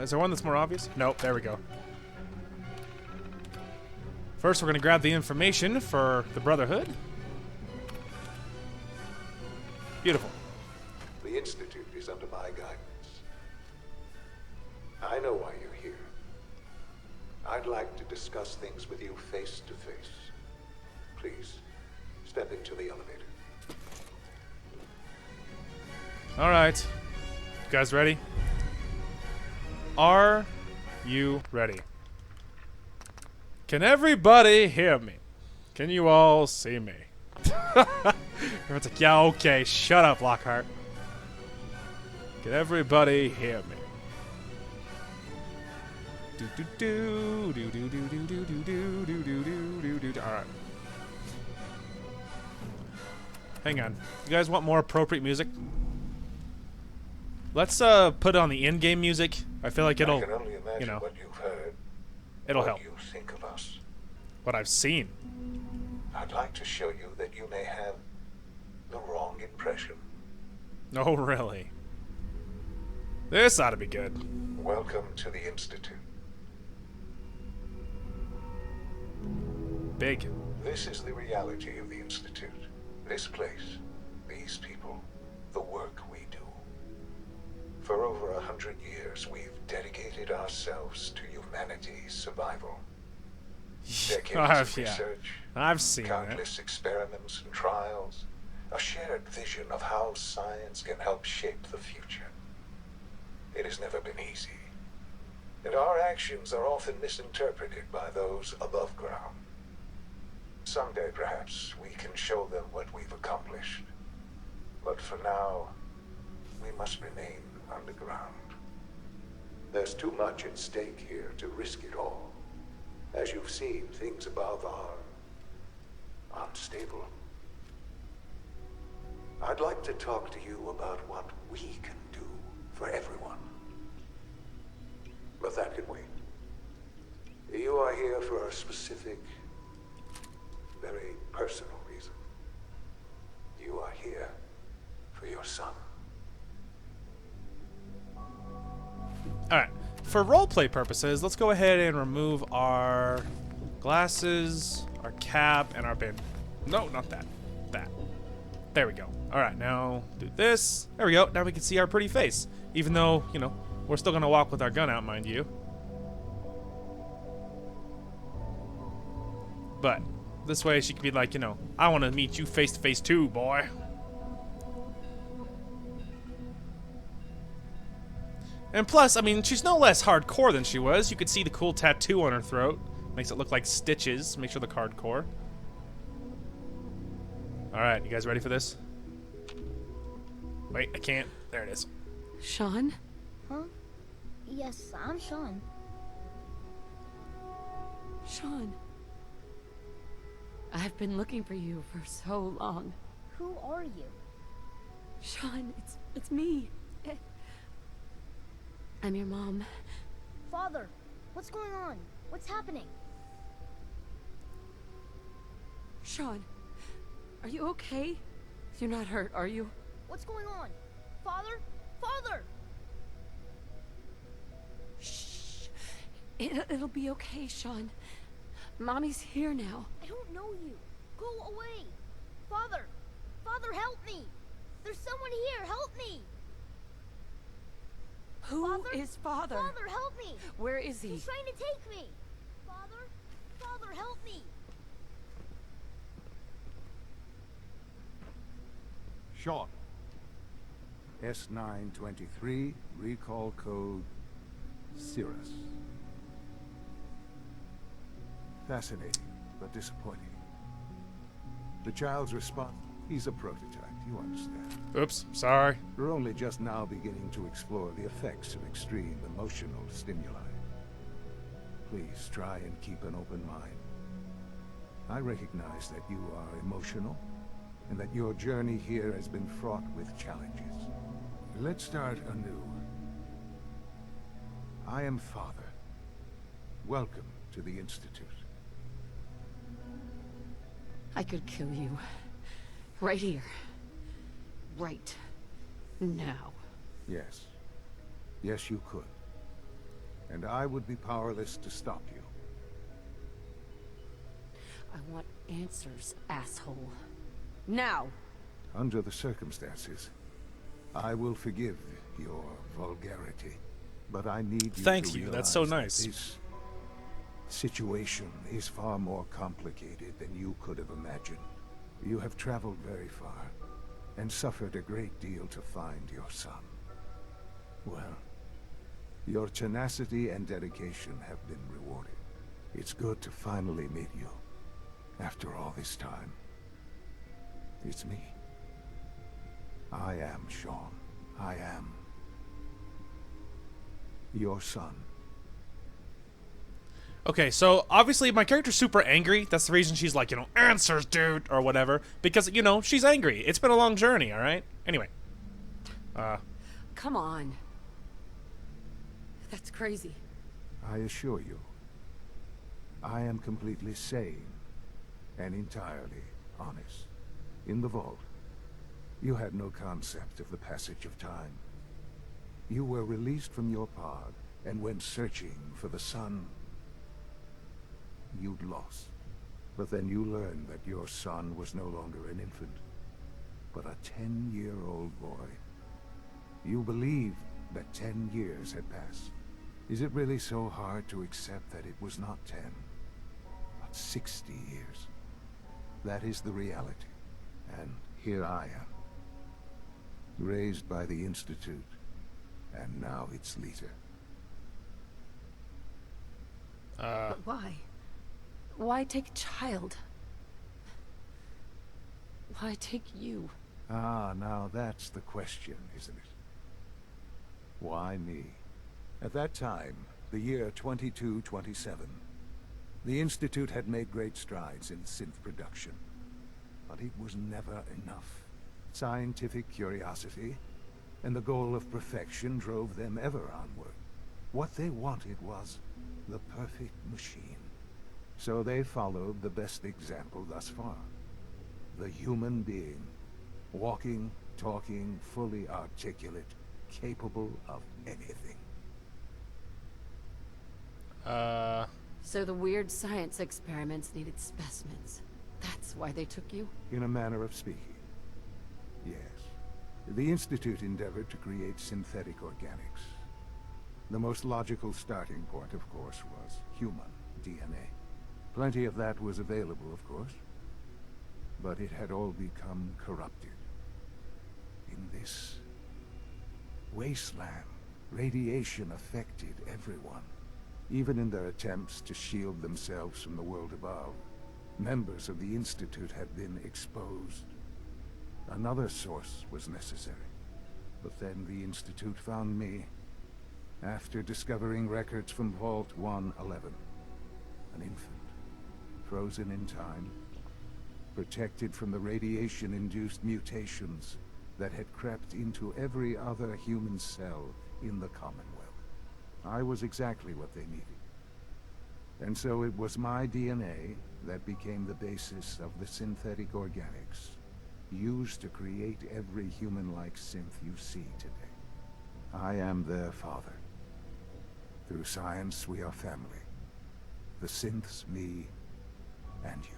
S1: Is there one that's more obvious? Nope, there we go. First, we're gonna grab the information for the Brotherhood. Beautiful.
S15: The Institute is under my guidance. I know why you're here. I'd like to discuss things with you face to face. Please, step into the elevator.
S1: Alright. You guys ready? Are you ready? Can everybody hear me? Can you all see me? Everyone's like, yeah, okay, shut up, Lockhart. Can everybody hear me? Do do do do do do do do do do do do do do. All right. Hang on. You guys want more appropriate music? Let's put on the in-game music. I feel like it'll,
S15: I can only imagine
S1: you know,
S15: what you've heard.
S1: it'll
S15: what
S1: help.
S15: you think of us.
S1: What I've seen.
S15: I'd like to show you that you may have the wrong impression.
S1: Oh, really? This ought to be good.
S15: Welcome to the Institute.
S1: Big.
S15: This is the reality of the Institute. This place, these people, the work we do. For over 100 years, we've dedicated ourselves to humanity's survival. Decades of research,
S1: I've seen
S15: countless experiments and trials, a shared vision of how science can help shape the future. It has never been easy, and our actions are often misinterpreted by those above ground. Someday, perhaps, we can show them what we've accomplished. But for now, we must remain underground. There's too much at stake here to risk it all. As you've seen, things above are unstable. I'd like to talk to you about what we can do for everyone. But that can wait. You are here for a specific, very personal reason. You are here for your son.
S1: Alright, for roleplay purposes, let's go ahead and remove our glasses, our cap, and our bin. No, not that. That. There we go. Alright, now do this. There we go. Now we can see our pretty face. Even though, you know, we're still gonna walk with our gun out, mind you. But this way she could be like, you know, I want to meet you face to face too, boy. And plus, I mean, she's no less hardcore than she was. You could see the cool tattoo on her throat. Makes it look like stitches. Makes her look hardcore. Alright, you guys ready for this? Wait, I can't. There it is.
S2: Shaun?
S16: Huh? Yes, I'm Shaun.
S2: Shaun. I've been looking for you for so long.
S16: Who are you?
S2: Shaun, it's me. I'm your mom.
S16: Father, what's going on? What's happening?
S2: Shaun, are you okay? You're not hurt, are you?
S16: What's going on? Father? Father!
S2: Shh. It'll be okay, Shaun. Mommy's here now.
S16: I don't know you. Go away. Father! Father, help me! There's someone here. Help me!
S2: Who is Father?
S16: Father, help me!
S2: Where is he?
S16: He's trying to take me! Father? Father, help me!
S17: Shaun, S923, recall code Cirrus. Fascinating, but disappointing. The child's response, he's a prototype, you understand.
S1: Oops, sorry.
S17: We're only just now beginning to explore the effects of extreme emotional stimuli. Please try and keep an open mind. I recognize that you are emotional, and that your journey here has been fraught with challenges. Let's start anew. I am Father. Welcome to the Institute.
S2: I could kill you. Right here. Right now.
S17: Yes. Yes, you could. And I would be powerless to stop you.
S2: I want answers, asshole. Now!
S17: Under the circumstances, I will forgive your vulgarity. But I need you
S1: Thank
S17: to
S1: you, that's so
S17: realize that
S1: nice.
S17: This situation is far more complicated than you could have imagined. You have traveled very far, and suffered a great deal to find your son. Well, your tenacity and dedication have been rewarded. It's good to finally meet you, after all this time. It's me. I am Shaun. I am your son.
S1: Okay, so obviously my character's super angry. That's the reason she's like, answers, dude, or whatever. Because, she's angry. It's been a long journey, alright? Anyway.
S2: Come on. That's crazy.
S17: I assure you, I am completely sane and entirely honest. In the vault, you had no concept of the passage of time. You were released from your pod and went searching for the son you'd lost. But then you learned that your son was no longer an infant, but a 10-year-old boy. You believed that 10 years had passed. Is it really so hard to accept that it was not 10, but 60 years? That is the reality. And here I am, raised by the Institute, and now its leader.
S2: But why? Why take a child? Why take you?
S17: Ah, now that's the question, isn't it? Why me? At that time, the year 2227, the Institute had made great strides in synth production. But it was never enough. Scientific curiosity and the goal of perfection drove them ever onward. What they wanted was the perfect machine. So they followed the best example thus far. The human being. Walking, talking, fully articulate, capable of anything.
S2: So the weird science experiments needed specimens. That's why they took you?
S17: In a manner of speaking, yes. The Institute endeavored to create synthetic organics. The most logical starting point, of course, was human DNA. Plenty of that was available, of course. But it had all become corrupted. In this wasteland, radiation affected everyone. Even in their attempts to shield themselves from the world above, members of the Institute had been exposed. Another source was necessary. But then the Institute found me, after discovering records from Vault 111. An infant, frozen in time, protected from the radiation-induced mutations that had crept into every other human cell in the Commonwealth. I was exactly what they needed. And so it was my DNA that became the basis of the synthetic organics, used to create every human-like synth you see today. I am their father. Through science, we are family. The synths, me, and you.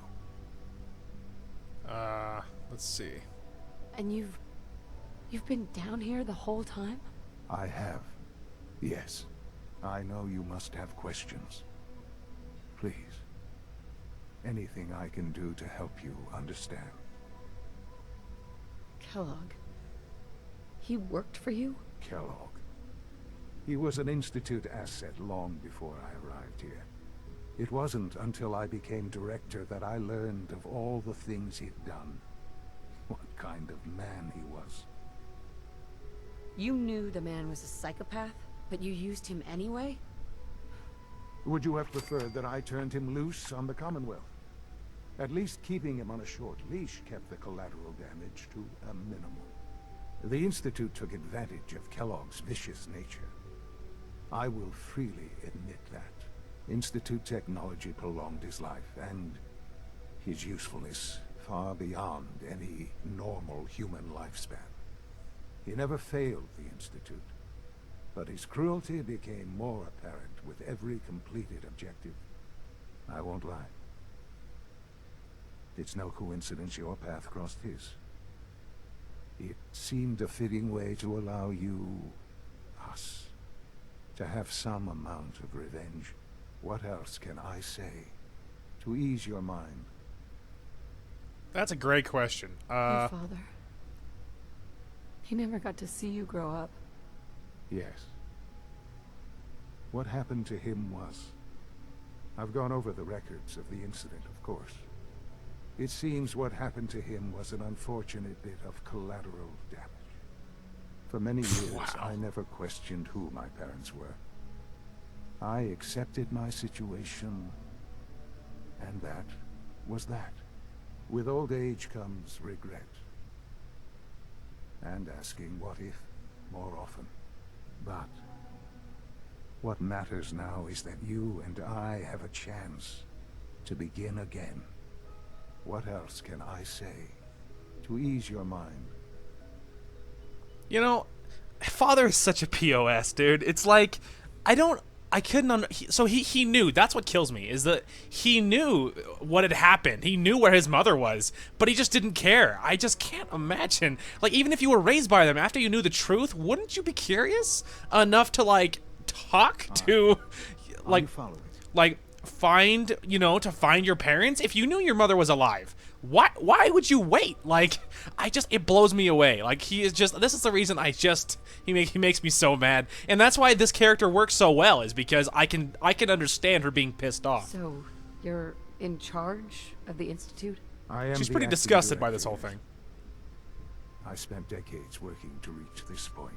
S1: Let's see.
S2: And you've been down here the whole time?
S17: I have. Yes. I know you must have questions. Please. Anything I can do to help you understand.
S2: Kellogg. He worked for you?
S17: Kellogg. He was an Institute asset long before I arrived here. It wasn't until I became director that I learned of all the things he'd done. What kind of man he was.
S2: You knew the man was a psychopath, but you used him anyway?
S17: Would you have preferred that I turned him loose on the Commonwealth? At least keeping him on a short leash kept the collateral damage to a minimum. The Institute took advantage of Kellogg's vicious nature. I will freely admit that. Institute technology prolonged his life, and his usefulness far beyond any normal human lifespan. He never failed the Institute, but his cruelty became more apparent with every completed objective. I won't lie. It's no coincidence your path crossed his. It seemed a fitting way to allow you, us, to have some amount of revenge. What else can I say to ease your mind?
S1: That's a great question.
S2: Your father. He never got to see you grow up.
S17: Yes. What happened to him was... I've gone over the records of the incident, of course. It seems what happened to him was an unfortunate bit of collateral damage. For many years, I never questioned who my parents were. I accepted my situation, and that was that. With old age comes regret. And asking what if more often. But what matters now is that you and I have a chance to begin again. What else can I say to ease your mind?
S1: You know, father is such a POS, dude. It's like, I couldn't so he knew. That's what kills me, is that he knew what had happened. He knew where his mother was, but he just didn't care. I just can't imagine. Like, even if you were raised by them, after you knew the truth, wouldn't you be curious enough to, like, talk to, like, find, you know, to find your parents? If you knew your mother was alive, why would you wait? Like, it blows me away. Like, he is just, this is the reason he makes me so mad. And that's why this character works so well, is because I can understand her being pissed off.
S2: So, you're in charge of the Institute?
S1: She's pretty disgusted by this whole thing.
S17: I spent decades working to reach this point.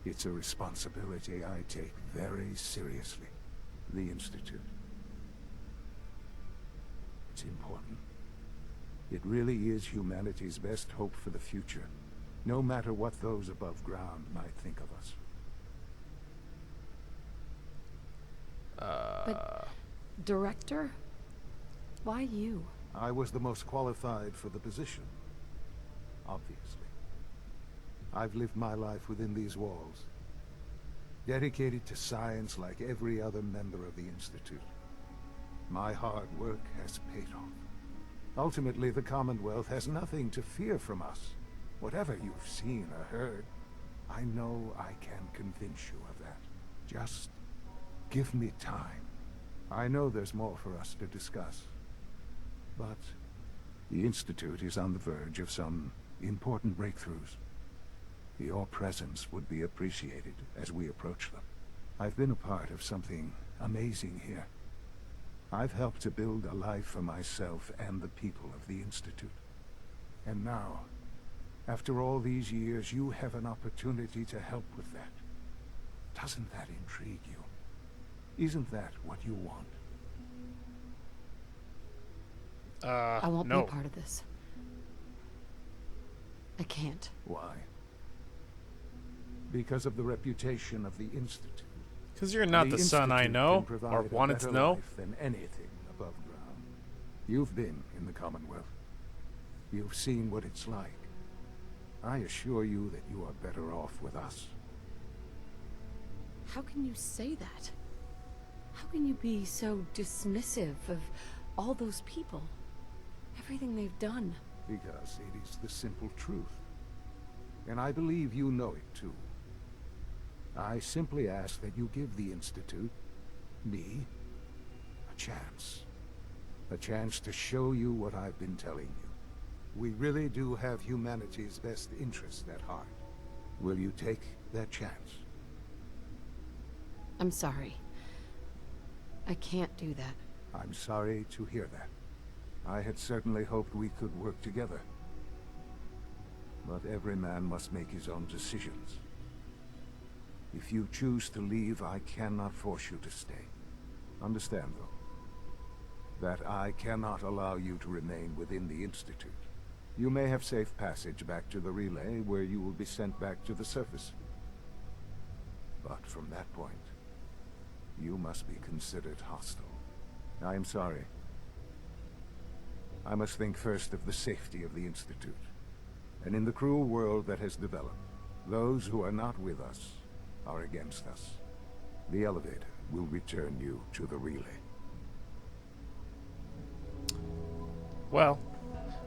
S17: It's a responsibility I take very seriously. The Institute. It's important. It really is humanity's best hope for the future, no matter what those above ground might think of us.
S2: But, director? Why you?
S17: I was the most qualified for the position, obviously. I've lived my life within these walls, dedicated to science like every other member of the Institute. My hard work has paid off. Ultimately, the Commonwealth has nothing to fear from us. Whatever you've seen or heard, I know I can convince you of that. Just give me time. I know there's more for us to discuss. But the Institute is on the verge of some important breakthroughs. Your presence would be appreciated as we approach them. I've been a part of something amazing here. I've helped to build a life for myself and the people of the Institute. And now, after all these years, you have an opportunity to help with that. Doesn't that intrigue you? Isn't that what you want?
S2: I won't
S1: no.
S2: be a part of this. I can't.
S17: Why? Because of the reputation of the Institute.
S1: Because you're not the son I know, or wanted to know.
S17: Than anything above ground. You've been in the Commonwealth. You've seen what it's like. I assure you that you are better off with us.
S2: How can you say that? How can you be so dismissive of all those people? Everything they've done.
S17: Because it is the simple truth. And I believe you know it too. I simply ask that you give the Institute, me, a chance. A chance to show you what I've been telling you. We really do have humanity's best interest at heart. Will you take that chance?
S2: I'm sorry. I can't do that.
S17: I'm sorry to hear that. I had certainly hoped we could work together. But every man must make his own decisions. If you choose to leave, I cannot force you to stay. Understand, though, that I cannot allow you to remain within the Institute. You may have safe passage back to the relay, where you will be sent back to the surface. But from that point, you must be considered hostile. I am sorry. I must think first of the safety of the Institute. And in the cruel world that has developed, those who are not with us are against us. The elevator will return you to the relay.
S1: Well,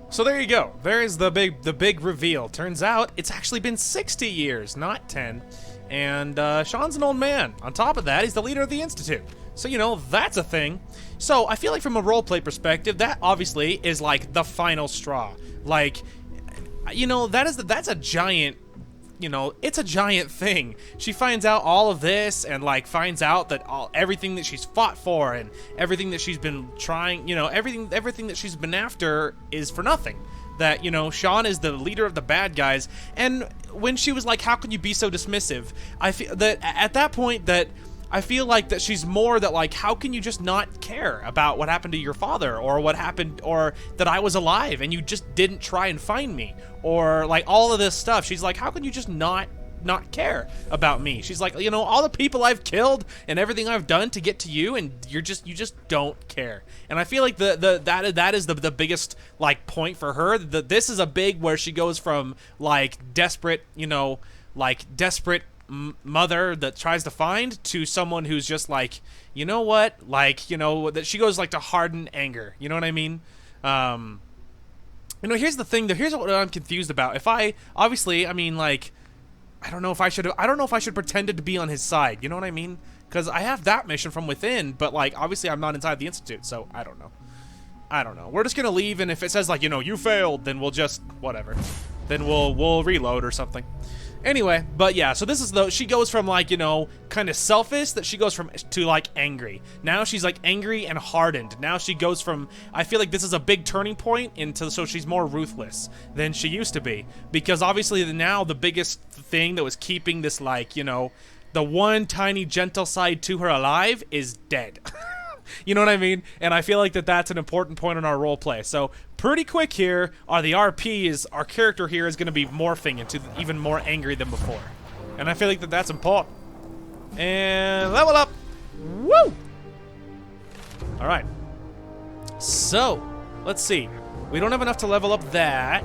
S1: so there you go. There is the big reveal. Turns out it's actually been 60 years, not 10. And Shaun's an old man. On top of that, he's the leader of the Institute. So, you know, that's a thing. So, I feel like from a roleplay perspective, that obviously is like the final straw. Like, you know, that's a giant, you know, it's a giant thing. She finds out all of this and like finds out that everything that she's fought for and everything that she's been trying, you know, everything that she's been after is for nothing. That, you know, Shaun is the leader of the bad guys. And when she was like, how can you be so dismissive? I feel that at that point that I feel like that she's more that like, how can you just not care about what happened to your father, or what happened, or that I was alive and you just didn't try and find me, or like all of this stuff. She's like, how can you just not care about me? She's like, you know, all the people I've killed and everything I've done to get to you, and you just don't care. And I feel like that is the biggest like point for her. This is a big where she goes from like desperate, you know, like desperate mother that tries to find to someone who's just like, you know what, like, you know, that she goes like to hardened anger. You know what I mean? You know, here's the thing. Here's what I'm confused about. If I obviously, I mean, like, I don't know if I should pretend to be on his side. You know what I mean? Because I have that mission from within, but like obviously I'm not inside the Institute, so I don't know. We're just gonna leave, and if it says like, you know, you failed, then we'll just whatever. Then we'll reload or something. Anyway, but yeah, so this is she goes from like, you know, kind of selfish, that she goes from to like angry. Now she's like angry and hardened. Now she goes from, I feel like this is a big turning point into, so she's more ruthless than she used to be. Because obviously now the biggest thing that was keeping this like, you know, the one tiny gentle side to her alive is dead. You know what I mean? And I feel like that's an important point in our roleplay. So pretty quick here, our character here is going to be morphing into even more angry than before. And I feel like that's important. And level up. Woo! Alright. So, let's see. We don't have enough to level up that.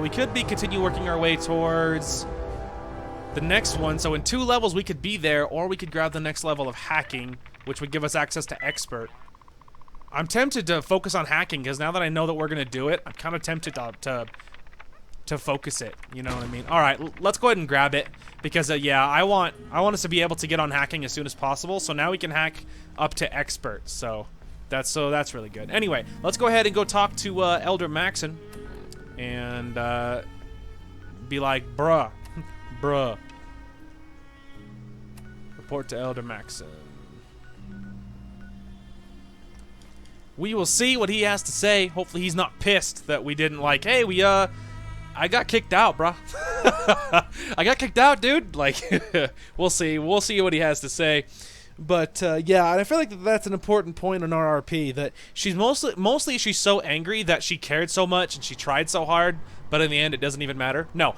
S1: We could continue working our way towards the next one. So in 2 levels we could be there, or we could grab the next level of hacking, which would give us access to expert. I'm tempted to focus on hacking, because now that I know that we're gonna do it, I'm kind of tempted to focus it. You know what I mean? All right, let's go ahead and grab it, because yeah, I want us to be able to get on hacking as soon as possible. So now we can hack up to expert. So that's really good. Anyway, let's go ahead and go talk to Elder Maxon, and be like, bruh. Report to Elder Maxon. We will see what he has to say. Hopefully he's not pissed that we didn't like, hey, I got kicked out, bruh. I got kicked out, dude. Like, we'll see. We'll see what he has to say. But, yeah, and I feel like that's an important point in our RP, that she's mostly she's so angry that she cared so much and she tried so hard, but in the end it doesn't even matter. No,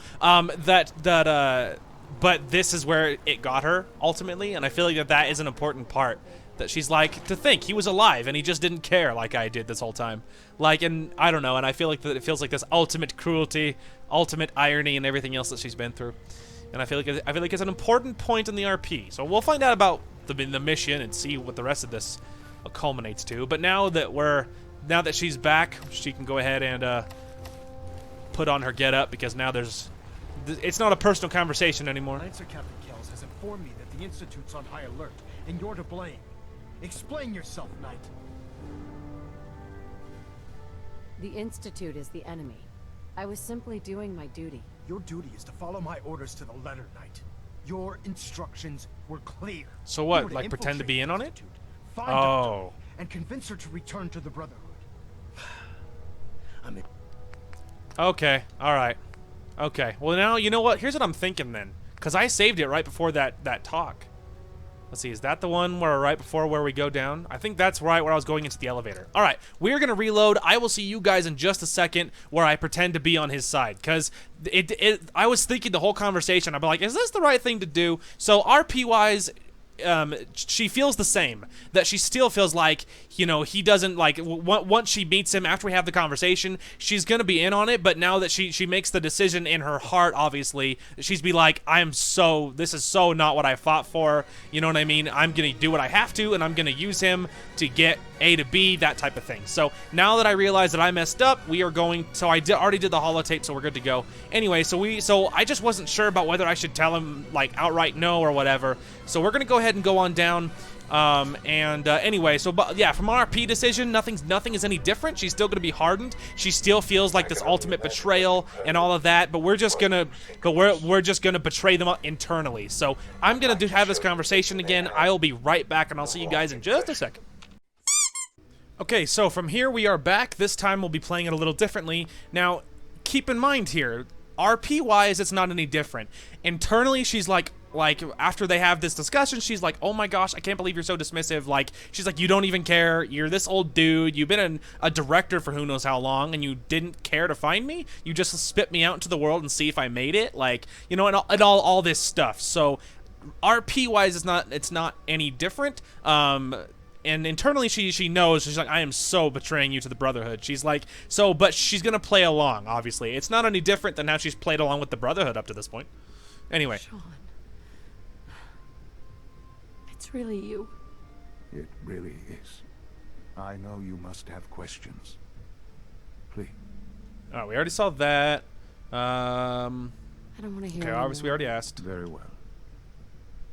S1: but this is where it got her, ultimately, and I feel like that is an important part. That she's like, to think he was alive and he just didn't care like I did this whole time. Like, and I don't know, and I feel like that it feels like this ultimate cruelty, ultimate irony, and everything else that she's been through. And I feel like it's an important point in the RP. So we'll find out about the mission and see what the rest of this culminates to. But now that she's back, she can go ahead and put on her get-up, because now it's not a personal conversation anymore.
S9: Lancer Captain Kells has informed me that the Institute's on high alert, and you're to blame. Explain yourself, Knight.
S2: The Institute is the enemy. I was simply doing my duty.
S9: Your duty is to follow my orders to the letter, Knight. Your instructions were clear.
S1: So
S9: You
S1: what?
S9: were to
S1: Like pretend to be in on it?
S9: Institute, find
S1: Oh.
S9: Dr. and convince her to return to the Brotherhood. I'm in.
S1: Okay. All right. Okay. Well, now you know what? Here's what I'm thinking then, because I saved it right before that talk. Let's see. Is that the one where right before where we go down? I think that's right where I was going into the elevator. All right. We're gonna reload. I will see you guys in just a second where I pretend to be on his side, because I was thinking the whole conversation. I'm like, is this the right thing to do? So RP wise. She feels the same, that she still feels like, you know, he doesn't like, once she meets him after we have the conversation, she's gonna be in on it, but now that she makes the decision in her heart, obviously, she's be like, this is so not what I fought for, you know what I mean? I'm gonna do what I have to, and I'm gonna use him to get A to B, that type of thing. So now that I realize that I messed up, we are going, so I already did the holotape, so we're good to go. Anyway, so I just wasn't sure about whether I should tell him like outright no or whatever. So we're gonna go ahead and go on down. Anyway, so but yeah, from RP decision, nothing is any different. She's still gonna be hardened. She still feels like this ultimate betrayal and all of that. But we're just gonna betray them internally. So I'm gonna have this conversation again. I'll be right back, and I'll see you guys in just a second. Okay, so from here we are back. This time we'll be playing it a little differently. Now, keep in mind here, RP-wise, it's not any different. Internally, she's like after they have this discussion, she's like, oh my gosh, I can't believe you're so dismissive. Like, she's like, you don't even care. You're this old dude. You've been a director for who knows how long, and you didn't care to find me. You just spit me out into the world and see if I made it. Like, you know, and all this stuff. So, RP-wise, it's not any different. And internally, she knows. She's like, I am so betraying you to the Brotherhood. She's like, so, but she's gonna play along. Obviously, it's not any different than how she's played along with the Brotherhood up to this point. Anyway.
S2: Shaun. It's really you.
S17: It really is. I know you must have questions. Please.
S1: Oh, we already saw that.
S2: I don't want to hear.
S1: Okay, obviously we already asked.
S17: Very well.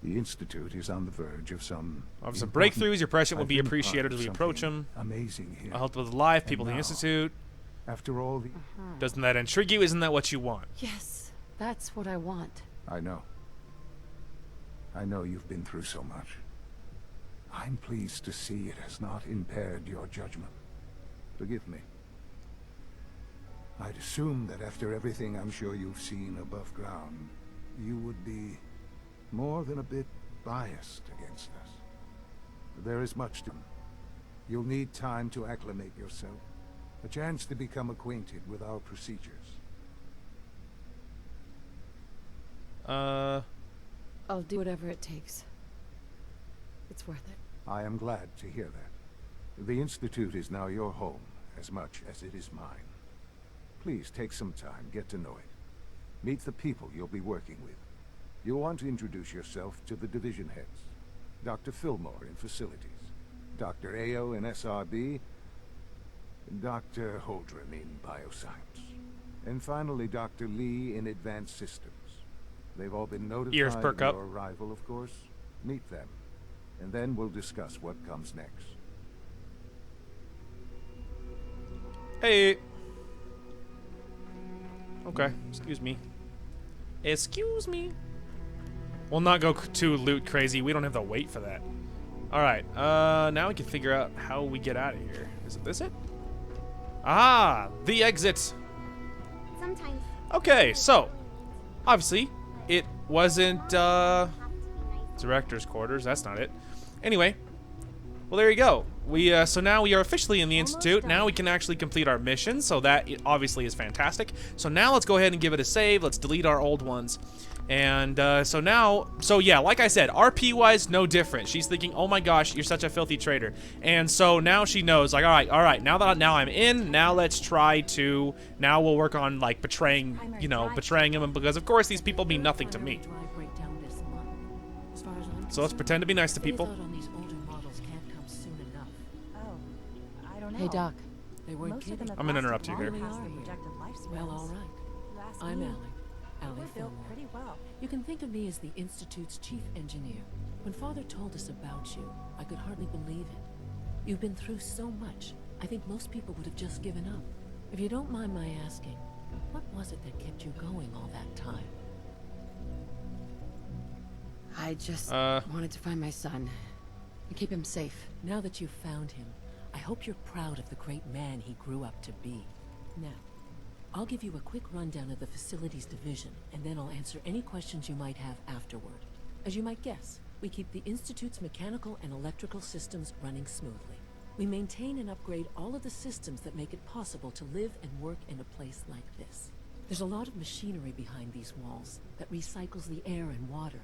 S17: The Institute is on the verge of some
S1: breakthroughs. Your presence will be appreciated as we approach them.
S17: Amazing here.
S1: I'll help with live people in the Institute.
S17: After all the...
S1: Doesn't that intrigue you? Isn't that what you want?
S2: Yes, that's what I want.
S17: I know. I know you've been through so much. I'm pleased to see it has not impaired your judgment. Forgive me. I'd assume that after everything I'm sure you've seen above ground, you would be more than a bit biased against us. There is much to... You'll need time to acclimate yourself. A chance to become acquainted with our procedures.
S2: I'll do whatever it takes. It's worth it.
S17: I am glad to hear that. The Institute is now your home, as much as it is mine. Please take some time, get to know it. Meet the people you'll be working with. You'll want to introduce yourself to the division heads. Dr. Fillmore in Facilities, Dr. Ayo in SRB, Dr. Holdren in Bioscience, and finally Dr. Lee in Advanced Systems. They've all been notified of your arrival, of course. Meet them, and then we'll discuss what comes next.
S1: Hey. Okay, excuse me. Excuse me. We'll not go too loot crazy. We don't have to wait for that. Alright, now we can figure out how we get out of here. Is this it? Ah, the exit.
S6: Sometimes.
S1: Okay, so obviously it wasn't director's quarters. That's not it. Anyway, well there you go. So now we are officially in the Institute. Now we can actually complete our mission. So that obviously is fantastic. So now let's go ahead and give it a save. Let's delete our old ones. And so yeah, like I said, RP wise, no different. She's thinking, oh my gosh, you're such a filthy traitor. And so now she knows, like, all right, now I'm in, now let's try to, now we'll work on like betraying him, because of course these people mean nothing to me. So let's pretend to be nice to people.
S2: Hey Doc.
S10: They weren't kidding.
S1: I'm gonna interrupt you here.
S10: Well, all right. I'm Allie Fillmore.
S6: Pretty well.
S10: You can think of me as the Institute's chief engineer. When Father told us about you, I could hardly believe it. You've been through so much, I think most people would have just given up. If you don't mind my asking, What was it that kept you going all that time?
S2: I just wanted to find my son and keep him safe.
S10: Now that you've found him, I hope you're proud of the great man he grew up to be. Now, I'll give you a quick rundown of the facilities division, and then I'll answer any questions you might have afterward. As you might guess, we keep the Institute's mechanical and electrical systems running smoothly. We maintain and upgrade all of the systems that make it possible to live and work in a place like this. There's a lot of machinery behind these walls that recycles the air and water,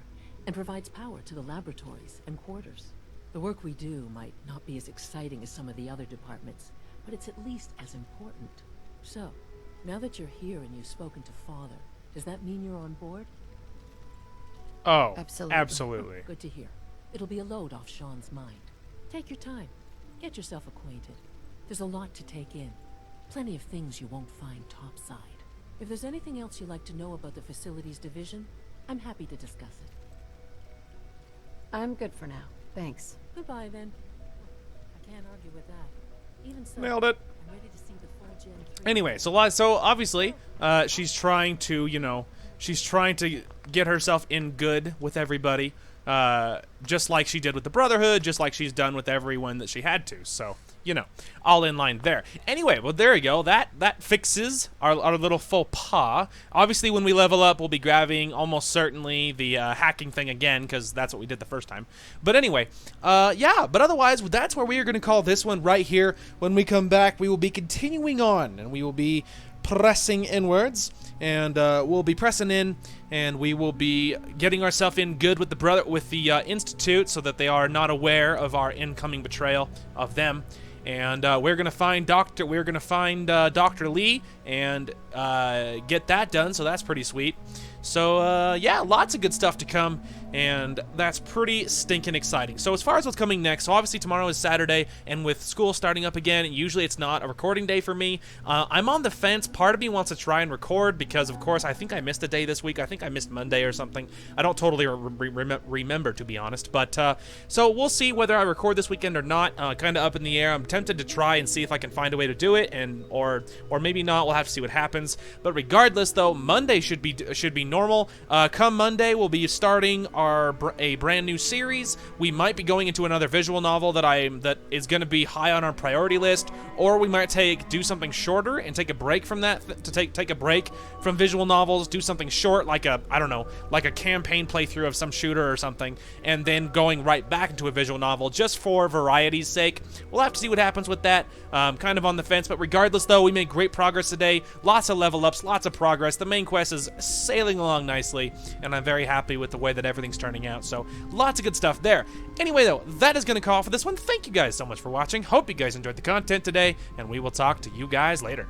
S10: and provides power to the laboratories and quarters. The work we do might not be as exciting as some of the other departments, but it's at least as important. So, now that you're here and you've spoken to Father, does that mean you're on board?
S1: Oh,
S2: absolutely.
S1: Absolutely.
S10: Good to hear. It'll be a load off Shaun's mind. Take your time. Get yourself acquainted. There's a lot to take in. Plenty of things you won't find topside. If there's anything else you'd like to know about the facilities division, I'm happy to discuss it.
S2: I'm good for now. Thanks.
S10: Goodbye, then. I can't argue with that. Even so,
S1: Nailed it.
S10: I'm ready to see the full Gen 3.
S1: Anyway, so obviously, she's trying to, she's trying to get herself in good with everybody, just like she did with the Brotherhood, just like she's done with everyone that she had to. So, all in line there. Anyway, well, there you go. That fixes our little faux pas. Obviously, when we level up, we'll be grabbing almost certainly the hacking thing again, because that's what we did the first time. But anyway, yeah, but otherwise, that's where we are going to call this one right here. When we come back, we will be continuing on, and we will be pressing inwards, and we'll be pressing in, and we will be getting ourselves in good with the Institute, so that they are not aware of our incoming betrayal of them. And we're gonna find Dr. Lee and get that done. So that's pretty sweet. So yeah, lots of good stuff to come, and that's pretty stinking exciting. So as far as what's coming next, so obviously tomorrow is Saturday, and with school starting up again, usually it's not a recording day for me. I'm on the fence. Part of me wants to try and record because, of course, I think I missed a day this week. I think I missed Monday or something. I don't totally remember, to be honest. But so we'll see whether I record this weekend or not. Kind of up in the air. I'm tempted to try and see if I can find a way to do it, and or maybe not. We'll have to see what happens. But regardless, though, Monday should be normal. Come Monday, we'll be starting a brand new series. We might be going into another visual novel that is going to be high on our priority list, or we might do something shorter and take a break from that to take a break from visual novels, do something short like a campaign playthrough of some shooter or something, and then going right back into a visual novel just for variety's sake. We'll have to see what happens with that. Kind of on the fence, but regardless, though, we made great progress today. Lots of level ups, lots of progress. The main quest is sailing along nicely, and I'm very happy with the way that everything's turning out. So lots of good stuff there. Anyway, though, that is going to call for this one. Thank you guys so much for watching. Hope you guys enjoyed the content today, and we will talk to you guys later.